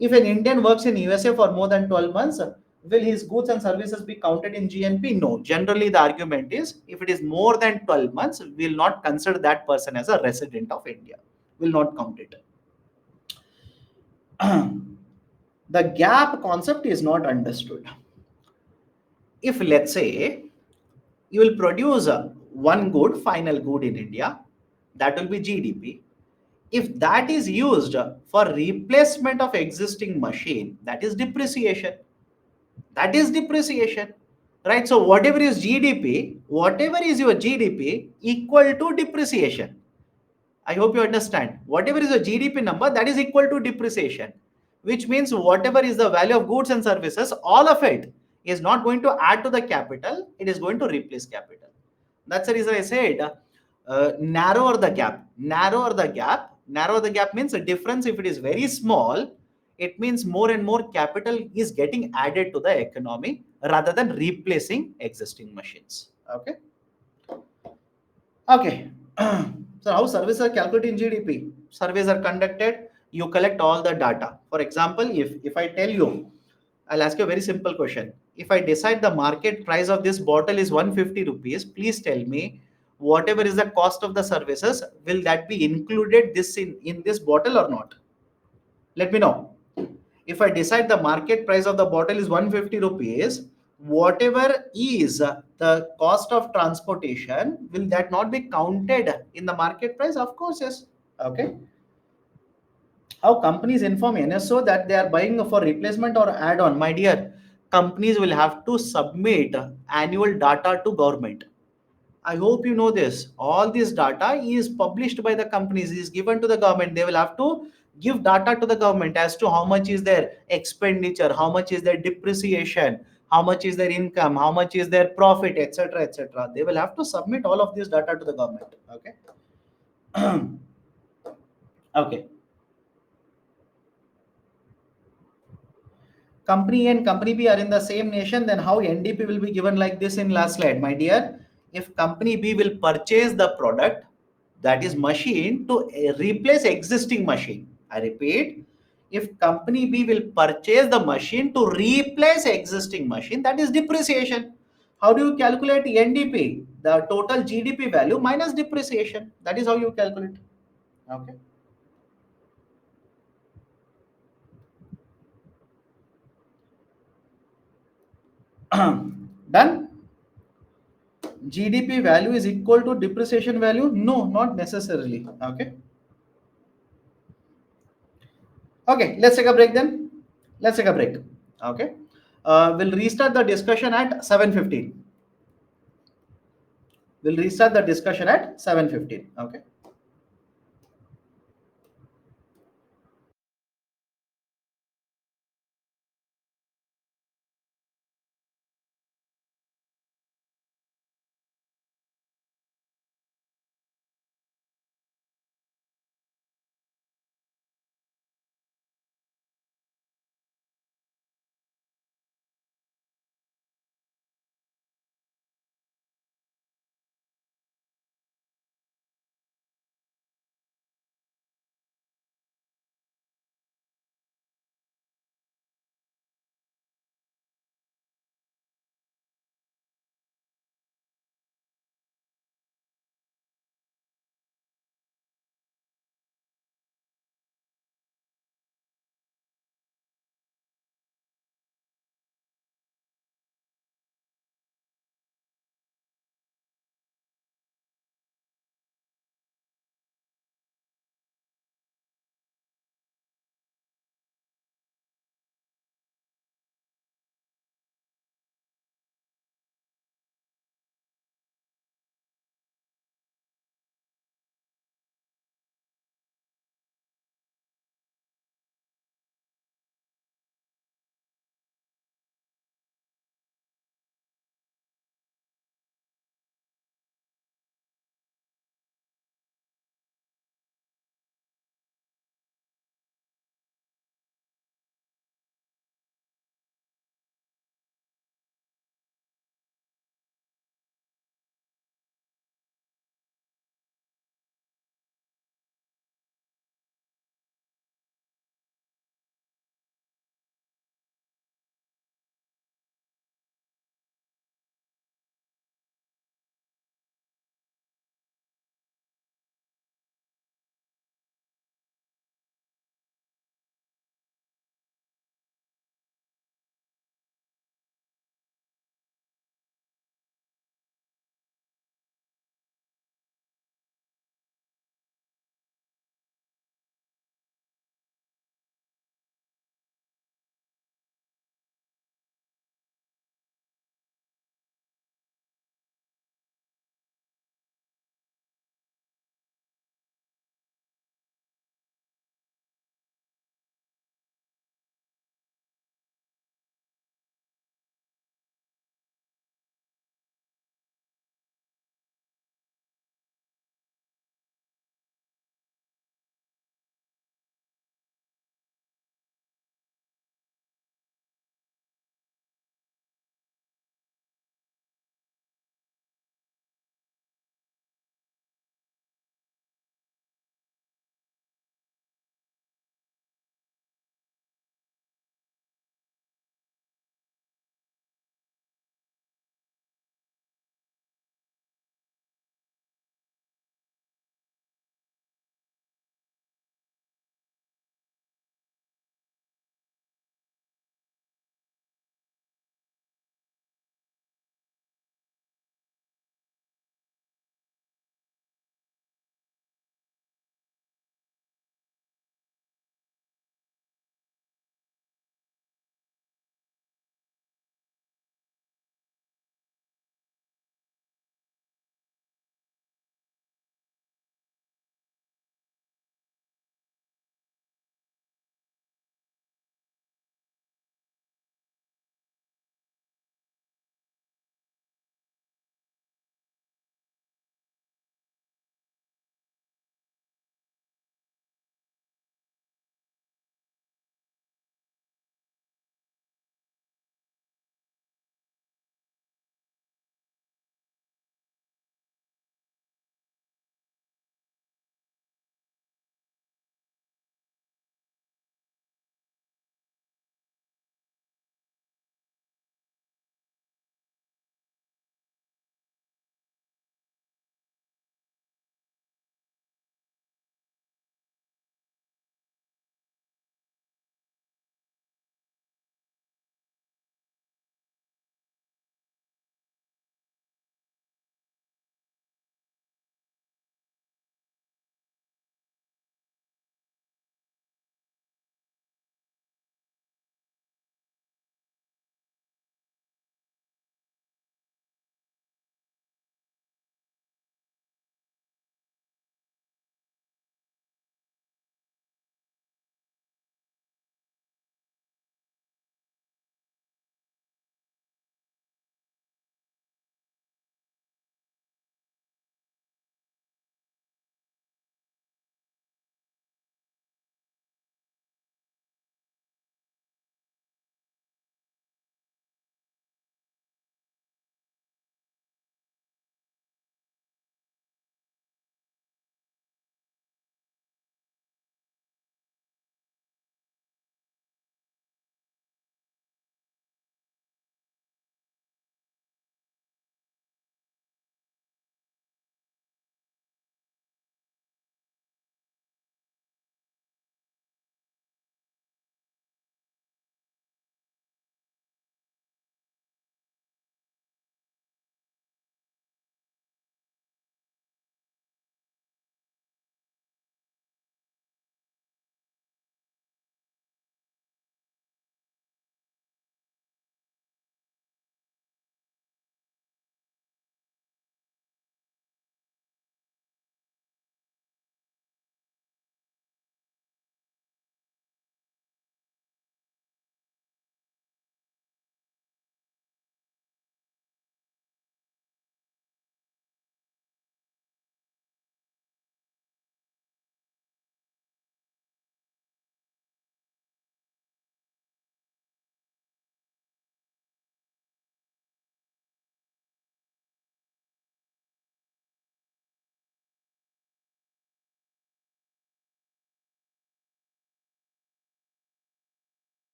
If an Indian works in USA for more than 12 months, will his goods and services be counted in GNP? No. Generally, the argument is if it is more than 12 months, we will not consider that person as a resident of India. Will not count it. The gap concept is not understood. If, let's say, you will produce one good, final good in India, that will be GDP. If that is used for replacement of existing machine, that is depreciation. That is depreciation, right? So whatever is GDP, whatever is your GDP, equal to depreciation. I hope you understand. Whatever is a GDP number, that is equal to depreciation, which means whatever is the value of goods and services, all of it is not going to add to the capital, it is going to replace capital. That's the reason I said narrower the gap. Narrower the gap. Narrow the gap means the difference, if it is very small, it means more and more capital is getting added to the economy rather than replacing existing machines. Okay. Okay. So how surveys are calculated in GDP? Surveys are conducted. You collect all the data. For example, if I tell you, I'll ask you a very simple question. If I decide the market price of this bottle is 150 rupees, please tell me whatever is the cost of the services, will that be included this in this bottle or not? Let me know. If I decide the market price of the bottle is 150 rupees, whatever is the cost of transportation, will that not be counted in the market price? Of course, yes. Okay. How companies inform NSO that they are buying for replacement or add-on? My dear, companies will have to submit annual data to government. I hope you know this. All this data is published by the companies, is given to the government. They will have to give data to the government as to how much is their expenditure, how much is their depreciation, how much is their income, how much is their profit, etc., etc. They will have to submit all of this data to the government. Okay. Okay. Company A and company B are in the same nation, then how NDP will be given like this in last slide? My dear, if company B will purchase the product, that is machine, to replace existing machine. I repeat, if company B will purchase the machine to replace existing machine, that is depreciation. How do you calculate NDP? The total GDP value minus depreciation. That is how you calculate. Okay. Done. GDP value is equal to depreciation value? No, not necessarily. Okay. Okay, let's take a break then. Let's take a break. Okay. We'll restart the discussion at 7:15. We'll restart the discussion at 7:15. Okay.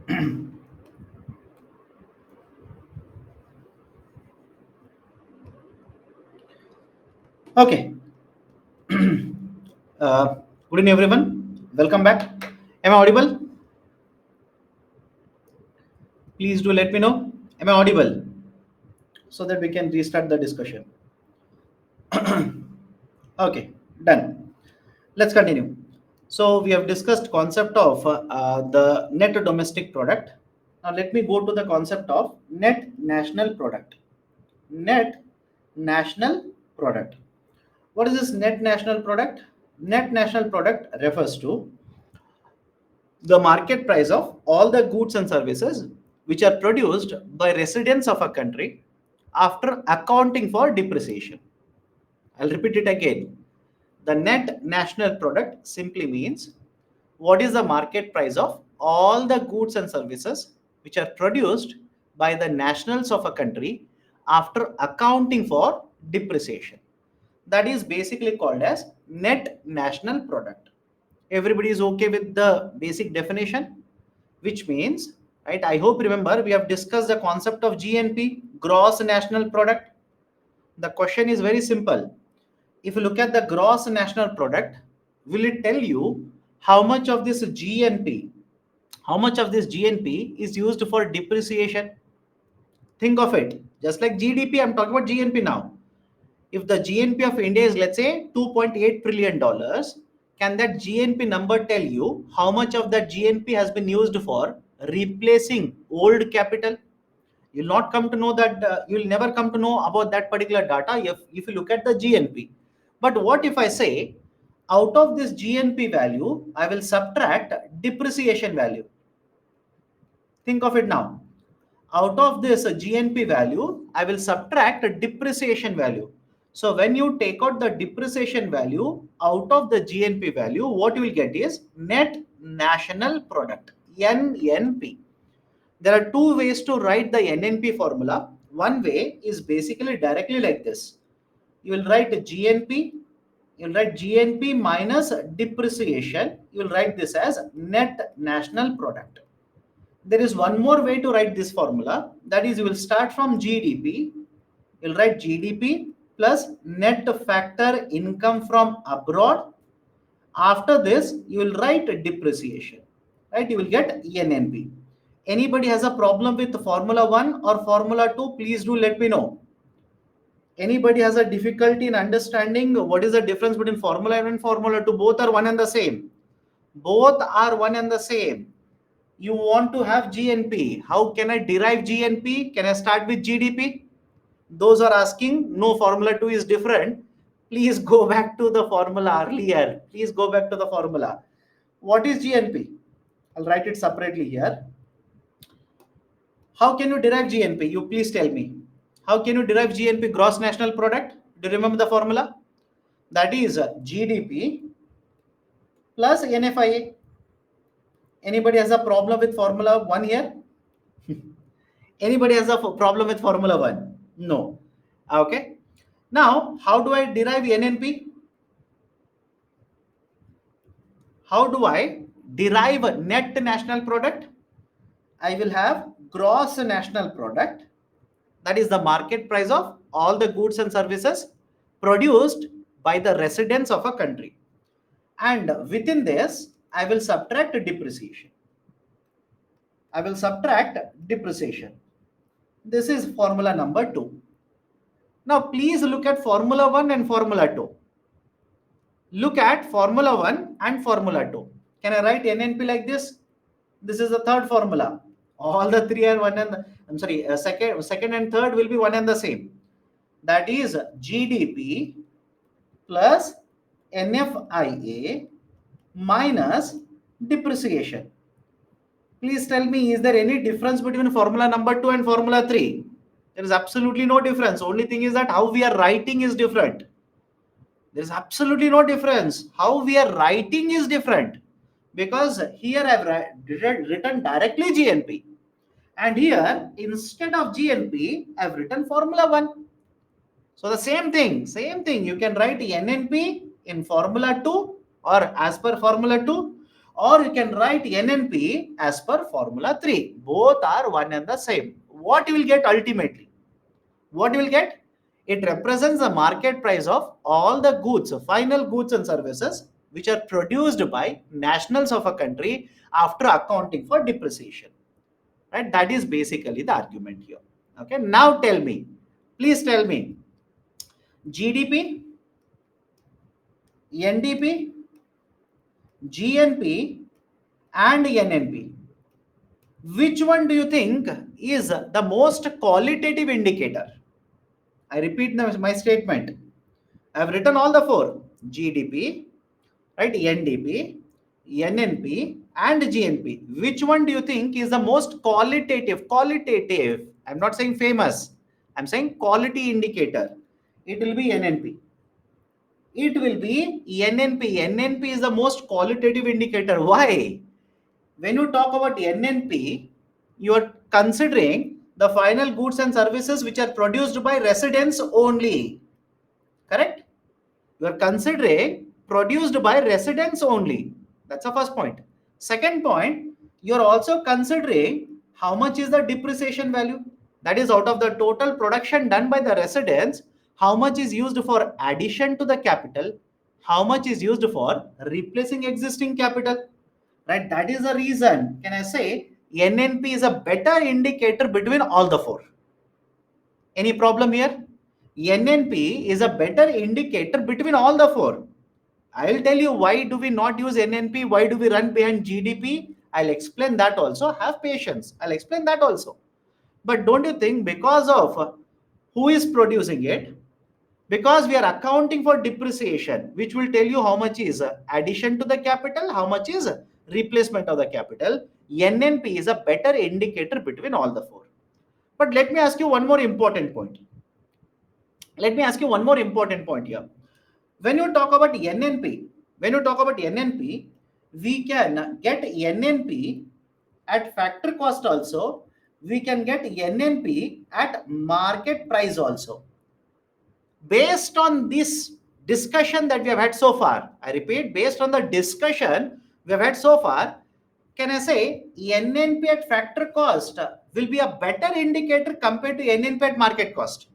Okay. Good evening, everyone. Welcome back. Am I audible? Please do let me know. Am I audible? So that we can restart the discussion. Okay, done. Let's continue. So we have discussed concept of the net domestic product. Now let me go to the concept of net national product. Net national product. What is this net national product? Net national product refers to the market price of all the goods and services which are produced by residents of a country after accounting for depreciation. I'll repeat it again. The net national product simply means what is the market price of all the goods and services which are produced by the nationals of a country after accounting for depreciation. That is basically called as net national product. Everybody is okay with the basic definition, which means, right? I hope remember we have discussed the concept of GNP, gross national product. The question is very simple. If you look at the gross national product, will it tell you how much of this GNP, how much of this GNP is used for depreciation? Think of it. Just like GDP, I'm talking about GNP now. If the GNP of India is, let's say, $2.8 trillion, can that GNP number tell you how much of that GNP has been used for replacing old capital? You'll not come to know that, you'll never come to know about that particular data if you look at the GNP. But what if I say, out of this GNP value, I will subtract depreciation value? Think of it now. Out of this GNP value, I will subtract a depreciation value. So when you take out the depreciation value out of the GNP value, what you will get is net national product, NNP. There are two ways to write the NNP formula. One way is basically directly like this. You will write GNP, you will write GNP minus depreciation. You will write this as net national product. There is one more way to write this formula. That is, you will start from GDP. You will write GDP plus net factor income from abroad. After this, you will write depreciation. Right? You will get ENNP. Anybody has a problem with Formula 1 or Formula 2, please do let me know. Anybody has a difficulty in understanding what is the difference between Formula 1 and Formula 2? Both are one and the same. Both are one and the same. You want to have GNP. How can I derive GNP? Can I start with GDP? Those are asking, no, Formula 2 is different. Please go back to the formula earlier. Please go back to the formula. What is GNP? I'll write it separately here. How can you derive GNP? You please tell me. How can you derive GNP, gross national product? Do you remember the formula? That is GDP plus NFIA. Anybody has a problem with Formula 1 here? Anybody has a problem with Formula 1? No. Okay. Now, how do I derive NNP? How do I derive net national product? I will have gross national product. That is the market price of all the goods and services produced by the residents of a country. And within this, I will subtract depreciation. I will subtract depreciation. This is formula number 2. Now, please look at Formula 1 and Formula 2. Look at Formula 1 and Formula 2. Can I write NNP like this? This is the third formula. All the three are one and I'm sorry, second and third will be one and the same. That is GDP plus NFIA minus depreciation. Please tell me, is there any difference between formula number 2 and formula 3? There is absolutely no difference. Only thing is that how we are writing is different. There is absolutely no difference. How we are writing is different. Because here I have written directly GNP. And here, instead of GNP, I have written Formula 1. So the same thing. You can write NNP in Formula 2 or as per Formula 2, or you can write NNP as per formula 3. Both are one and the same. What you will get ultimately? What you will get? It represents the market price of all the goods, final goods and services which are produced by nationals of a country after accounting for depreciation. Right? That is basically the argument here. Okay. Now tell me, please tell me, GDP, NDP, GNP, and NNP. Which one do you think is the most qualitative indicator? I repeat my statement. I have written all the four: GDP, right? NDP, NNP, and GNP. Which one do you think is the most qualitative? Qualitative. I'm not saying famous. I'm saying quality indicator. It will be NNP. It will be NNP. NNP is the most qualitative indicator. Why? When you talk about NNP, you are considering the final goods and services which are produced by residents only. Correct? You are considering produced by residents only. That's the first point. Second point, you are also considering how much is the depreciation value. That is, out of the total production done by the residents, how much is used for addition to the capital, how much is used for replacing existing capital. Right? That is the reason, can I say, NNP is a better indicator between all the four. Any problem here? NNP is a better indicator between all the four. I'll tell you why do we not use NNP, why do we run behind GDP. I'll explain that also. Have patience. I'll explain that also. But don't you think because of who is producing it, because we are accounting for depreciation, which will tell you how much is addition to the capital, how much is replacement of the capital, NNP is a better indicator between all the four. But let me ask you one more important point. Let me ask you one more important point here. When you talk about NNP, we can get NNP at factor cost also. We can get NNP at market price also. Based on this discussion that we have had so far, I repeat, based on the discussion we have had so far, can I say NNP at factor cost will be a better indicator compared to NNP at market cost?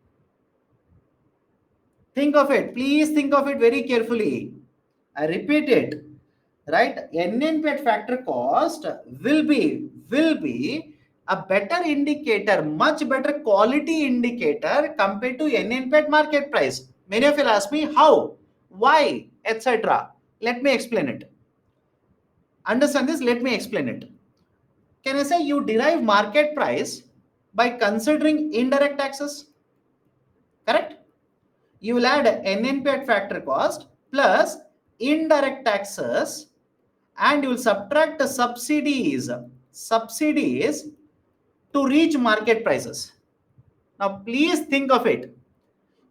Think of it. Please think of it very carefully. I repeat it. Right? NNP at factor cost will be a better indicator, much better quality indicator compared to NNP at market price. Many of you ask me how, why, etc. Let me explain it. Understand this? Let me explain it. Can I say you derive market price by considering indirect taxes? Correct? You will add NNP at factor cost plus indirect taxes, and you will subtract the subsidies to reach market prices. Now please think of it.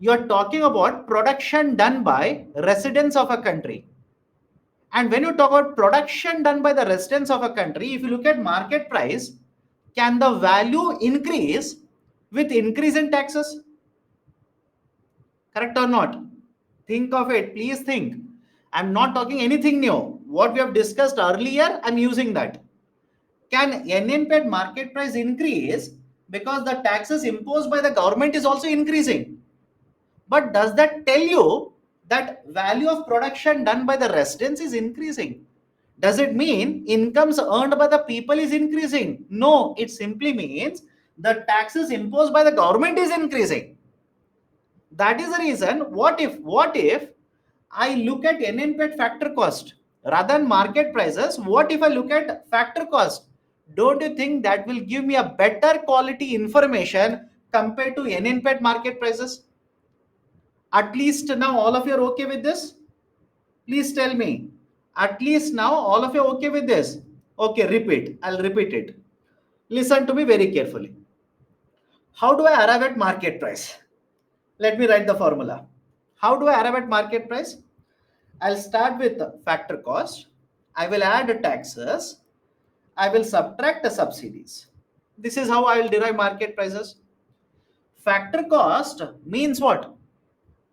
You are talking about production done by residents of a country. And when you talk about production done by the residents of a country, if you look at market price, can the value increase with increase in taxes? Correct or not? Think of it. Please think. I'm not talking anything new. What we have discussed earlier, I'm using that. Can NNP at market price increase because the taxes imposed by the government is also increasing? But does that tell you that value of production done by the residents is increasing? Does it mean incomes earned by the people is increasing? No, it simply means the taxes imposed by the government is increasing. That is the reason. What if I look at NNP at factor cost rather than market prices? What if I look at factor cost? Don't you think that will give me a better quality information compared to NNP at market prices? At least now all of you are okay with this? Please tell me. At least now all of you are okay with this? Okay, repeat. I'll repeat it. Listen to me very carefully. How do I arrive at market price? Let me write the formula. How do I arrive at market price? I'll start with factor cost. I will add taxes. I will subtract the subsidies. This is how I will derive market prices. Factor cost means what?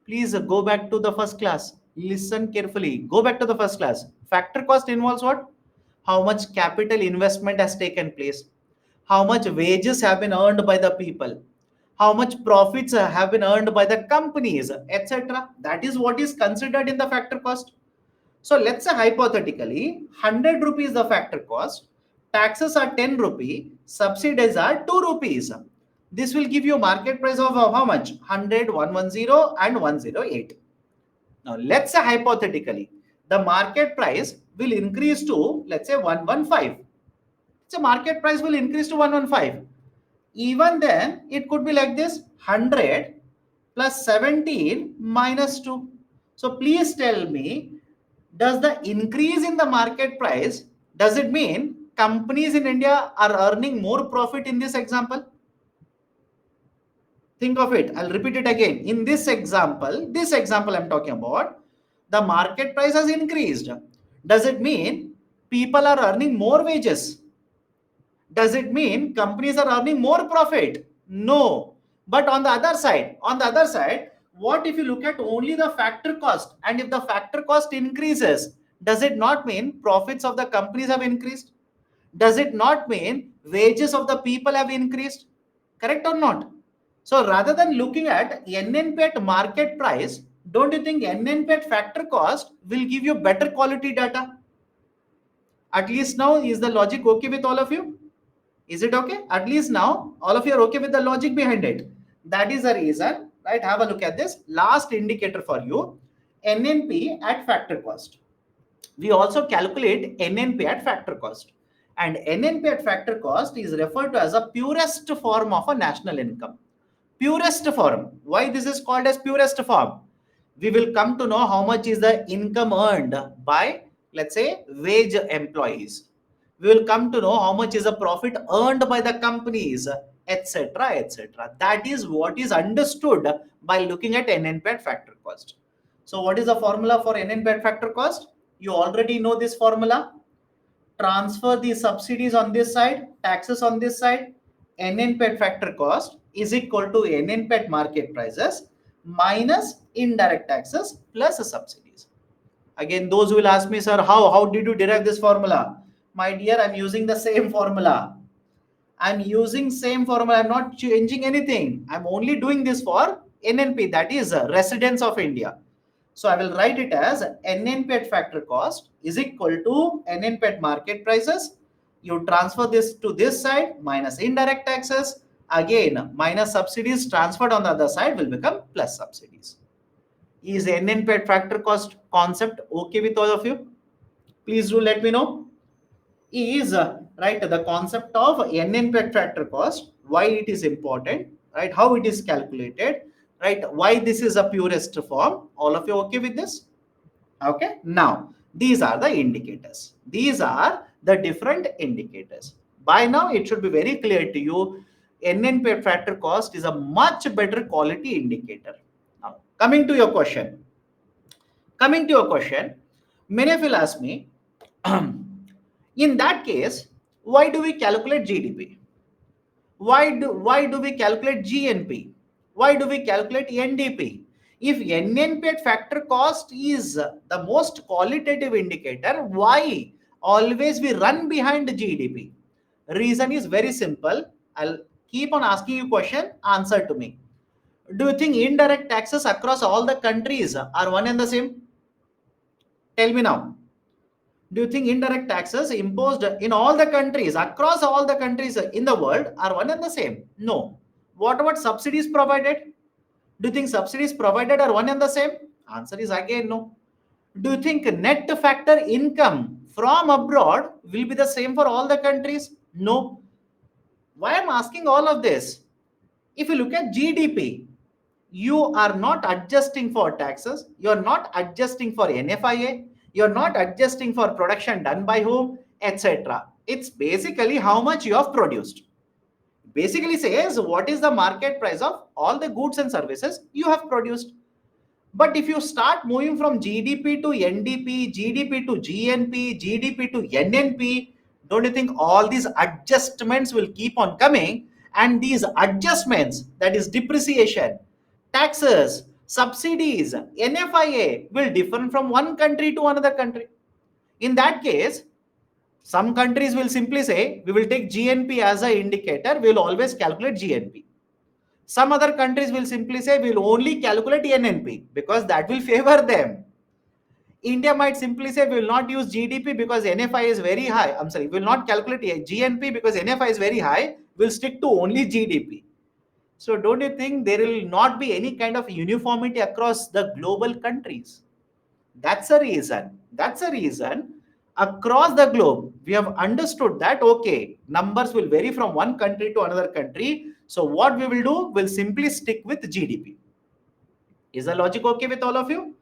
Please go back to the first class. Listen carefully. Go back to the first class. Factor cost involves what? how much capital investment has taken place, how much wages have been earned by the people, how much profits have been earned by the companies, etc. That is what is considered in the factor cost. So let's say hypothetically 100 rupees the factor cost, taxes are 10 rupee, subsidies are 2 rupees. This will give you market price of how much? 100, 110 and 108. Now let's say hypothetically the market price will increase to, let's say, 115. So market price will increase to 115. Even then it could be like this: 100 plus 17 minus 2. So please tell me, does the increase in the market price, does it mean companies in India are earning more profit in this example? Think of it. I'll repeat it again. In this example I'm talking about, the market price has increased. Does it mean people are earning more wages? Does it mean companies are earning more profit? No. But on the other side, what if you look at only the factor cost? And if the factor cost increases, does it not mean profits of the companies have increased? Does it not mean wages of the people have increased? Correct or not? So rather than looking at NNP at market price, don't you think NNP at factor cost will give you better quality data? At least now, is the logic okay with all of you? Is it okay? At least now, all of you are okay with the logic behind it. That is the reason, right? Have a look at this last indicator for you, NNP at factor cost. We also calculate NNP at factor cost. And NNP at factor cost is referred to as a purest form of a national income. Purest form. Why this is called as purest form? We will come to know how much is the income earned by, let's say, wage employees. We will come to know how much is the profit earned by the companies, etc., etc. That is what is understood by looking at NNP at factor cost. So what is the formula for NNP at factor cost? You already know this formula. Transfer the subsidies on this side, taxes on this side. NNP factor cost is equal to NNP market prices minus indirect taxes plus subsidies. Again, those will ask me, sir, how did you derive this formula? My dear, I'm using the same formula. I'm using same formula. I'm not changing anything. I'm only doing this for NNP, that is residents of India. So I will write it as NNP at factor cost is equal to NNP at market prices. You transfer this to this side minus indirect taxes. Again, minus subsidies transferred on the other side will become plus subsidies. Is NNP at factor cost concept okay with all of you? Please do let me know. Is right, the concept of NNP at factor cost, why it is important, right? How it is calculated, right? Why this is a purest form? All of you okay with this? Okay. Now these are the indicators. These are the different indicators. By now it should be very clear to you. NNP factor cost is a much better quality indicator. Now coming to your question, many of you will ask me, in that case, why do we calculate GDP? Why do we calculate GNP? Why do we calculate NDP? If NNP at factor cost is the most qualitative indicator, why always we run behind GDP? Reason is very simple. I'll keep on asking you question, answer to me. Do you think indirect taxes across all the countries are one and the same? Tell me now. Do you think indirect taxes imposed in all the countries, across all the countries in the world, are one and the same? No. What about subsidies provided? Do you think subsidies provided are one and the same? Answer is again no. Do you think net factor income from abroad will be the same for all the countries? No. Why I'm asking all of this? If you look at GDP, you are not adjusting for taxes, you're not adjusting for NFIA, you're not adjusting for production done by whom, etc. It's basically how much you have produced. Basically says what is the market price of all the goods and services you have produced. But if you start moving from GDP to NDP, GDP to GNP, GDP to NNP, don't you think all these adjustments will keep on coming? And these adjustments, that is depreciation, taxes, subsidies, NFIA, will differ from one country to another country. In that case, Some countries will simply say, we will take GNP as an indicator, we will always calculate GNP. Some other countries will simply say, we will only calculate NNP because that will favor them. India might simply say, we will not use GDP because NFI is very high. I'm sorry, we will not calculate GNP because NFI is very high. We'll stick to only GDP. So don't you think there will not be any kind of uniformity across the global countries? That's a reason. That's a reason. Across the globe, we have understood that okay, numbers will vary from one country to another country. So what we will do, we'll simply stick with GDP. Is the logic okay with all of you?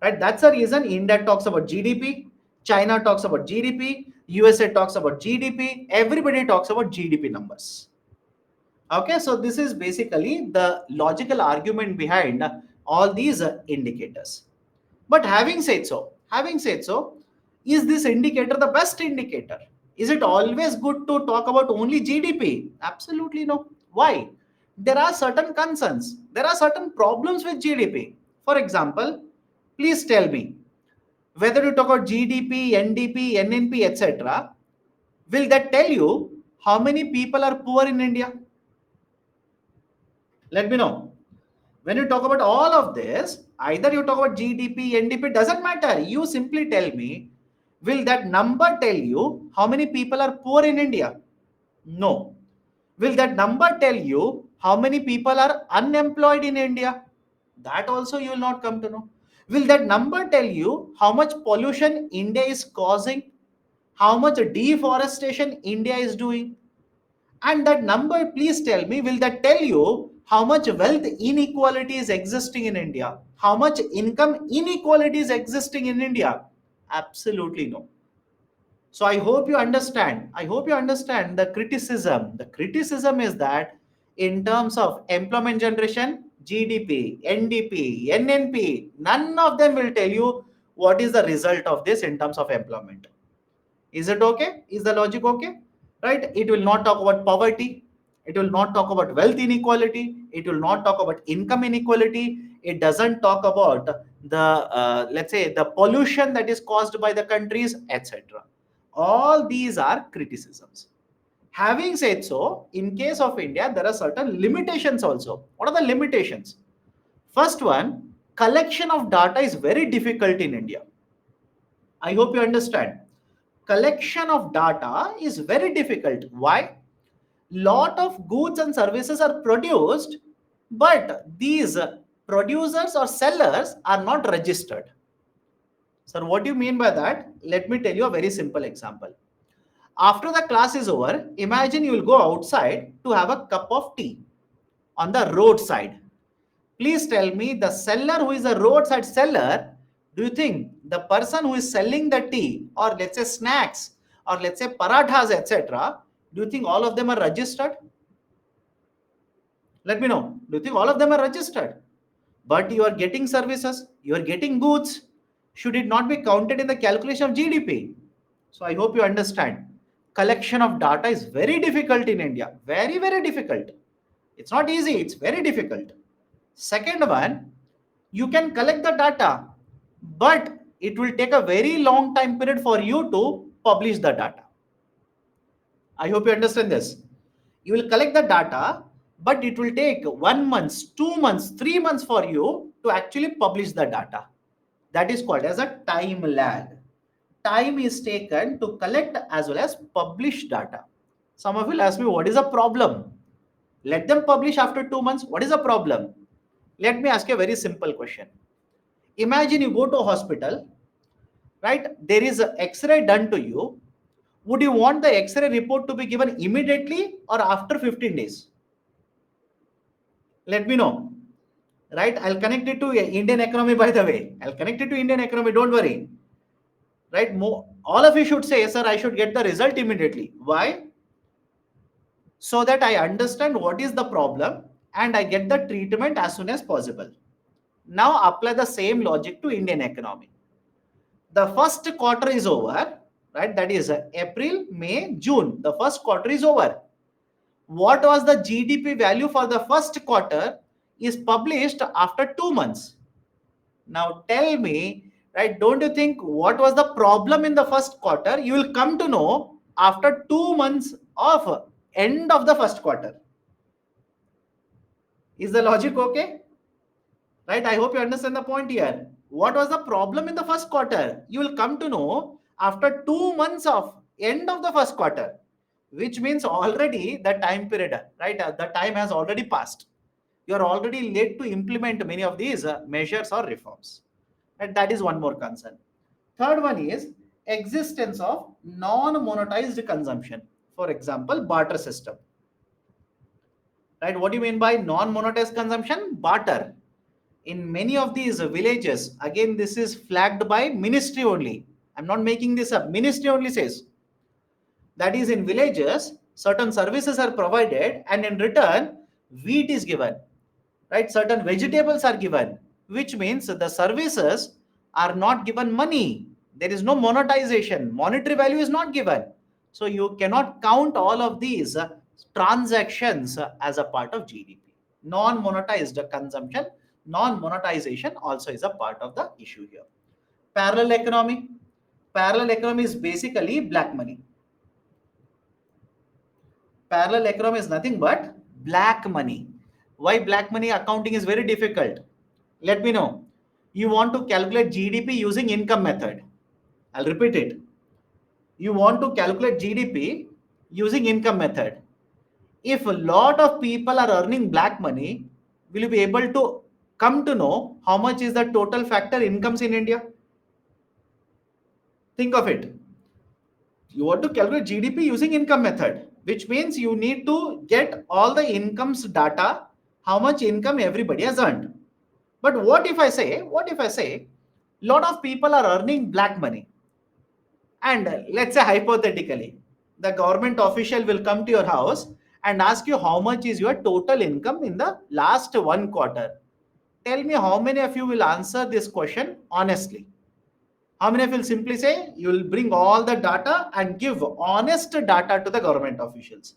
Right? That's the reason India talks about GDP, China talks about GDP, USA talks about GDP, everybody talks about GDP numbers. Okay, so this is basically the logical argument behind all these indicators. But having said so, is this indicator the best indicator? Is it always good to talk about only GDP? Absolutely no. Why? There are certain concerns. There are certain problems with GDP. For example, please tell me whether you talk about GDP, NDP, NNP, etc. Will that tell you how many people are poor in India? Let me know. When you talk about all of this, either you talk about GDP, NDP, doesn't matter. You simply tell me, will that number tell you how many people are poor in India? No. Will that number tell you how many people are unemployed in India? That also you will not come to know. Will that number tell you how much pollution India is causing? How much deforestation India is doing? And that number, please tell me, will that tell you how much wealth inequality is existing in India? How much income inequality is existing in India? Absolutely no. So I hope you understand. I hope you understand the criticism. The criticism is that in terms of employment generation, GDP, NDP, NNP, none of them will tell you what is the result of this in terms of employment. Is it okay? Is the logic okay? Right? It will not talk about poverty. It will not talk about wealth inequality. It will not talk about income inequality. It doesn't talk about the, let's say, the pollution that is caused by the countries, etc. All these are criticisms. Having said so, in case of India, there are certain limitations also. What are the limitations? First one, collection of data is very difficult in India. I hope you understand. Collection of data is very difficult. Why? Lot of goods and services are produced, but these producers or sellers are not registered. Sir, what do you mean by that? Let me tell you a very simple example. After the class is over, imagine you will go outside to have a cup of tea on the roadside. Please tell me, the seller who is a roadside seller, do you think the person who is selling the tea or let's say snacks or let's say parathas, etc., do you think all of them are registered? Let me know. Do you think all of them are registered? But you are getting services, you are getting goods. Should it not be counted in the calculation of GDP? So I hope you understand. Collection of data is very difficult in India. Very, very difficult. It's not easy, it's very difficult. Second one, you can collect the data, but it will take a very long time period for you to publish the data. I hope you understand this. You will collect the data, but it will take 1 month, 2 months, 3 months for you to actually publish the data. That is called as a time lag. Time is taken to collect as well as publish data. Some of you will ask me, what is the problem? Let them publish after 2 months. What is the problem? Let me ask you a very simple question. Imagine you go to a hospital, right? There is an X-ray done to you. Would you want the X-ray report to be given immediately or after 15 days? Let me know. Right? I'll connect it to Indian economy, by the way. I'll connect it to Indian economy. Don't worry. Right? All of you should say, sir, I should get the result immediately. Why? So that I understand what is the problem and I get the treatment as soon as possible. Now apply the same logic to Indian economy. The first quarter is over, right? That is April, May, June. The first quarter is over. What was the GDP value for the first quarter is published after 2 months. Now tell me, right? Don't you think what was the problem in the first quarter? You will come to know after 2 months of end of the first quarter. Is the logic okay? Right? I hope you understand the point here. What was the problem in the first quarter? You will come to know after 2 months of end of the first quarter, which means already the time period, right? The time has already passed. You are already late to implement many of these measures or reforms. And that is one more concern. Third one is existence of non-monetized consumption. For example, barter system. Right? What do you mean by non-monetized consumption? Barter. In many of these villages, again, this is flagged by ministry only. I'm not making this up. Ministry only says that is in villages, certain services are provided, and in return, wheat is given, right? Certain vegetables are given, which means the services are not given money. There is no monetization. Monetary value is not given. So you cannot count all of these transactions as a part of GDP. Non-monetized consumption, non-monetization also is a part of the issue here. Parallel economy. Parallel economy is basically black money. Parallel economy is nothing but black money. Why black money accounting is very difficult? Let me know. You want to calculate GDP using income method. I'll repeat it. You want to calculate GDP using income method. If a lot of people are earning black money, will you be able to come to know how much is the total factor incomes in India? Think of it. You want to calculate GDP using income method, which means you need to get all the incomes data, how much income everybody has earned. But what if I say, lot of people are earning black money, and let's say hypothetically, the government official will come to your house and ask you how much is your total income in the last one quarter. Tell me how many of you will answer this question honestly. How many of you will simply say you will bring all the data and give honest data to the government officials?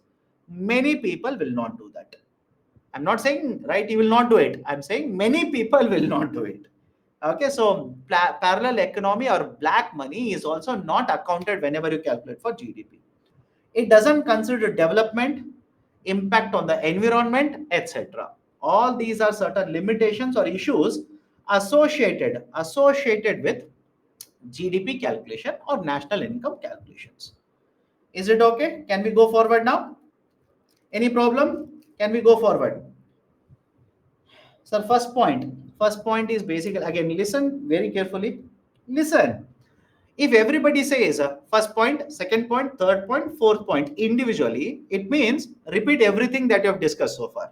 Many people will not do that. I'm not saying right you will not do it. I'm saying many people will not do it. Okay, so parallel economy or black money is also not accounted whenever you calculate for GDP. It doesn't consider development, impact on the environment, etc. All these are certain limitations or issues associated with GDP calculation or national income calculations. Is it okay? Can we go forward now? Any problem? Can we go forward? So first point is basically, again, listen very carefully. Listen. If everybody says first point, second point, third point, fourth point individually, it means repeat everything that you have discussed so far.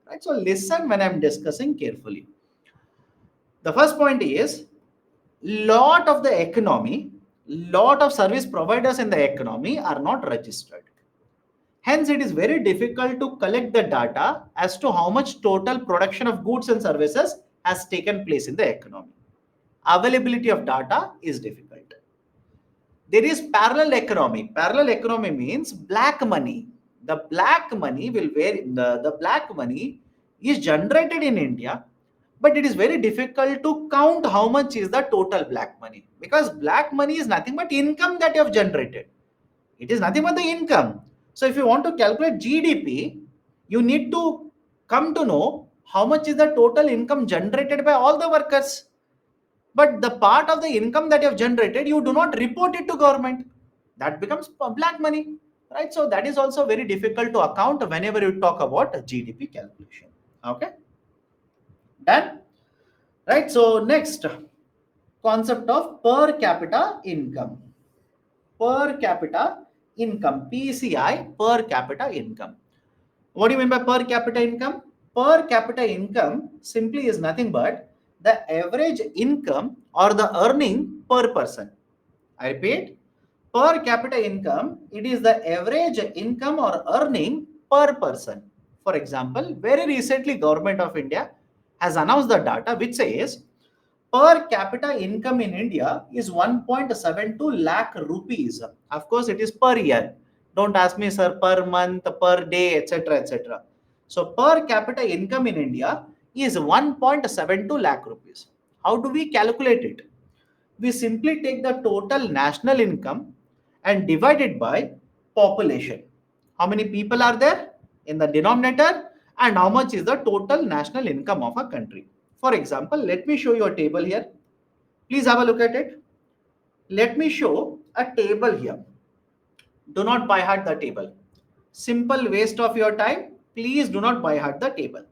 Right? So listen when I'm discussing carefully. The first point is lot of the economy, lot of service providers in the economy are not registered. Hence, it is very difficult to collect the data as to how much total production of goods and services has taken place in the economy. Availability of data is difficult. There is parallel economy. Parallel economy means black money. The black money will vary. The black money is generated in India, but it is very difficult to count how much is the total black money, because black money is nothing but income that you have generated. It is nothing but the income. So if you want to calculate GDP, you need to come to know how much is the total income generated by all the workers. But the part of the income that you have generated, you do not report it to government. That becomes black money, right? So that is also very difficult to account whenever you talk about a GDP calculation. Okay, done, right? So next concept of per capita income. Per capita income, PCI, per capita income. What do you mean by per capita income? Per capita income simply is nothing but the average income or the earning per person. I repeat, per capita income, it is the average income or earning per person. For example, very recently Government of India has announced the data which says per capita income in India is 1.72 lakh rupees. Of course, it is per year. Don't ask me, sir, per month, per day, etc. etc. So, per capita income in India is 1.72 lakh rupees. How do we calculate it? We simply take the total national income and divide it by population. How many people are there in the denominator and how much is the total national income of a country. For example, let me show you a table here. Please have a look at it. Let me show a table here. Do not by heart the table. Simple waste of your time. Please do not by heart the table.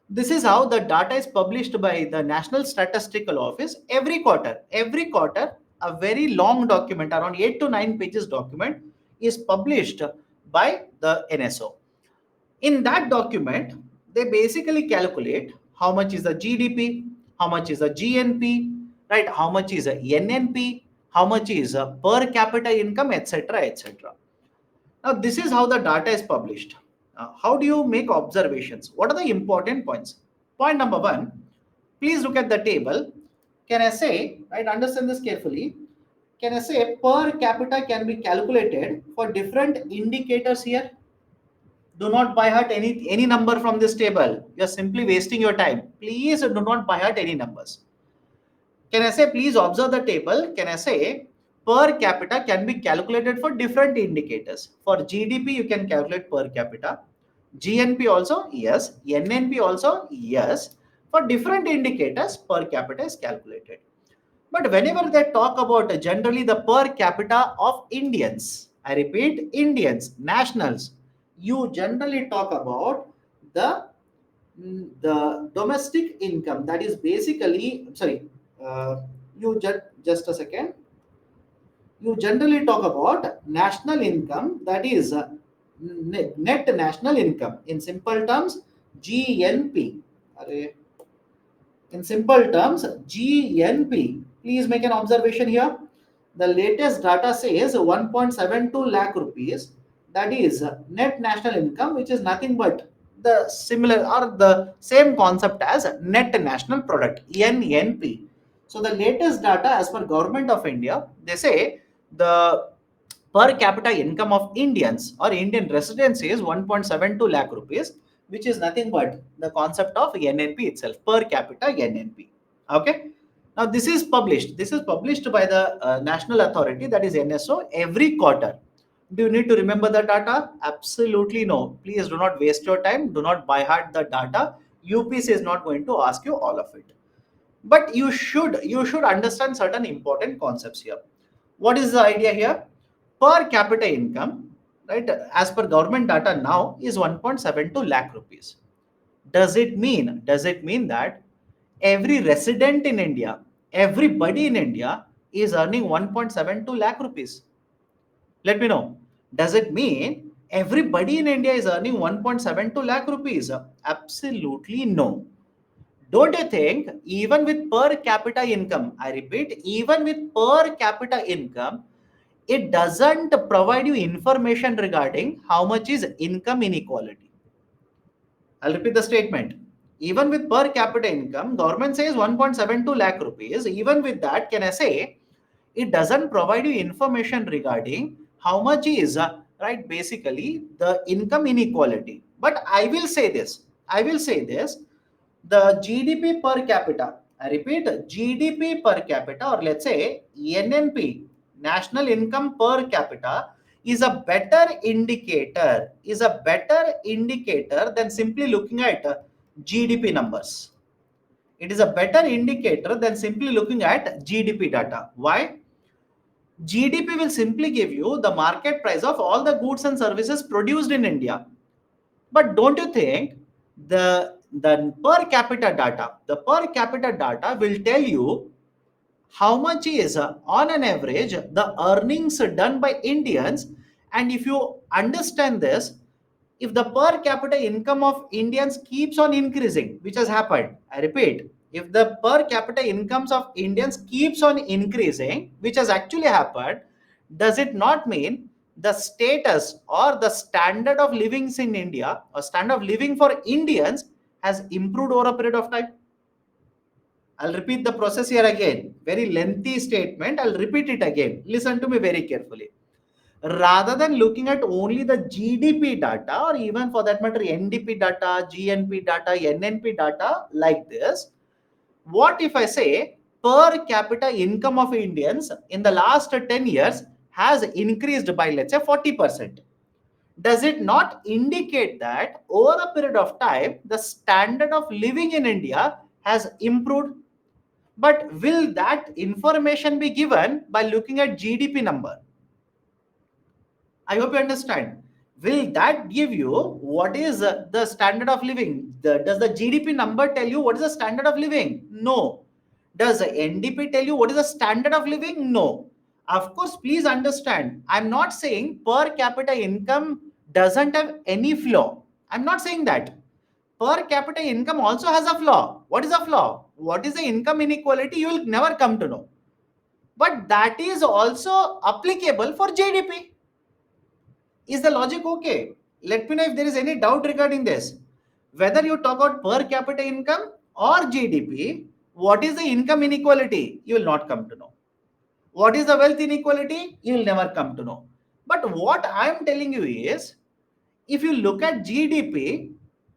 This is how the data is published by the National Statistical Office every quarter. Every quarter, a very long document, around 8 to 9 pages document, is published by the NSO. In that document, they basically calculate how much is the GDP, how much is the GNP, right? How much is the NNP, how much is per capita income, etc., etc. Now, this is how the data is published. How do you make observations? What are the important points? Point number one, please look at the table. Can I say, right, understand this carefully. Can I say per capita can be calculated for different indicators here? Do not by heart any number from this table. You are simply wasting your time. Please do not by heart any numbers. Can I say, please observe the table? Can I say, per capita can be calculated for different indicators. For GDP, you can calculate per capita. GNP also, yes. NNP also, yes. For different indicators, per capita is calculated. But whenever they talk about generally the per capita of Indians, I repeat, Indians, nationals, you generally talk about the the domestic income, that is basically, sorry, uh, you just a second, you generally talk about national income, that is net national income, in simple terms GNP. Arre, in simple terms, GNP. Please make an observation here. The latest data says 1.72 lakh rupees. That is net national income, which is nothing but the similar or the same concept as net national product, NNP. So the latest data as per Government of India, they say the per capita income of Indians or Indian residents is 1.72 lakh rupees, which is nothing but the concept of NNP itself, per capita NNP. Okay. Now this is published. This is published by the national authority, that is NSO, every quarter. Do you need to remember the data? Absolutely no. Please do not waste your time. Do not by heart the data. UPC is not going to ask you all of it. But you should understand certain important concepts here. What is the idea here? Per capita income, right, as per government data now is 1.72 lakh rupees. Does it mean that every resident in India, everybody in India is earning 1.72 lakh rupees? Let me know. Does it mean everybody in India is earning 1.72 lakh rupees? Absolutely no. Don't you think even with per capita income, I repeat, even with per capita income, it doesn't provide you information regarding how much is income inequality? I'll repeat the statement. Even with per capita income, government says 1.72 lakh rupees. Even with that, can I say it doesn't provide you information regarding how much is right, basically the income inequality. But I will say this. I will say this. The GDP per capita, I repeat, GDP per capita, or let's say NNP, national income per capita, is a better indicator than simply looking at GDP numbers. It is a better indicator than simply looking at GDP data. Why? GDP will simply give you the market price of all the goods and services produced in India. But don't you think the per capita data will tell you how much is on an average the earnings done by Indians? And if you understand this, if the per capita income of Indians keeps on increasing, which has happened, I repeat, if the per capita incomes of Indians keeps on increasing, which has actually happened, does it not mean the status or the standard of living in India or standard of living for Indians has improved over a period of time? I'll repeat the process here again. Very lengthy statement. I'll repeat it again. Listen to me very carefully. Rather than looking at only the GDP data or even for that matter NDP data, GNP data, NNP data like this, what if I say per capita income of Indians in the last 10 years has increased by, let's say, 40%. Does it not indicate that over a period of time, the standard of living in India has improved? But will that information be given by looking at GDP number? I hope you understand. Will that give you what is the standard of living? Does the GDP number tell you what is the standard of living? No. Does the NDP tell you what is the standard of living? No. Of course, please understand. I'm not saying per capita income doesn't have any flaw. I'm not saying that. Per capita income also has a flaw. What is a flaw? What is the income inequality? You will never come to know. But that is also applicable for GDP. Is the logic okay? Let me know if there is any doubt regarding this. Whether you talk about per capita income or GDP, what is the income inequality? You will not come to know. What is the wealth inequality? You will never come to know. But what I am telling you is, if you look at GDP,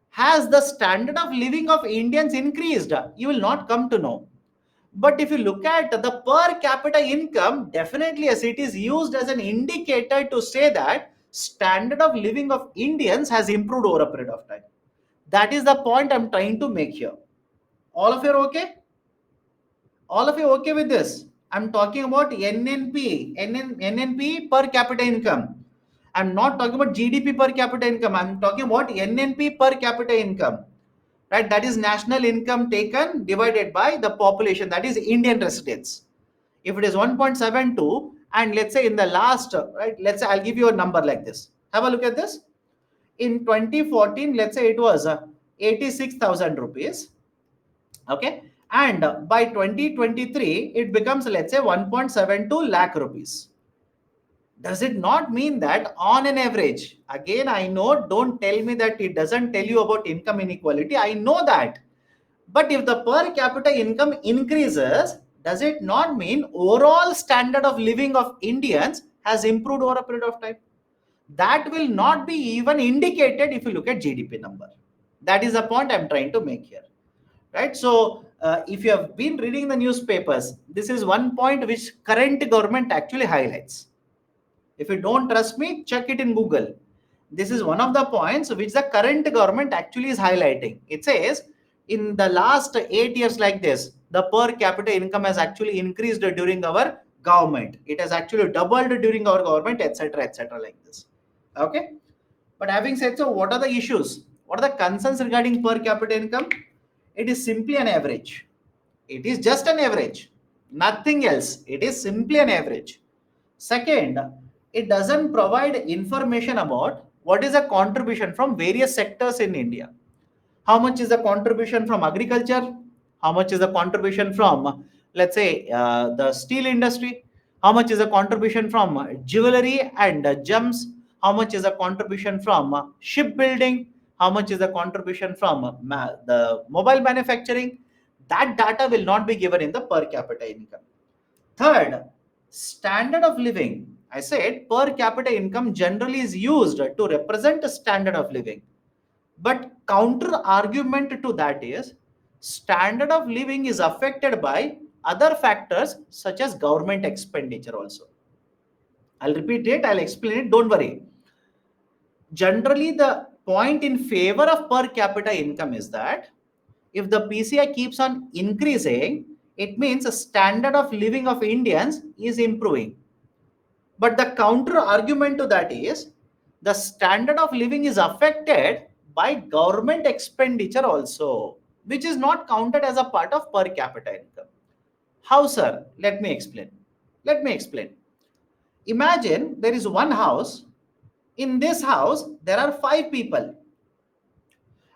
has the standard of living of Indians increased? You will not come to know. But if you look at the per capita income, definitely yes, it is used as an indicator to say that standard of living of Indians has improved over a period of time. That is the point I'm trying to make here. All of you are okay? All of you okay with this? I'm talking about NNP per capita income. I'm not talking about GDP per capita income. I'm talking about NNP per capita income. Right? That is national income taken divided by the population. That is Indian residents. If it is 1.72, and let's say in the last, right? Let's say I'll give you a number like this. Have a look at this. In 2014, let's say it was 86,000 rupees. Okay, and by 2023 it becomes, let's say, 1.72 lakh rupees. Does it not mean that on an average, again, I know, don't tell me that it doesn't tell you about income inequality, I know that, but if the per capita income increases, does it not mean overall standard of living of Indians has improved over a period of time? That will not be even indicated if you look at GDP number. That is the point I'm trying to make here. Right? So if you have been reading the newspapers, this is one point which current government actually highlights. If you don't trust me, check it in Google. This is one of the points which the current government actually is highlighting. It says in the last 8 years like this, the per capita income has actually increased during our government. It has actually doubled during our government, etc., like this. Okay. But having said so, what are the issues? What are the concerns regarding per capita income? It is simply an average. It is just an average. Nothing else. It is simply an average. Second, it doesn't provide information about what is the contribution from various sectors in India. How much is the contribution from agriculture? How much is the contribution from, let's say, the steel industry? How much is the contribution from jewelry and gems? How much is the contribution from shipbuilding? How much is the contribution from the mobile manufacturing? That data will not be given in the per capita income. Third, standard of living. I said per capita income generally is used to represent a standard of living. But counter argument to that is standard of living is affected by other factors such as government expenditure also. I'll repeat it, I'll explain it, don't worry. Generally, the point in favor of per capita income is that if the PCI keeps on increasing, it means the standard of living of Indians is improving. But the counter argument to that is the standard of living is affected by government expenditure also, which is not counted as a part of per capita income. How, sir? Let me explain. Let me explain. Imagine there is one house. In this house, there are 5 people,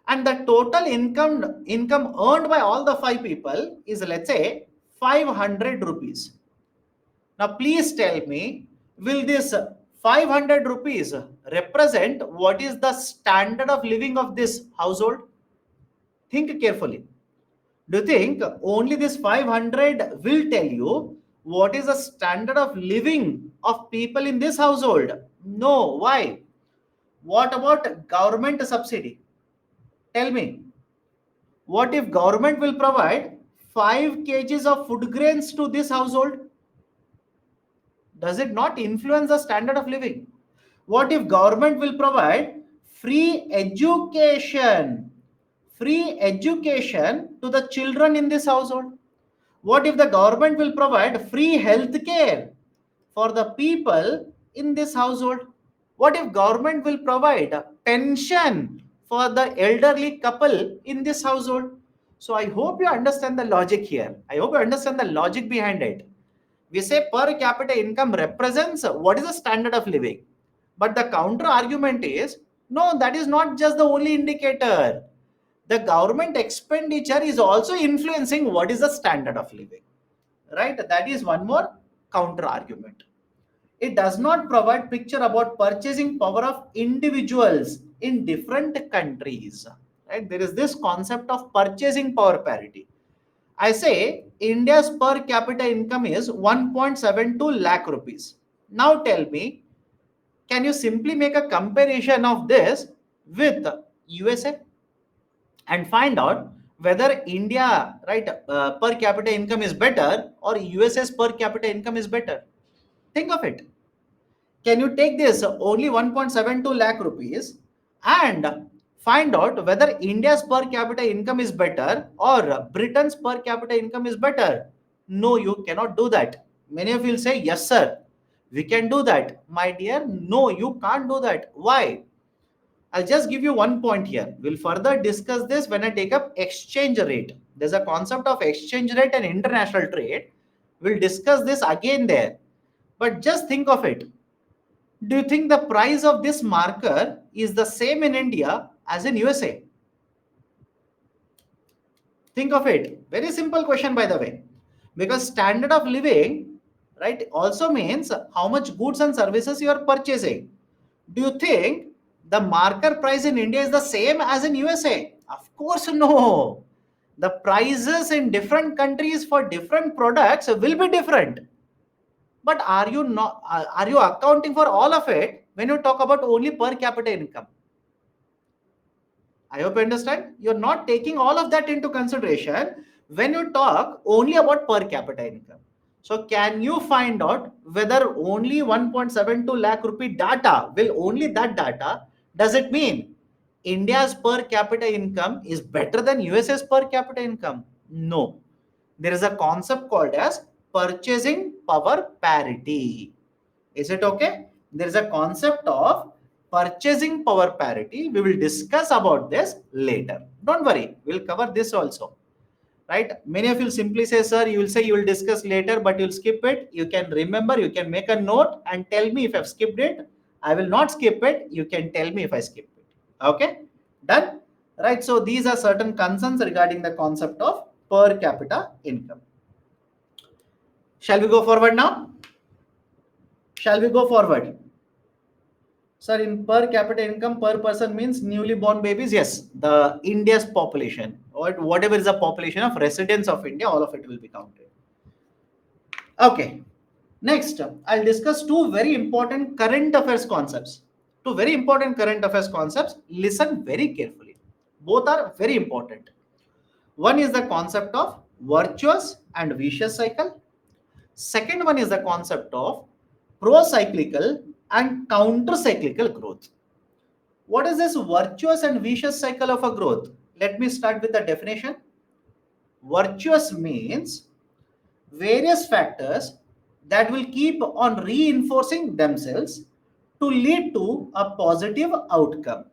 and the total income earned by all the 5 people is, let's say, 500 rupees. Now, please tell me, will this 500 rupees represent what is the standard of living of this household? Think carefully. Do you think only this 500 will tell you what is the standard of living of people in this household? No. Why? What about government subsidy? Tell me. What if government will provide 5 kgs of food grains to this household? Does it not influence the standard of living? What if government will provide free education? Free education to the children in this household? What if the government will provide free health care for the people in this household? What if government will provide pension for the elderly couple in this household? So I hope you understand the logic here. I hope you understand the logic behind it. We say per capita income represents what is the standard of living. But the counter argument is no, that is not just the only indicator. The government expenditure is also influencing what is the standard of living. Right? That is one more counter argument. It does not provide picture about purchasing power of individuals in different countries. Right? There is this concept of purchasing power parity. I say India's per capita income is 1.72 lakh rupees. Now tell me, can you simply make a comparison of this with USA and find out whether India, right, per capita income is better or USA's per capita income is better? Think of it. Can you take this only 1.72 lakh rupees and find out whether India's per capita income is better or Britain's per capita income is better? No, you cannot do that. Many of you will say, yes, sir, we can do that. My dear, no, you can't do that. Why? I'll just give you one point here. We'll further discuss this when I take up exchange rate. There's a concept of exchange rate and international trade. We'll discuss this again there. But just think of it. Do you think the price of this marker is the same in India as in USA? Think of it. Very simple question, by the way. Because standard of living, right, also means how much goods and services you are purchasing. Do you think the marker price in India is the same as in USA? Of course, no. The prices in different countries for different products will be different. But are you accounting for all of it when you talk about only per capita income? I hope you understand. You're not taking all of that into consideration when you talk only about per capita income. So can you find out whether only 1.72 lakh rupee data will only that data? Does it mean India's per capita income is better than USA's per capita income? No. There is a concept called as purchasing power parity. Is it okay? There is a concept of purchasing power parity. We will discuss about this later. Don't worry, we'll cover this also. Right? Many of you will simply say, sir, you will say you will discuss later, but you'll skip it. You can remember, you can make a note and tell me if I've skipped it. I will not skip it. You can tell me if I skipped it. Okay? Done? Right? So these are certain concerns regarding the concept of per capita income. Shall we go forward now? Shall we go forward? Sir, in per capita income per person means newly born babies. Yes, the India's population or whatever is the population of residents of India, all of it will be counted. Okay. Next, I'll discuss two very important current affairs concepts. Two very important current affairs concepts. Listen very carefully. Both are very important. One is the concept of virtuous and vicious cycle. Second one is the concept of pro-cyclical and counter-cyclical growth. What is this virtuous and vicious cycle of a growth? Let me start with the definition. Virtuous means various factors that will keep on reinforcing themselves to lead to a positive outcome.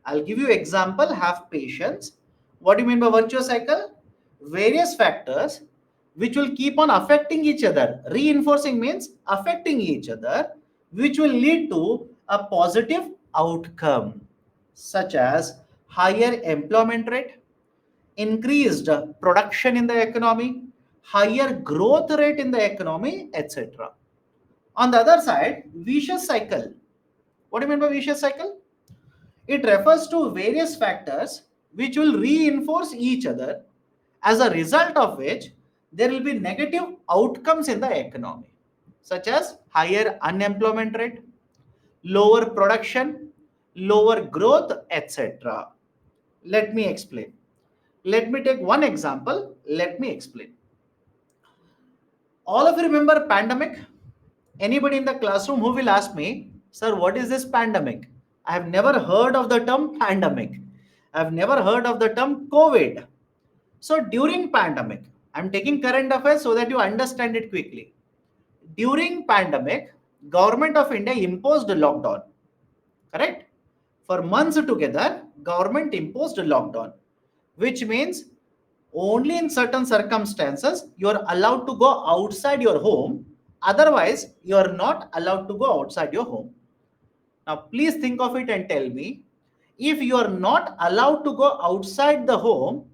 I'll give you example, have patience. What do you mean by virtuous cycle? Various factors which will keep on affecting each other. Reinforcing means affecting each other, which will lead to a positive outcome, such as higher employment rate, increased production in the economy, higher growth rate in the economy, etc. On the other side, vicious cycle. What do you mean by vicious cycle? It refers to various factors which will reinforce each other, as a result of which there will be negative outcomes in the economy, such as higher unemployment rate, lower production, lower growth, etc. Let me explain. Let me take one example Let me explain. All of you remember pandemic? Anybody in the classroom who will ask me, sir, what is this pandemic? I have never heard of the term pandemic. I have never heard of the term COVID. So during pandemic, I'm taking current affairs so that you understand it quickly. During pandemic, government of India imposed a lockdown. Correct? For months together, government imposed a lockdown, which means only in certain circumstances you are allowed to go outside your home. Otherwise, you are not allowed to go outside your home. Now, please think of it and tell me, if you are not allowed to go outside the home,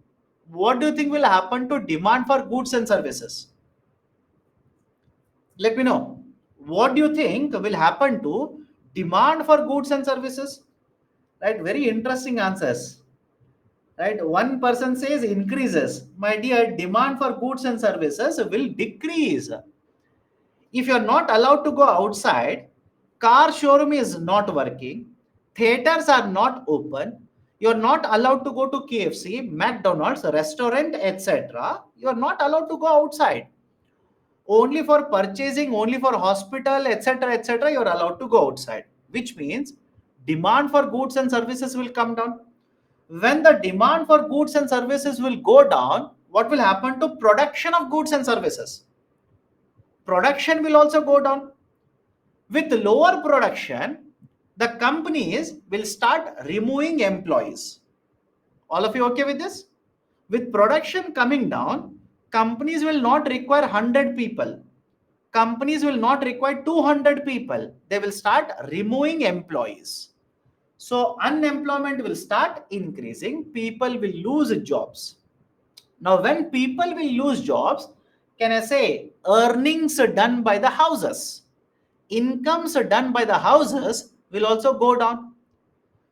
what do you think will happen to demand for goods and services? Let me know. What do you think will happen to demand for goods and services? Right? Very interesting answers. Right? One person says increases. My dear, demand for goods and services will decrease. If you're not allowed to go outside, car showroom is not working, theaters are not open, you're not allowed to go to KFC, McDonald's, restaurant, etc. You're not allowed to go outside. Only for purchasing, only for hospital, etc., etc., you're allowed to go outside, which means demand for goods and services will come down. When the demand for goods and services will go down, what will happen to production of goods and services? Production will also go down. With lower production, the companies will start removing employees. All of you okay with this? With production coming down, companies will not require 100 people. Companies will not require 200 people. They will start removing employees. So unemployment will start increasing. People will lose jobs. Now, when people will lose jobs, can I say earnings done by the houses, incomes done by the houses will also go down.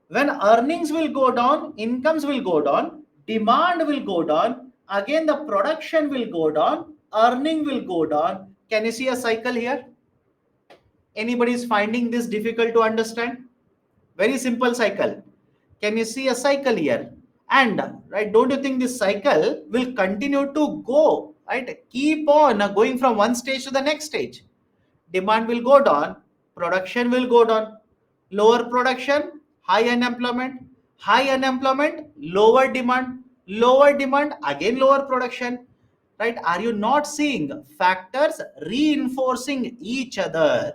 When earnings will go down, incomes will go down, demand will go down, again the production will go down, earning will go down. Can you see a cycle here? Anybody is finding this difficult to understand? Very simple cycle. Can you see a cycle here? And right, don't you think this cycle will continue to go, right? Keep on going from one stage to the next stage. Demand will go down, production will go down, lower production, high unemployment, lower demand, again lower production, right? Are you not seeing factors reinforcing each other,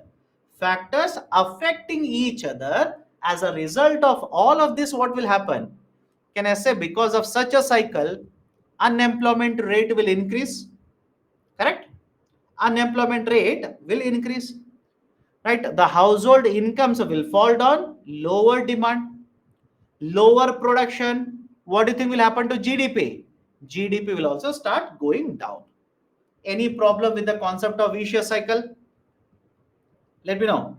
factors affecting each other? As a result of all of this, what will happen? Can I say because of such a cycle, unemployment rate will increase? Correct? Unemployment rate will increase, right? The household incomes will fall down, lower demand, lower production. What do you think will happen to GDP? GDP will also start going down. Any problem with the concept of vicious cycle? Let me know.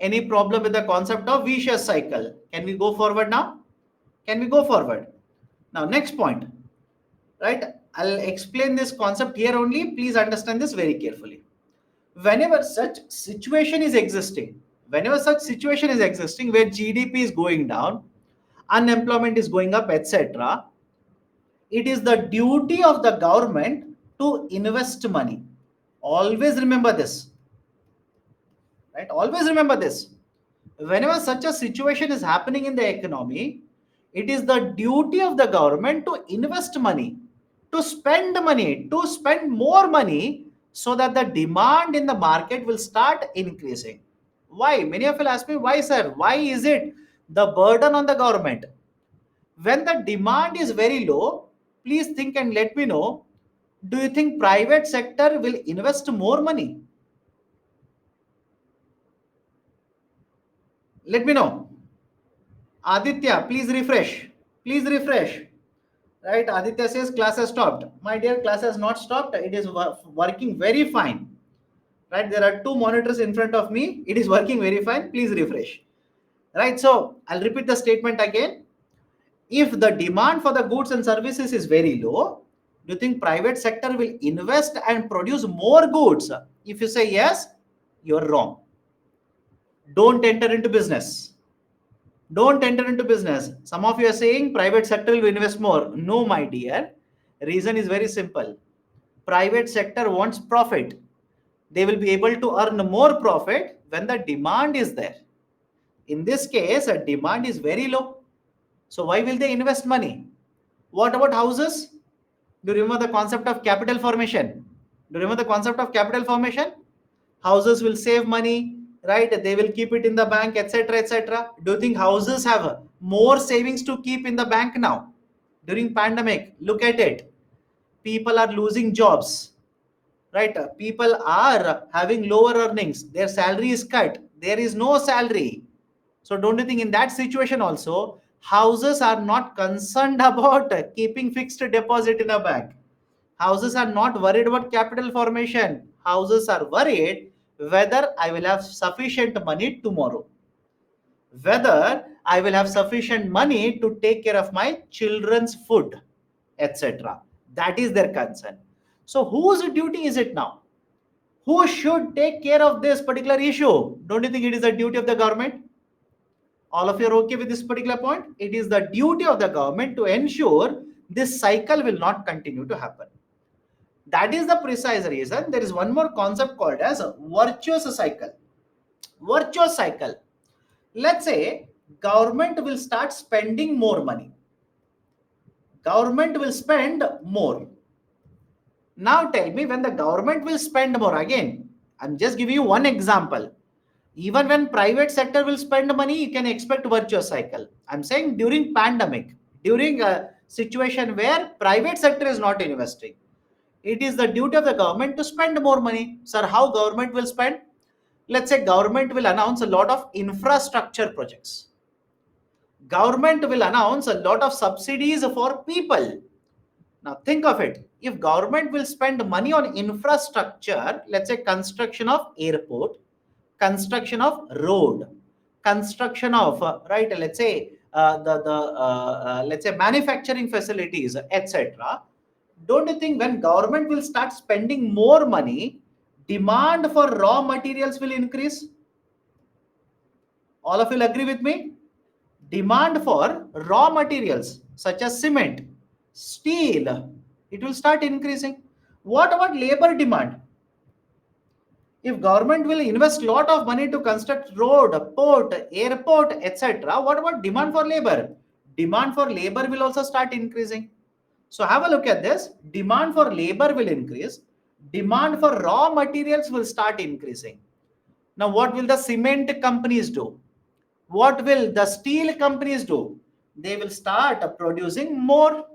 Any problem with the concept of vicious cycle? Can we go forward now? Can we go forward? Now, next point, right? I'll explain this concept here only. Please understand this very carefully. Whenever such situation is existing, where GDP is going down, unemployment is going up, etc., it is the duty of the government to invest money. Always remember this, right? Always remember this. Whenever such a situation is happening in the economy, it is the duty of the government to invest money, to spend more money, so that the demand in the market will start increasing. Why? Many of you ask me, why, sir? Why is it the burden on the government? When the demand is very low, please think and let me know. Do you think private sector will invest more money? Let me know. Aditya, please refresh. Please refresh. Right? Aditya says class has stopped. My dear, class has not stopped. It is working very fine. Right? There are two monitors in front of me. It is working very fine. Please refresh. Right? So I'll repeat the statement again. If the demand for the goods and services is very low, do you think private sector will invest and produce more goods? If you say yes, you're wrong. Don't enter into business. Don't enter into business. Some of you are saying private sector will invest more. No, my dear. Reason is very simple. Private sector wants profit. They will be able to earn more profit when the demand is there. In this case, a demand is very low. So why will they invest money? What about houses? Do you remember the concept of capital formation? Do you remember the concept of capital formation? Houses will save money, right? They will keep it in the bank, etc., etc. Do you think houses have more savings to keep in the bank now? During pandemic, look at it. People are losing jobs, right? People are having lower earnings. Their salary is cut. There is no salary. So don't you think in that situation also, houses are not concerned about keeping fixed deposit in a bank? Houses are not worried about capital formation. Houses are worried whether I will have sufficient money tomorrow, whether I will have sufficient money to take care of my children's food, etc. That is their concern. So whose duty is it now? Who should take care of this particular issue? Don't you think it is the duty of the government? All of you are okay with this particular point? It is the duty of the government to ensure this cycle will not continue to happen. That is the precise reason there is one more concept called as a virtuous cycle. Virtuous cycle. Let's say government will start spending more money. Government will spend more. Now tell me, when the government will spend more, again, I'm just giving you one example. Even when private sector will spend money, you can expect virtuous cycle. I'm saying during pandemic, during a situation where private sector is not investing, it is the duty of the government to spend more money. Sir, how government will spend? Let's say government will announce a lot of infrastructure projects. Government will announce a lot of subsidies for people. Now think of it. If government will spend money on infrastructure, let's say construction of airport, construction of road, construction of right, let's say let's say manufacturing facilities, etc. Don't you think when government will start spending more money, demand for raw materials will increase? All of you will agree with me? Demand for raw materials such as cement, steel, it will start increasing. What about labor demand? If government will invest lot of money to construct road, port, airport, etc., what about demand for labor? Demand for labor will also start increasing. So have a look at this. Demand for labor will increase. Demand for raw materials will start increasing. Now what will the cement companies do? What will the steel companies do? They will start producing more.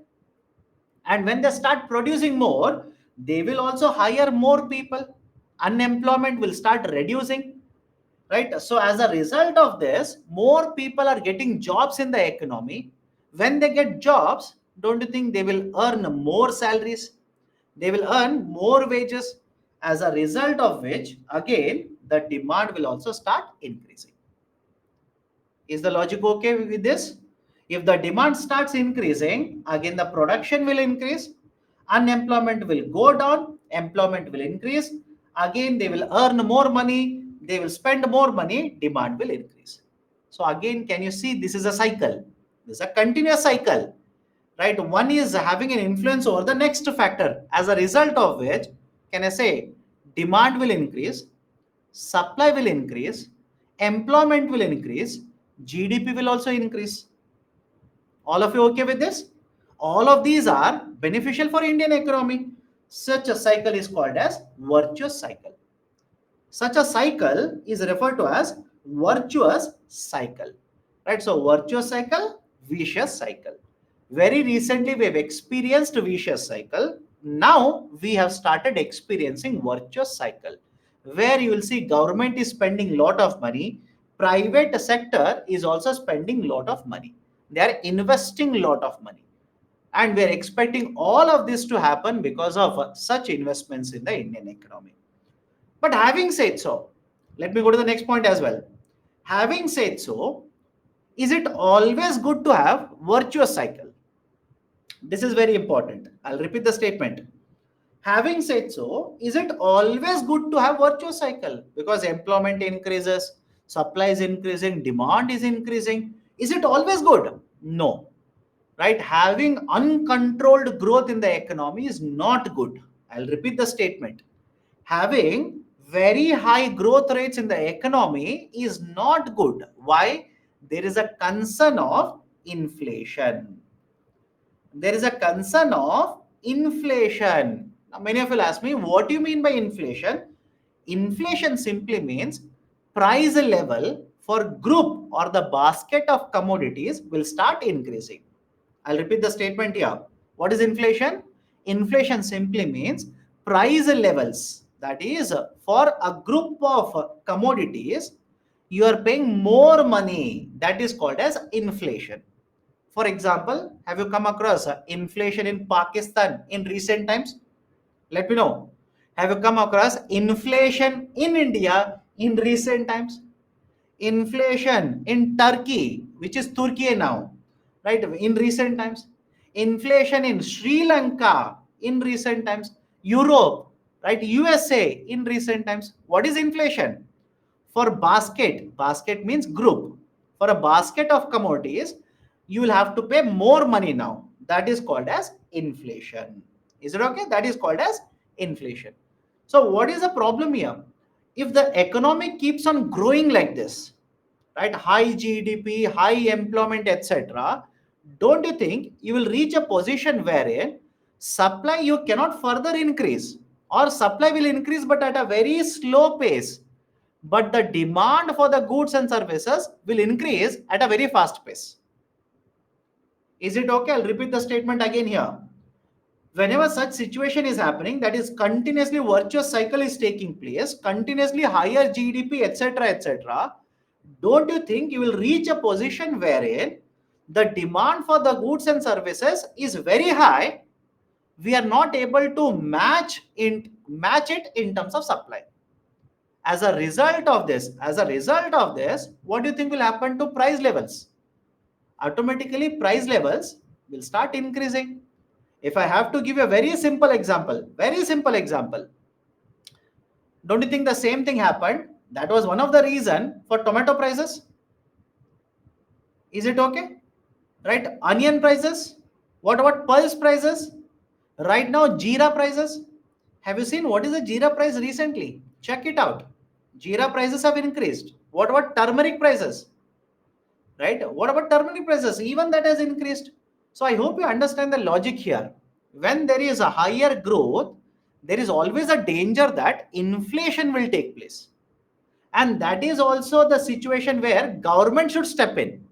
And when they start producing more, they will also hire more people. Unemployment will start reducing, right? So as a result of this, more people are getting jobs in the economy. When they get jobs, don't you think they will earn more salaries? They will earn more wages, as a result of which, again, the demand will also start increasing. Is the logic okay with this? If the demand starts increasing, again the production will increase, unemployment will go down, employment will increase, again they will earn more money, they will spend more money, demand will increase. So again, can you see this is a cycle? This is a continuous cycle, right? One is having an influence over the next factor, as a result of which, can I say, demand will increase, supply will increase, employment will increase, GDP will also increase. All of you okay with this? All of these are beneficial for Indian economy. Such a cycle is called as virtuous cycle. Such a cycle is referred to as virtuous cycle. Right? So virtuous cycle, vicious cycle. Very recently we have experienced vicious cycle. Now we have started experiencing virtuous cycle, where you will see government is spending lot of money, private sector is also spending lot of money. They are investing lot of money. And we are expecting all of this to happen because of such investments in the Indian economy. But having said so, let me go to the next point as well. Having said so, is it always good to have virtuous cycle? This is very important. I'll repeat the statement. Having said so, is it always good to have virtuous cycle? Because employment increases, supply is increasing, demand is increasing. Is it always good? No. right? Having uncontrolled growth in the economy is not good. I'll repeat the statement. Having very high growth rates in the economy is not good. Why? There is a concern of inflation. There is a concern of inflation. Now, many of you ask me, what do you mean by inflation? Inflation simply means price level for group or the basket of commodities will start increasing. I'll repeat the statement here. What is inflation? Inflation simply means price levels. That is, for a group of commodities, you are paying more money. That is called as inflation. For example, have you come across inflation in Pakistan in recent times? Let me know. Have you come across inflation in India in recent times? Inflation in Turkey, which is Turkey now, right? In recent times. Inflation in Sri Lanka in recent times. Europe, right? USA in recent times. What is inflation? For basket means group. For a basket of commodities, you will have to pay more money now. That is called as inflation. Is it okay? That is called as inflation. So what is the problem here? If the economy keeps on growing like this, right, high GDP, high employment, etc., don't you think you will reach a position wherein supply you cannot further increase, or supply will increase but at a very slow pace, but the demand for the goods and services will increase at a very fast pace? Is it okay? I'll repeat the statement again here. Whenever such situation is happening, that is continuously virtuous cycle is taking place, continuously higher GDP, etc., etc., don't you think you will reach a position wherein the demand for the goods and services is very high, we are not able to match it in terms of supply? As a result of this, what do you think will happen to price levels? Automatically price levels will start increasing. If I have to give you a very simple example, don't you think the same thing happened? That was one of the reason for tomato prices. Is it okay? Right? Onion prices. What about pulse prices? Right now, jeera prices. Have you seen what is the jeera price recently? Check it out. Jeera prices have increased. What about turmeric prices? Right? What about turmeric prices? Even that has increased. So I hope you understand the logic here. When there is a higher growth, there is always a danger that inflation will take place. And that is also the situation where government should step in.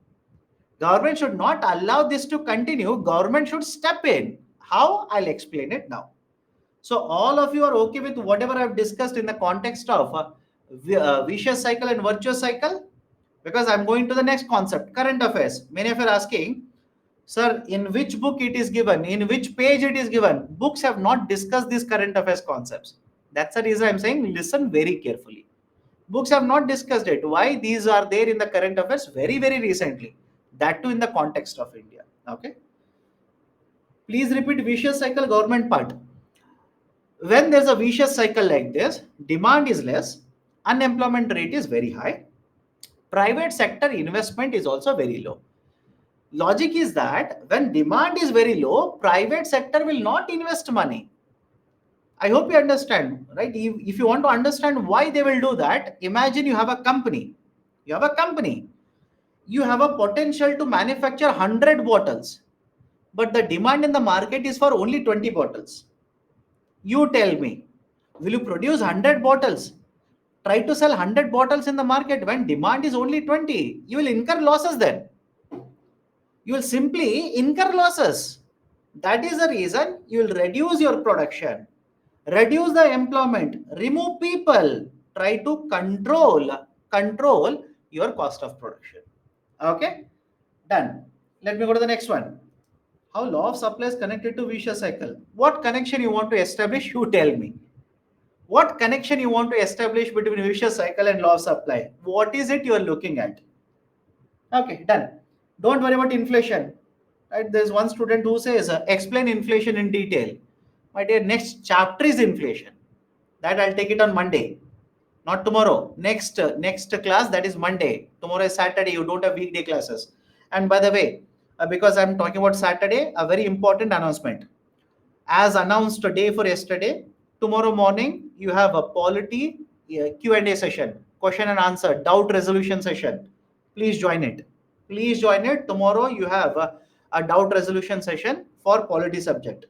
Government should not allow this to continue. Government should step in. How? I'll explain it now. So all of you are okay with whatever I've discussed in the context of vicious cycle and virtuous cycle? Because I'm going to the next concept, current affairs. Many of you are asking, sir, in which book it is given, in which page it is given? Books have not discussed these current affairs concepts. That's the reason I'm saying listen very carefully. Books have not discussed it. Why? These are there in the current affairs very, very recently. That too in the context of India. Okay. Please repeat vicious cycle government part. When there's a vicious cycle like this, demand is less, unemployment rate is very high, private sector investment is also very low. Logic is that when demand is very low, private sector will not invest money. I hope you understand, right? If you want to understand why they will do that, imagine you have a company. You have a company. You have a potential to manufacture 100 bottles, but the demand in the market is for only 20 bottles. You tell me, will you produce 100 bottles? Try to sell 100 bottles in the market when demand is only 20. You will incur losses then. You will simply incur losses. That is the reason you will reduce your production, reduce the employment, remove people, try to control your cost of production. Okay, done. Let me go to the next one. How law of supply is connected to vicious cycle? What connection you want to establish? You tell me. What connection you want to establish between vicious cycle and law of supply? What is it you are looking at? Okay, done. Don't worry about inflation. Right? There's one student who says, explain inflation in detail. My dear, next chapter is inflation. That I'll take it on Monday, not tomorrow. Next class, that is Monday. Tomorrow is Saturday. You don't have weekday classes. And by the way, because I'm talking about Saturday, a very important announcement. As announced today for yesterday, tomorrow morning you have a polity Q&A session, question and answer, doubt resolution session. Please join it. Please join it. Tomorrow you have a doubt resolution session for polity subject.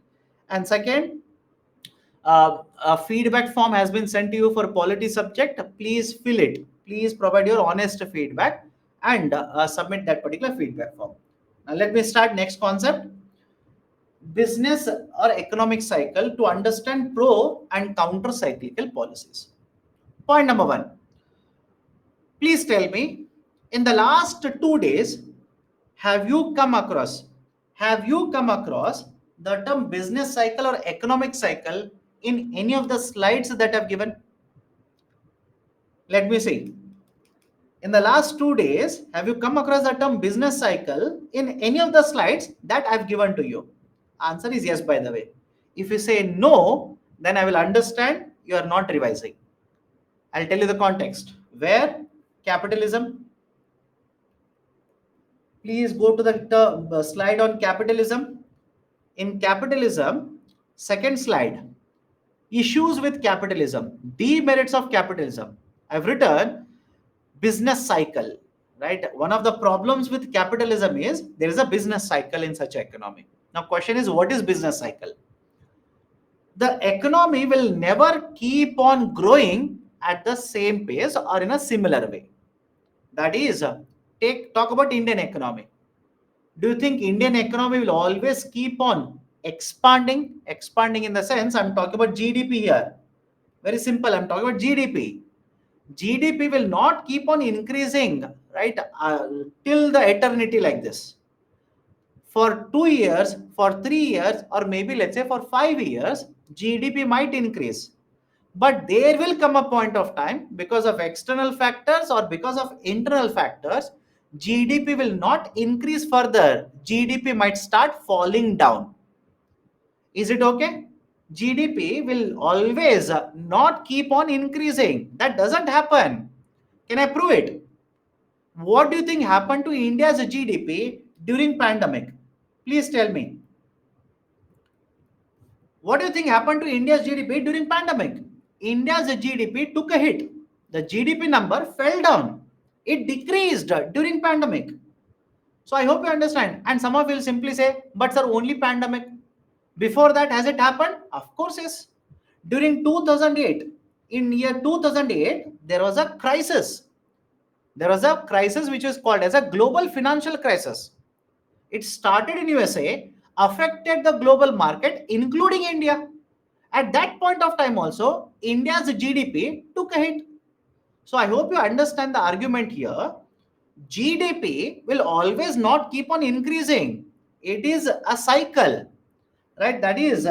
And second, a feedback form has been sent to you for polity subject. Please fill it. Please provide your honest feedback and submit that particular feedback form. Now let me start next concept, business or economic cycle to understand pro and counter cyclical policies. Point number one, please tell me, in the last 2 days, have you come across have you come across the term business cycle or economic cycle in any of the slides that I've given? Let me see. In the last 2 days, have you come across the term business cycle in any of the slides that I've given to you? Answer is yes, by the way. If you say no, then I will understand you are not revising. I'll tell you the context. Where? Capitalism. Please go to the slide on capitalism. In capitalism, second slide, issues with capitalism, demerits of capitalism. I've written business cycle, right? One of the problems with capitalism is there is a business cycle in such economy. Now, question is, what is business cycle? The economy will never keep on growing at the same pace or in a similar way. That is, talk about Indian economy. Do you think Indian economy will always keep on expanding? Expanding in the sense, I'm talking about GDP here. Very simple, I'm talking about GDP. GDP will not keep on increasing, right, till the eternity like this. For 2 years, for 3 years, or maybe let's say for 5 years, GDP might increase. But there will come a point of time, because of external factors or because of internal factors, GDP will not increase further. GDP might start falling down. Is it okay? GDP will always not keep on increasing. That doesn't happen. Can I prove it? What do you think happened to India's GDP during pandemic? Please tell me. What do you think happened to India's GDP during pandemic? India's GDP took a hit. The GDP number fell down. It decreased during pandemic. So I hope you understand. And some of you will simply say, but sir, only pandemic. Before that, has it happened? Of course, yes. During 2008, in year 2008, there was a crisis. There was a crisis which is called as a global financial crisis. It started in USA, affected the global market, including India. At that point of time also, India's GDP took a hit. So I hope you understand the argument here. GDP will always not keep on increasing. It is a cycle, right? That is,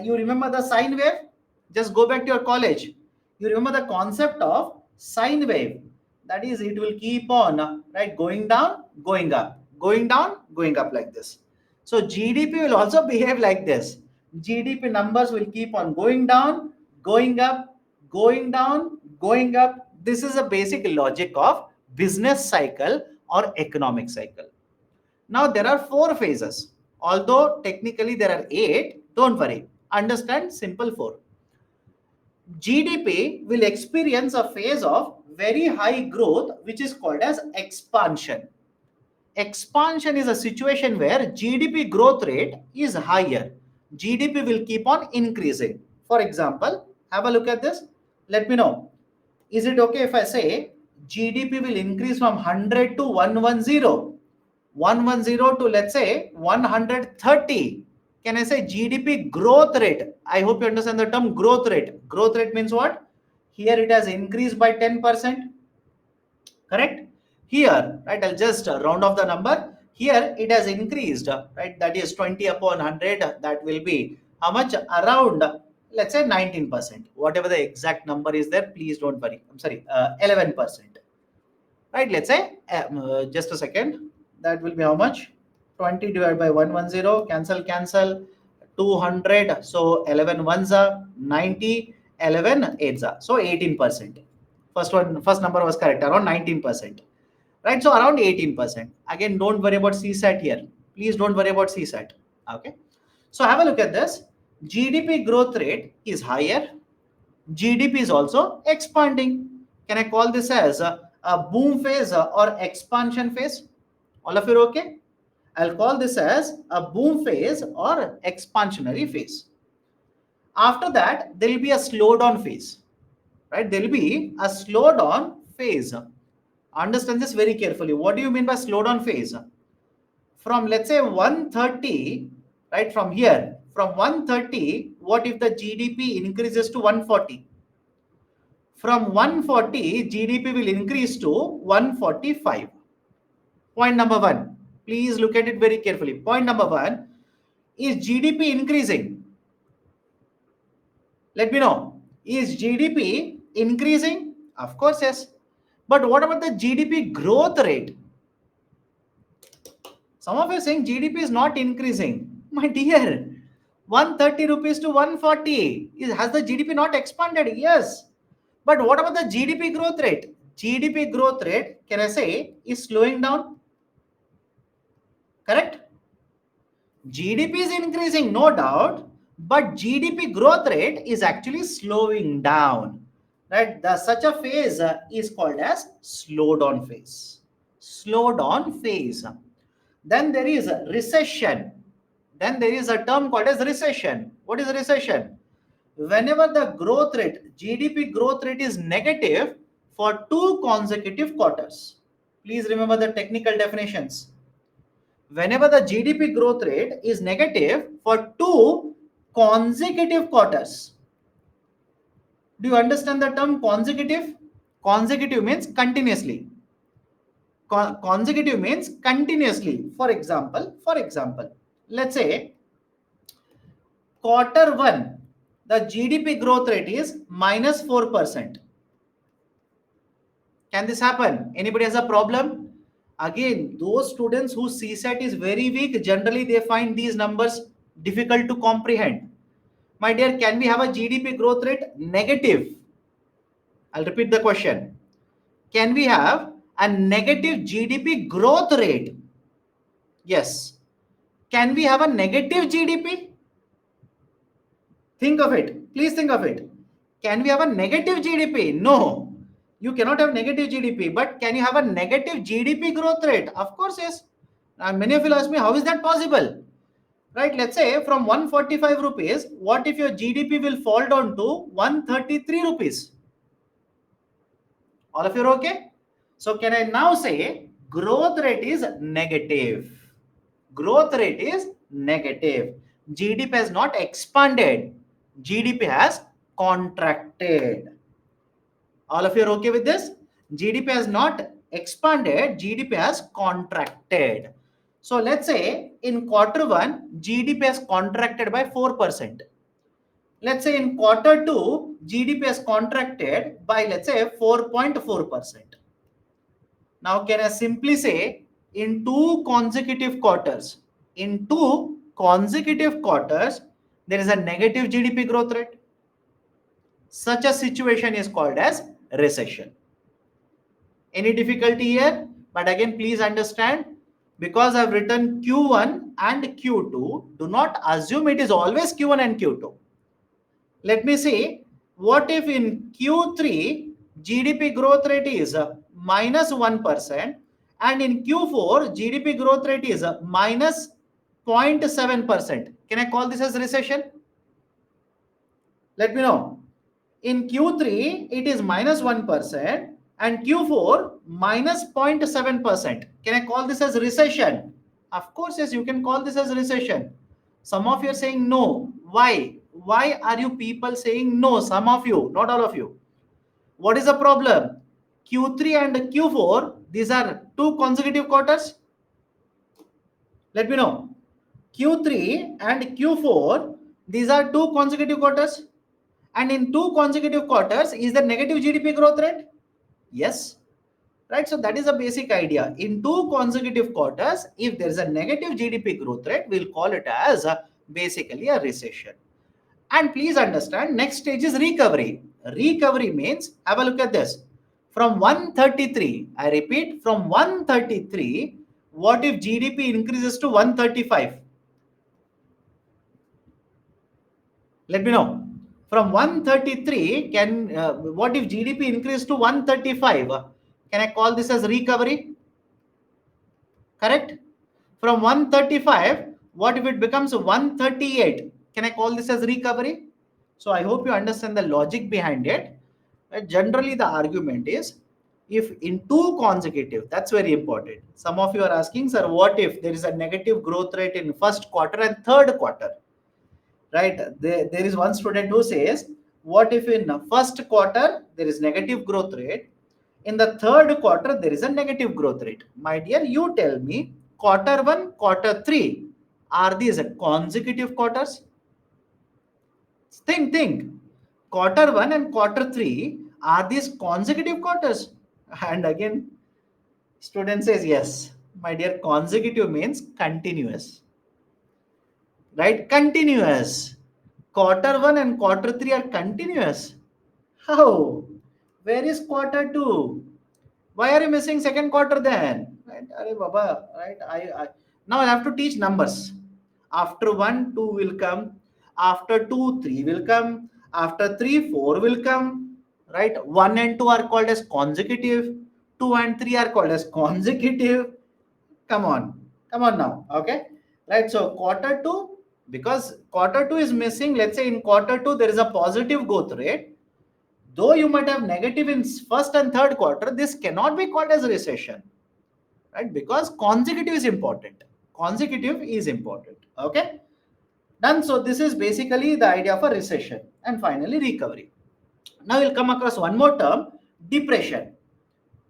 you remember the sine wave? Just go back to your college. You remember the concept of sine wave. That is, it will keep on, right, going down, going up, going down, going up like this. So GDP will also behave like this. GDP numbers will keep on going down, going up, going down, going up. This is a basic logic of business cycle or economic cycle. Now there are 4 phases. Although technically there are 8, don't worry. Understand simple 4. GDP will experience a phase of very high growth, which is called as expansion. Expansion is a situation where GDP growth rate is higher. GDP will keep on increasing. For example, have a look at this. Let me know. Is it okay if I say GDP will increase from 100 to 110? 110 to, let's say, 130. Can I say GDP growth rate? I hope you understand the term growth rate. Growth rate means what? Here it has increased by 10%. Correct? Here, right, I'll just round off the number. Here it has increased, right? That is 20 upon 100. That will be how much? Around, let's say, 19%. Whatever the exact number is there, please don't worry. I'm sorry, 11%. Right? Let's say, just a second. That will be how much? 20 divided by 110. Cancel, cancel. 200. So 11 ones are 90. 11 eights are. So 18%. First number was correct, around 19%. Right? So around 18%. Again, don't worry about CSAT here. Please don't worry about CSAT. Okay. So have a look at this. GDP growth rate is higher. GDP is also expanding. Can I call this as a boom phase or expansion phase? All of you okay? I'll call this as a boom phase or expansionary phase. After that, there will be a slowdown phase, right? There will be a slowdown phase. Understand this very carefully. What do you mean by slowdown phase? From let's say 130, right? From here, from 130, what if the GDP increases to 140? From 140, GDP will increase to 145. Point number one. Please look at it very carefully. Point number one, is GDP increasing? Let me know. Is GDP increasing? Of course, yes. But what about the GDP growth rate? Some of you are saying GDP is not increasing. My dear, 130 rupees to 140. Has the GDP not expanded? Yes. But what about the GDP growth rate? GDP growth rate, can I say, is slowing down? Correct? GDP is increasing, no doubt, but GDP growth rate is actually slowing down. Right? Such a phase is called as slowdown phase. Slowdown phase. Then there is a recession. Then there is a term called as recession. What is recession? Whenever the growth rate, GDP growth rate is negative for 2 consecutive quarters. Please remember the technical definitions. Whenever the GDP growth rate is negative for 2 consecutive quarters. Do you understand the term consecutive? Consecutive means continuously. Consecutive means continuously. For example, let's say quarter 1, the GDP growth rate is -4%. Can this happen? Anybody has a problem? Again, those students whose CSAT is very weak, generally they find these numbers difficult to comprehend. My dear, can we have a GDP growth rate negative? I'll repeat the question. Can we have a negative GDP growth rate? Yes. Can we have a negative GDP? Think of it. Please think of it. Can we have a negative GDP? No. You cannot have negative GDP, but can you have a negative GDP growth rate? Of course, yes. And many of you ask me, how is that possible? Right? Let's say from 145 rupees, what if your GDP will fall down to 133 rupees? All of you are okay? So can I now say growth rate is negative? Growth rate is negative. GDP has not expanded. GDP has contracted. All of you are okay with this? GDP has not expanded. GDP has contracted. So let's say in quarter 1, GDP has contracted by 4%. Let's say in quarter 2, GDP has contracted by, let's say, 4.4%. Now, can I simply say in 2 consecutive quarters, there is a negative GDP growth rate? Such a situation is called as recession. Any difficulty here? But again, please understand, because I've written Q1 and Q2, do not assume it is always Q1 and Q2. Let me see, what if in Q3 GDP growth rate is -1% and in Q4 GDP growth rate is minus 0.7%. Can I call this as recession? Let me know. In Q3 it is -1% and Q4 -0.7%. Can I call this as recession? Of course, yes, you can call this as recession. Some of you are saying no. Why? Why are you people saying no? Some of you, not all of you. What is the problem? Q3 and Q4, these are 2 consecutive quarters. Let me know. Q3 and Q4, these are 2 consecutive quarters. And in 2 consecutive quarters, is the negative GDP growth rate? Yes. Right, so that is a basic idea. In 2 consecutive quarters, if there is a negative GDP growth rate, we'll call it as basically a recession. And please understand, next stage is recovery. Recovery means, have a look at this. From 133, I repeat, from 133, What if GDP increases to 135? Let me know. From 133, what if GDP increases to 135? Can I call this as recovery? Correct? From 135, what if it becomes 138? Can I call this as recovery? So I hope you understand the logic behind it. Generally, the argument is if in two consecutive, that's very important. Some of you are asking, sir, what if there is a negative growth rate in first quarter and third quarter? Right? There is one student who says, what if in first quarter there is negative growth rate, in the third quarter there is a negative growth rate? My dear, you tell me, quarter 1, quarter 3, are these consecutive quarters? Think. Quarter 1 and quarter 3, are these consecutive quarters? And again, student says yes. My dear, consecutive means continuous. Right? Continuous. Quarter 1 and quarter 3 are continuous. How? Where is quarter 2? Why are you missing second quarter then? Right? Arey Baba, right? Now I have to teach numbers. After 1, 2 will come. After 2, 3 will come. After 3, 4 will come. Right? 1 and 2 are called as consecutive. 2 and 3 are called as consecutive. Come on now. Okay. Right. So quarter 2, because quarter 2 is missing, let's say in quarter 2 there is a positive growth rate. Though you might have negative in first and third quarter, this cannot be called as a recession, right? Because consecutive is important. Consecutive is important. Okay. Done. So this is basically the idea of a recession. And finally, recovery. Now we'll come across one more term, depression.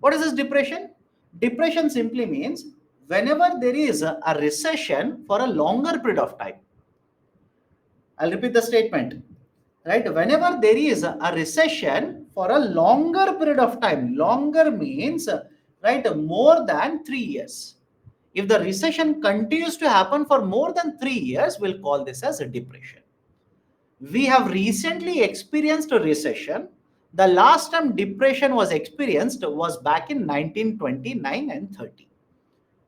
What is this depression? Depression simply means whenever there is a recession for a longer period of time. I'll repeat the statement. Right? Whenever there is a recession for a longer period of time, longer means right more than 3 years. If the recession continues to happen for more than 3 years, we'll call this as a depression. We have recently experienced a recession. The last time depression was experienced was back in 1929 and 30.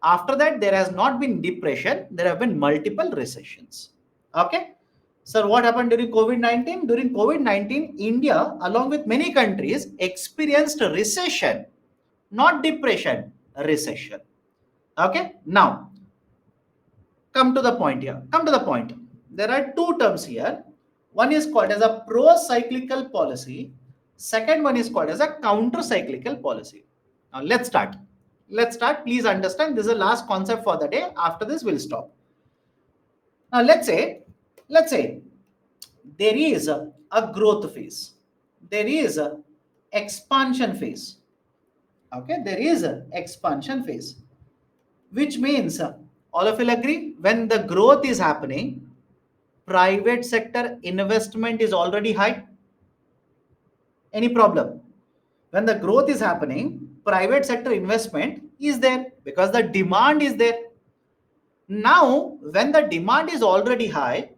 After that, there has not been depression. There have been multiple recessions. Okay. Sir, what happened during COVID-19? During COVID-19, India, along with many countries, experienced a recession, not depression, a recession. Okay. Now, come to the point here. Come to the point. There are two terms here. One is called as a pro-cyclical policy. Second one is called as a counter-cyclical policy. Now, let's start. Let's start. Please understand, this is the last concept for the day. After this, we'll stop. Now, let's say there is a growth phase. There is a expansion phase. Okay, there is a expansion phase, which means all of you will agree, when the growth is happening, private sector investment is already high. Any problem? When the growth is happening, private sector investment is there because the demand is there. Now, when the demand is already high,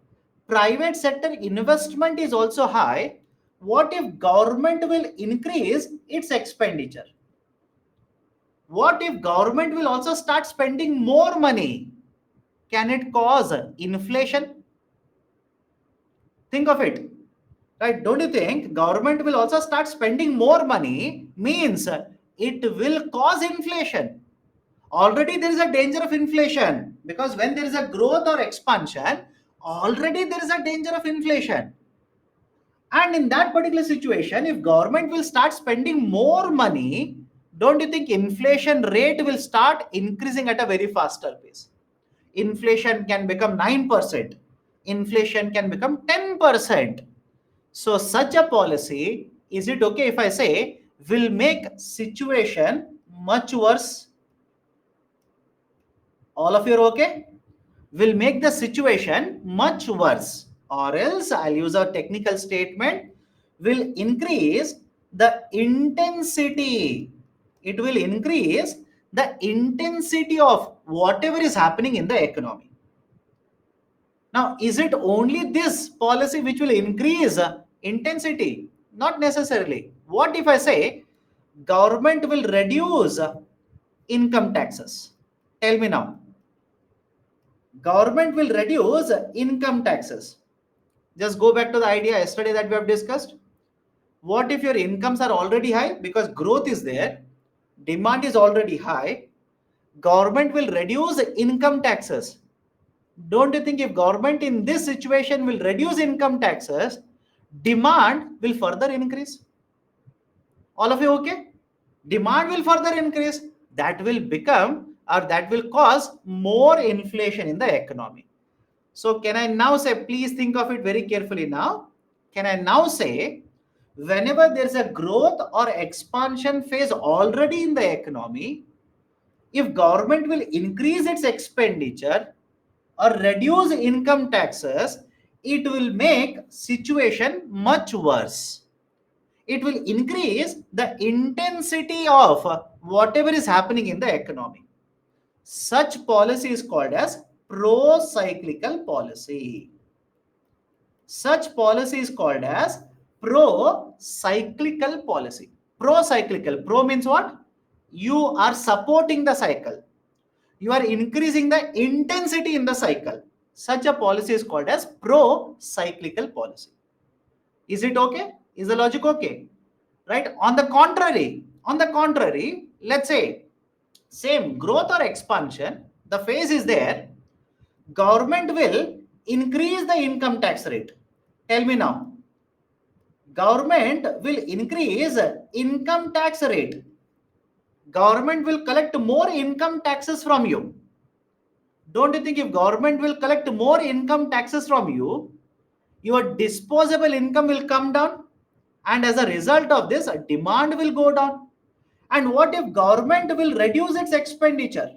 private sector investment is also high. What if government will increase its expenditure? What if government will also start spending more money? Can it cause inflation? Think of it. Right? Don't you think government will also start spending more money means it will cause inflation? Already there is a danger of inflation, because when there is a growth or expansion, already there is a danger of inflation. And in that particular situation, if government will start spending more money, don't you think inflation rate will start increasing at a very faster pace? Inflation can become 9%. Inflation can become 10%. So such a policy, is it okay if I say, will make situation much worse? All of you are okay? Will make the situation much worse, or else I'll use a technical statement, will increase the intensity. It will increase the intensity of whatever is happening in the economy. Now, is it only this policy which will increase intensity? Not necessarily. What if I say government will reduce income taxes? Tell me now. Government will reduce income taxes. Just go back to the idea yesterday that we have discussed. What if your incomes are already high because growth is there, demand is already high, government will reduce income taxes. Don't you think if government in this situation will reduce income taxes, demand will further increase? All of you okay? Demand will further increase. That will become or that will cause more inflation in the economy. So can I now say, please think of it very carefully now. Can I now say, whenever there's a growth or expansion phase already in the economy, if government will increase its expenditure or reduce income taxes, it will make situation much worse. It will increase the intensity of whatever is happening in the economy. Such policy is called as pro-cyclical policy. Such policy is called as pro-cyclical policy. Pro-cyclical. Pro means what? You are supporting the cycle. You are increasing the intensity in the cycle. Such a policy is called as pro-cyclical policy. Is it okay? Is the logic okay? Right? On the contrary, let's say same growth or expansion, the phase is there. Government will increase the income tax rate. Tell me now. Government will increase income tax rate. Government will collect more income taxes from you. Don't you think if government will collect more income taxes from you, your disposable income will come down? And as a result of this, demand will go down. And what if government will reduce its expenditure?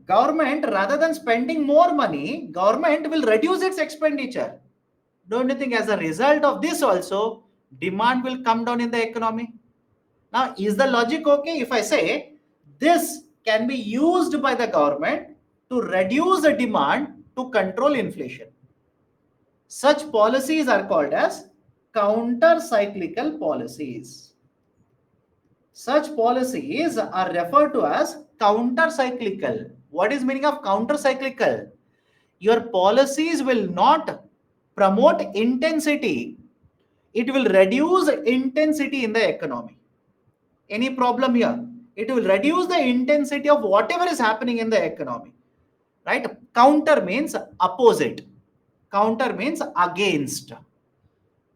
Government, rather than spending more money, government will reduce its expenditure. Don't you think as a result of this also, demand will come down in the economy? Now, is the logic okay if I say this can be used by the government to reduce the demand to control inflation? Such policies are called as counter-cyclical policies. Such policies are referred to as counter-cyclical. What is meaning of counter-cyclical? Your policies will not promote intensity. It will reduce intensity in the economy. Any problem here? It will reduce the intensity of whatever is happening in the economy. Right? Counter means opposite. Counter means against.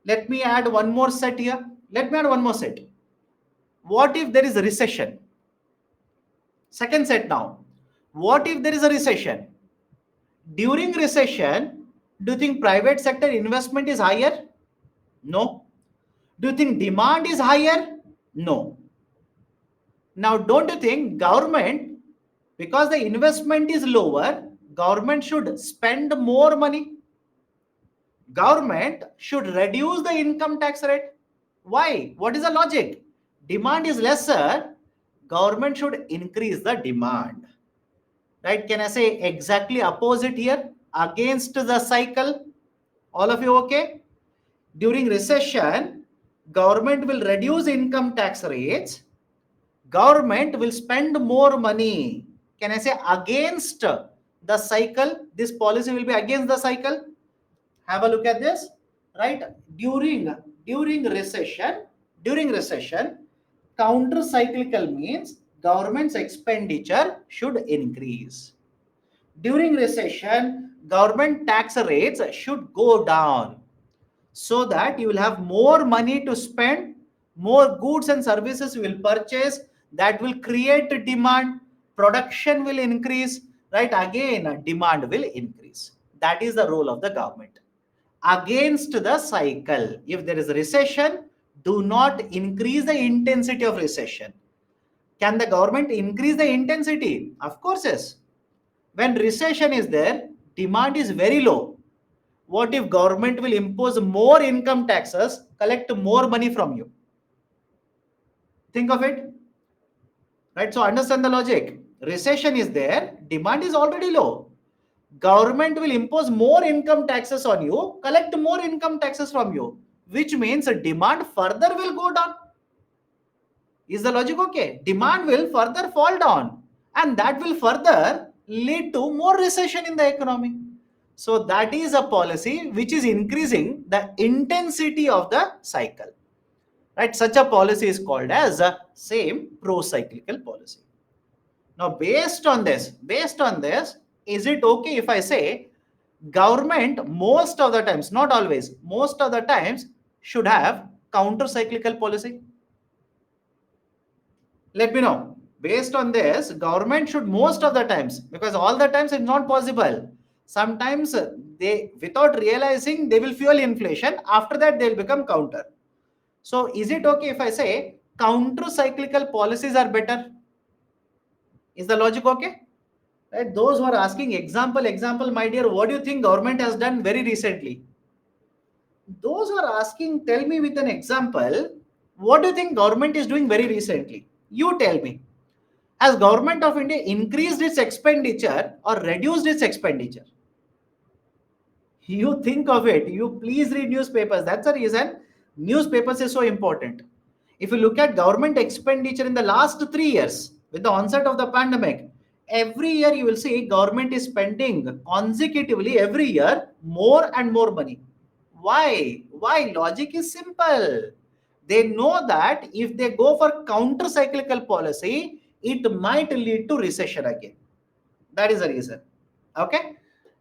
Let me add one more set here. Let me add one more set. What if there is a recession? Second set now. What if there is a recession? During recession, do you think private sector investment is higher? No. Do you think demand is higher? No. Now, don't you think government, because the investment is lower, government should spend more money? Government should reduce the income tax rate. Why? What is the logic? Demand is lesser, government should increase the demand. Right? Can I say exactly opposite here? Against the cycle. All of you okay? During recession, government will reduce income tax rates. Government will spend more money. Can I say against the cycle? This policy will be against the cycle. Have a look at this. Right? During recession, counter cyclical means government's expenditure should increase. During recession, government tax rates should go down so that you will have more money to spend, more goods and services you will purchase, that will create demand, production will increase, right? Again, demand will increase. That is the role of the government. Against the cycle, if there is a recession, do not increase the intensity of recession. Can the government increase the intensity? Of course, yes. When recession is there, demand is very low. What if government will impose more income taxes, collect more money from you? Think of it. Right? So understand the logic. Recession is there, demand is already low. Government will impose more income taxes on you, collect more income taxes from you, which means demand further will go down. Is the logic okay? Demand will further fall down, and that will further lead to more recession in the economy. So that is a policy which is increasing the intensity of the cycle. Right? Such a policy is called as a same pro-cyclical policy. Now, based on this, is it okay if I say government most of the times, not always, most of the times should have counter-cyclical policy? Let me know. Based on this, government should most of the times, because all the times it's not possible. Sometimes they, without realizing, they will fuel inflation. After that, they will become counter. So, is it okay if I say counter-cyclical policies are better? Is the logic okay? Right? Those who are asking example, my dear, what do you think government has done very recently? Those who are asking, tell me with an example, what do you think government is doing very recently? You tell me. Has government of India increased its expenditure or reduced its expenditure? You think of it. You please read newspapers. That's the reason newspapers is so important. If you look at government expenditure in the last 3 years, with the onset of the pandemic, every year you will see government is spending consecutively every year more and more money. Why? Why? Logic is simple. They know that if they go for counter cyclical policy, it might lead to recession again. That is the reason. Okay.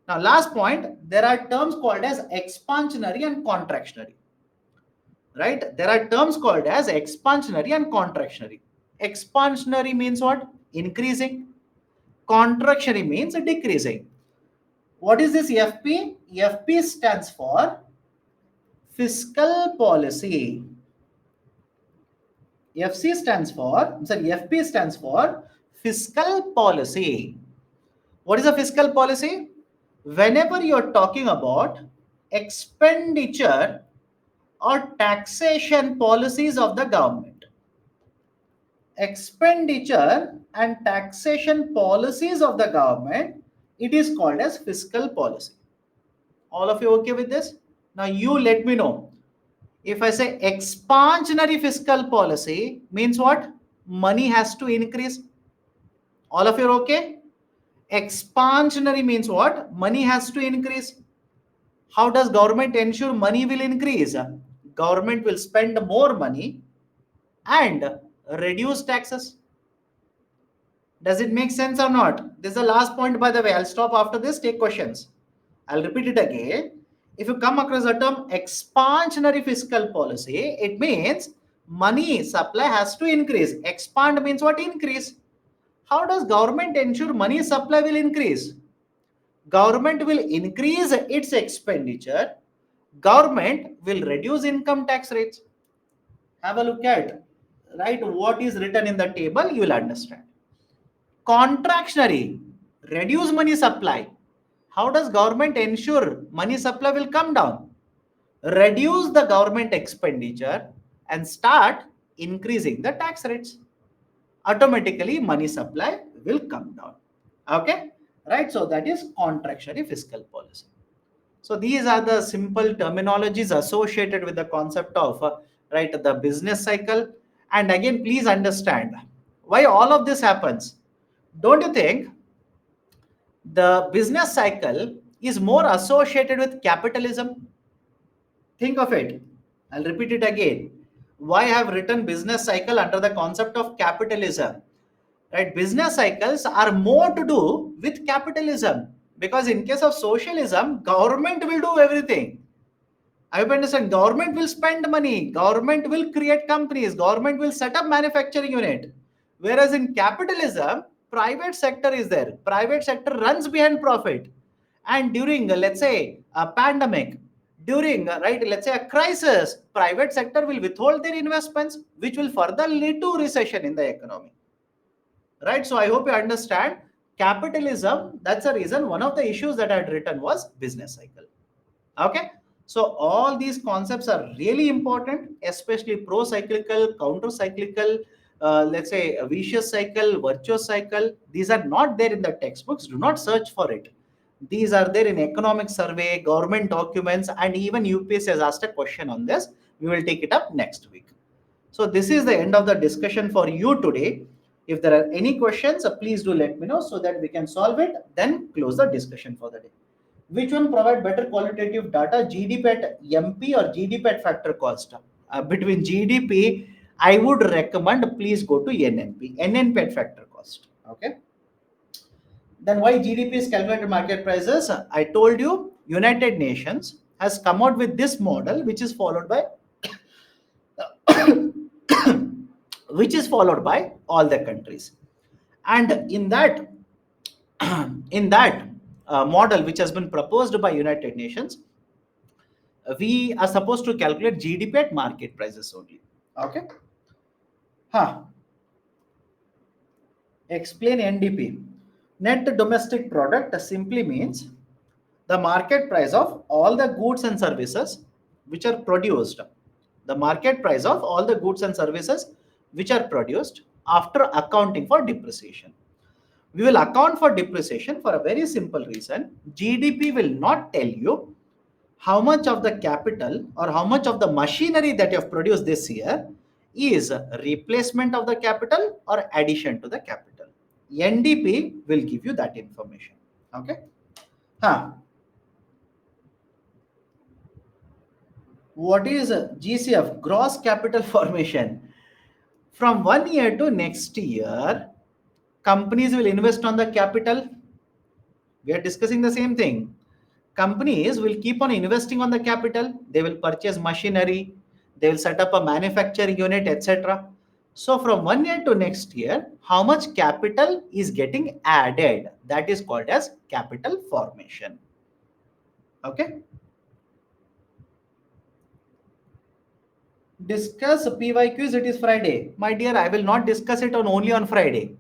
Now, last point, there are terms called as expansionary and contractionary. Right? There are terms called as expansionary and contractionary. Expansionary means what? Increasing. Contractionary means decreasing. What is this FP? FP stands for fiscal policy. FP stands for fiscal policy. What is a fiscal policy? Whenever you're talking about expenditure or taxation policies of the government, expenditure and taxation policies of the government, it is called as fiscal policy. All of you okay with this? Now you let me know. If I say expansionary fiscal policy means what? Money has to increase. All of you are okay? Expansionary means what? Money has to increase. How does government ensure money will increase? Government will spend more money and reduce taxes. Does it make sense or not? This is the last point, by the way. I'll stop after this, take questions. I'll repeat it again. If you come across the term expansionary fiscal policy, it means money supply has to increase. Expand means what? Increase. How does government ensure money supply will increase? Government will increase its expenditure. Government will reduce income tax rates. Have a look at, right, what is written in the table, you will understand. Contractionary, reduce money supply. How does government ensure money supply will come down? Reduce the government expenditure and start increasing the tax rates. Automatically money supply will come down. Okay, right? So that is contractionary fiscal policy. So these are the simple terminologies associated with the concept of right, the business cycle. And again, please understand why all of this happens. Don't you think the business cycle is more associated with capitalism? Think of it. I'll repeat it again. Why I have written business cycle under the concept of capitalism? Right? Business cycles are more to do with capitalism, because in case of socialism, government will do everything. I understand. Government will spend money. Government will create companies. Government will set up manufacturing unit. Whereas in capitalism, private sector is there. Private sector runs behind profit. And during, let's say, a pandemic, during, right, let's say a crisis, private sector will withhold their investments, which will further lead to recession in the economy. Right? So I hope you understand capitalism. That's the reason one of the issues that I had written was business cycle. Okay. So all these concepts are really important, especially pro-cyclical, counter-cyclical, let's say a vicious cycle, virtuous cycle. These are not there in the textbooks. Do not search for it. These are there in economic survey, government documents, and even UPSC has asked a question on this. We will take it up next week. So this is the end of the discussion for you today. If there are any questions, please do let me know so that we can solve it, then close the discussion for the day. Which one provide better qualitative data, GDP at MP or GDP at factor cost? Between GDP, I would recommend please go to NNP, NNP at factor cost. Okay. Then why GDP is calculated market prices? I told you United Nations has come out with this model which is followed by which is followed by all the countries. And in that in that model which has been proposed by United Nations, we are supposed to calculate GDP at market prices only. Okay. Huh. Explain NDP. Net domestic product simply means the market price of all the goods and services which are produced. The market price of all the goods and services which are produced after accounting for depreciation. We will account for depreciation for a very simple reason. GDP will not tell you how much of the capital or how much of the machinery that you have produced this year is replacement of the capital or addition to the capital. NDP will give you that information. Okay. Huh. What is GCF? Gross capital formation. From 1 year to next year, companies will invest on the capital. We are discussing the same thing. Companies will keep on investing on the capital. They will purchase machinery. They will set up a manufacturing unit, etc. So from 1 year to next year, how much capital is getting added? That is called as capital formation. Okay. Discuss PYQs. It is Friday. My dear, I will not discuss it on only on Friday.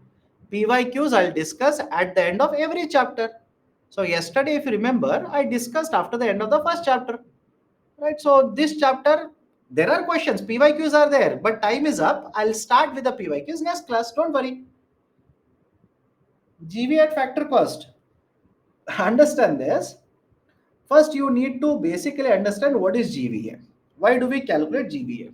PYQs I'll discuss at the end of every chapter. So yesterday, if you remember, I discussed after the end of the first chapter. Right. So this chapter, there are questions. PYQs are there, but time is up. I'll start with the PYQs next class. Don't worry. GV at factor cost. Understand this. First, you need to basically understand what is GVA. Why do we calculate GVA?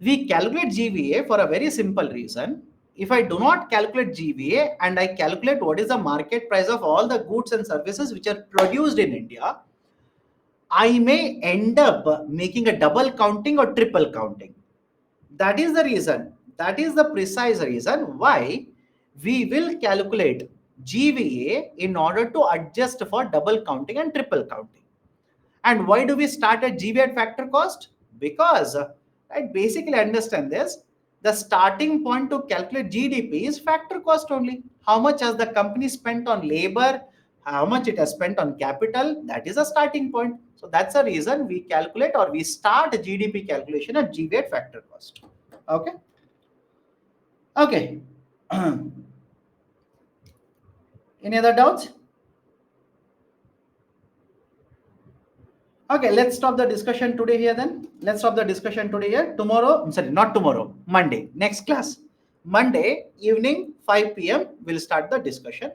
We calculate GVA for a very simple reason. If I do not calculate GVA and I calculate what is the market price of all the goods and services which are produced in India, I may end up making a double counting or triple counting. That is the reason. That is the precise reason why we will calculate GVA in order to adjust for double counting and triple counting. And why do we start at GV at factor cost? Because I basically understand this. The starting point to calculate GDP is factor cost only. How much has the company spent on labor? How much it has spent on capital? That is a starting point. So that's the reason we calculate or we start GDP calculation at GV at factor cost. Okay. Okay. Any other doubts? Okay, let's stop the discussion today here then. Let's stop the discussion today here. Tomorrow, sorry, not tomorrow, Monday, next class. Monday evening, 5 p.m., we'll start the discussion.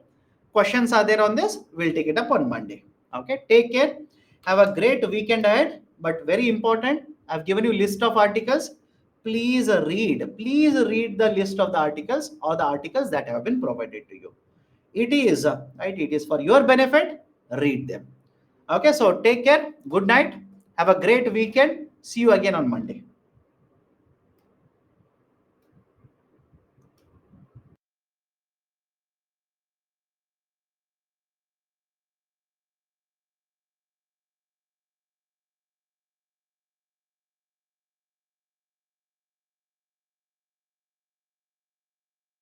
Questions are there on this? We'll take it up on Monday. Okay, take care. Have a great weekend ahead. But very important, I've given you list of articles. Please read the list of the articles or the articles that have been provided to you. It is, right, it is for your benefit. Read them. Okay, so take care. Good night. Have a great weekend. See you again on Monday.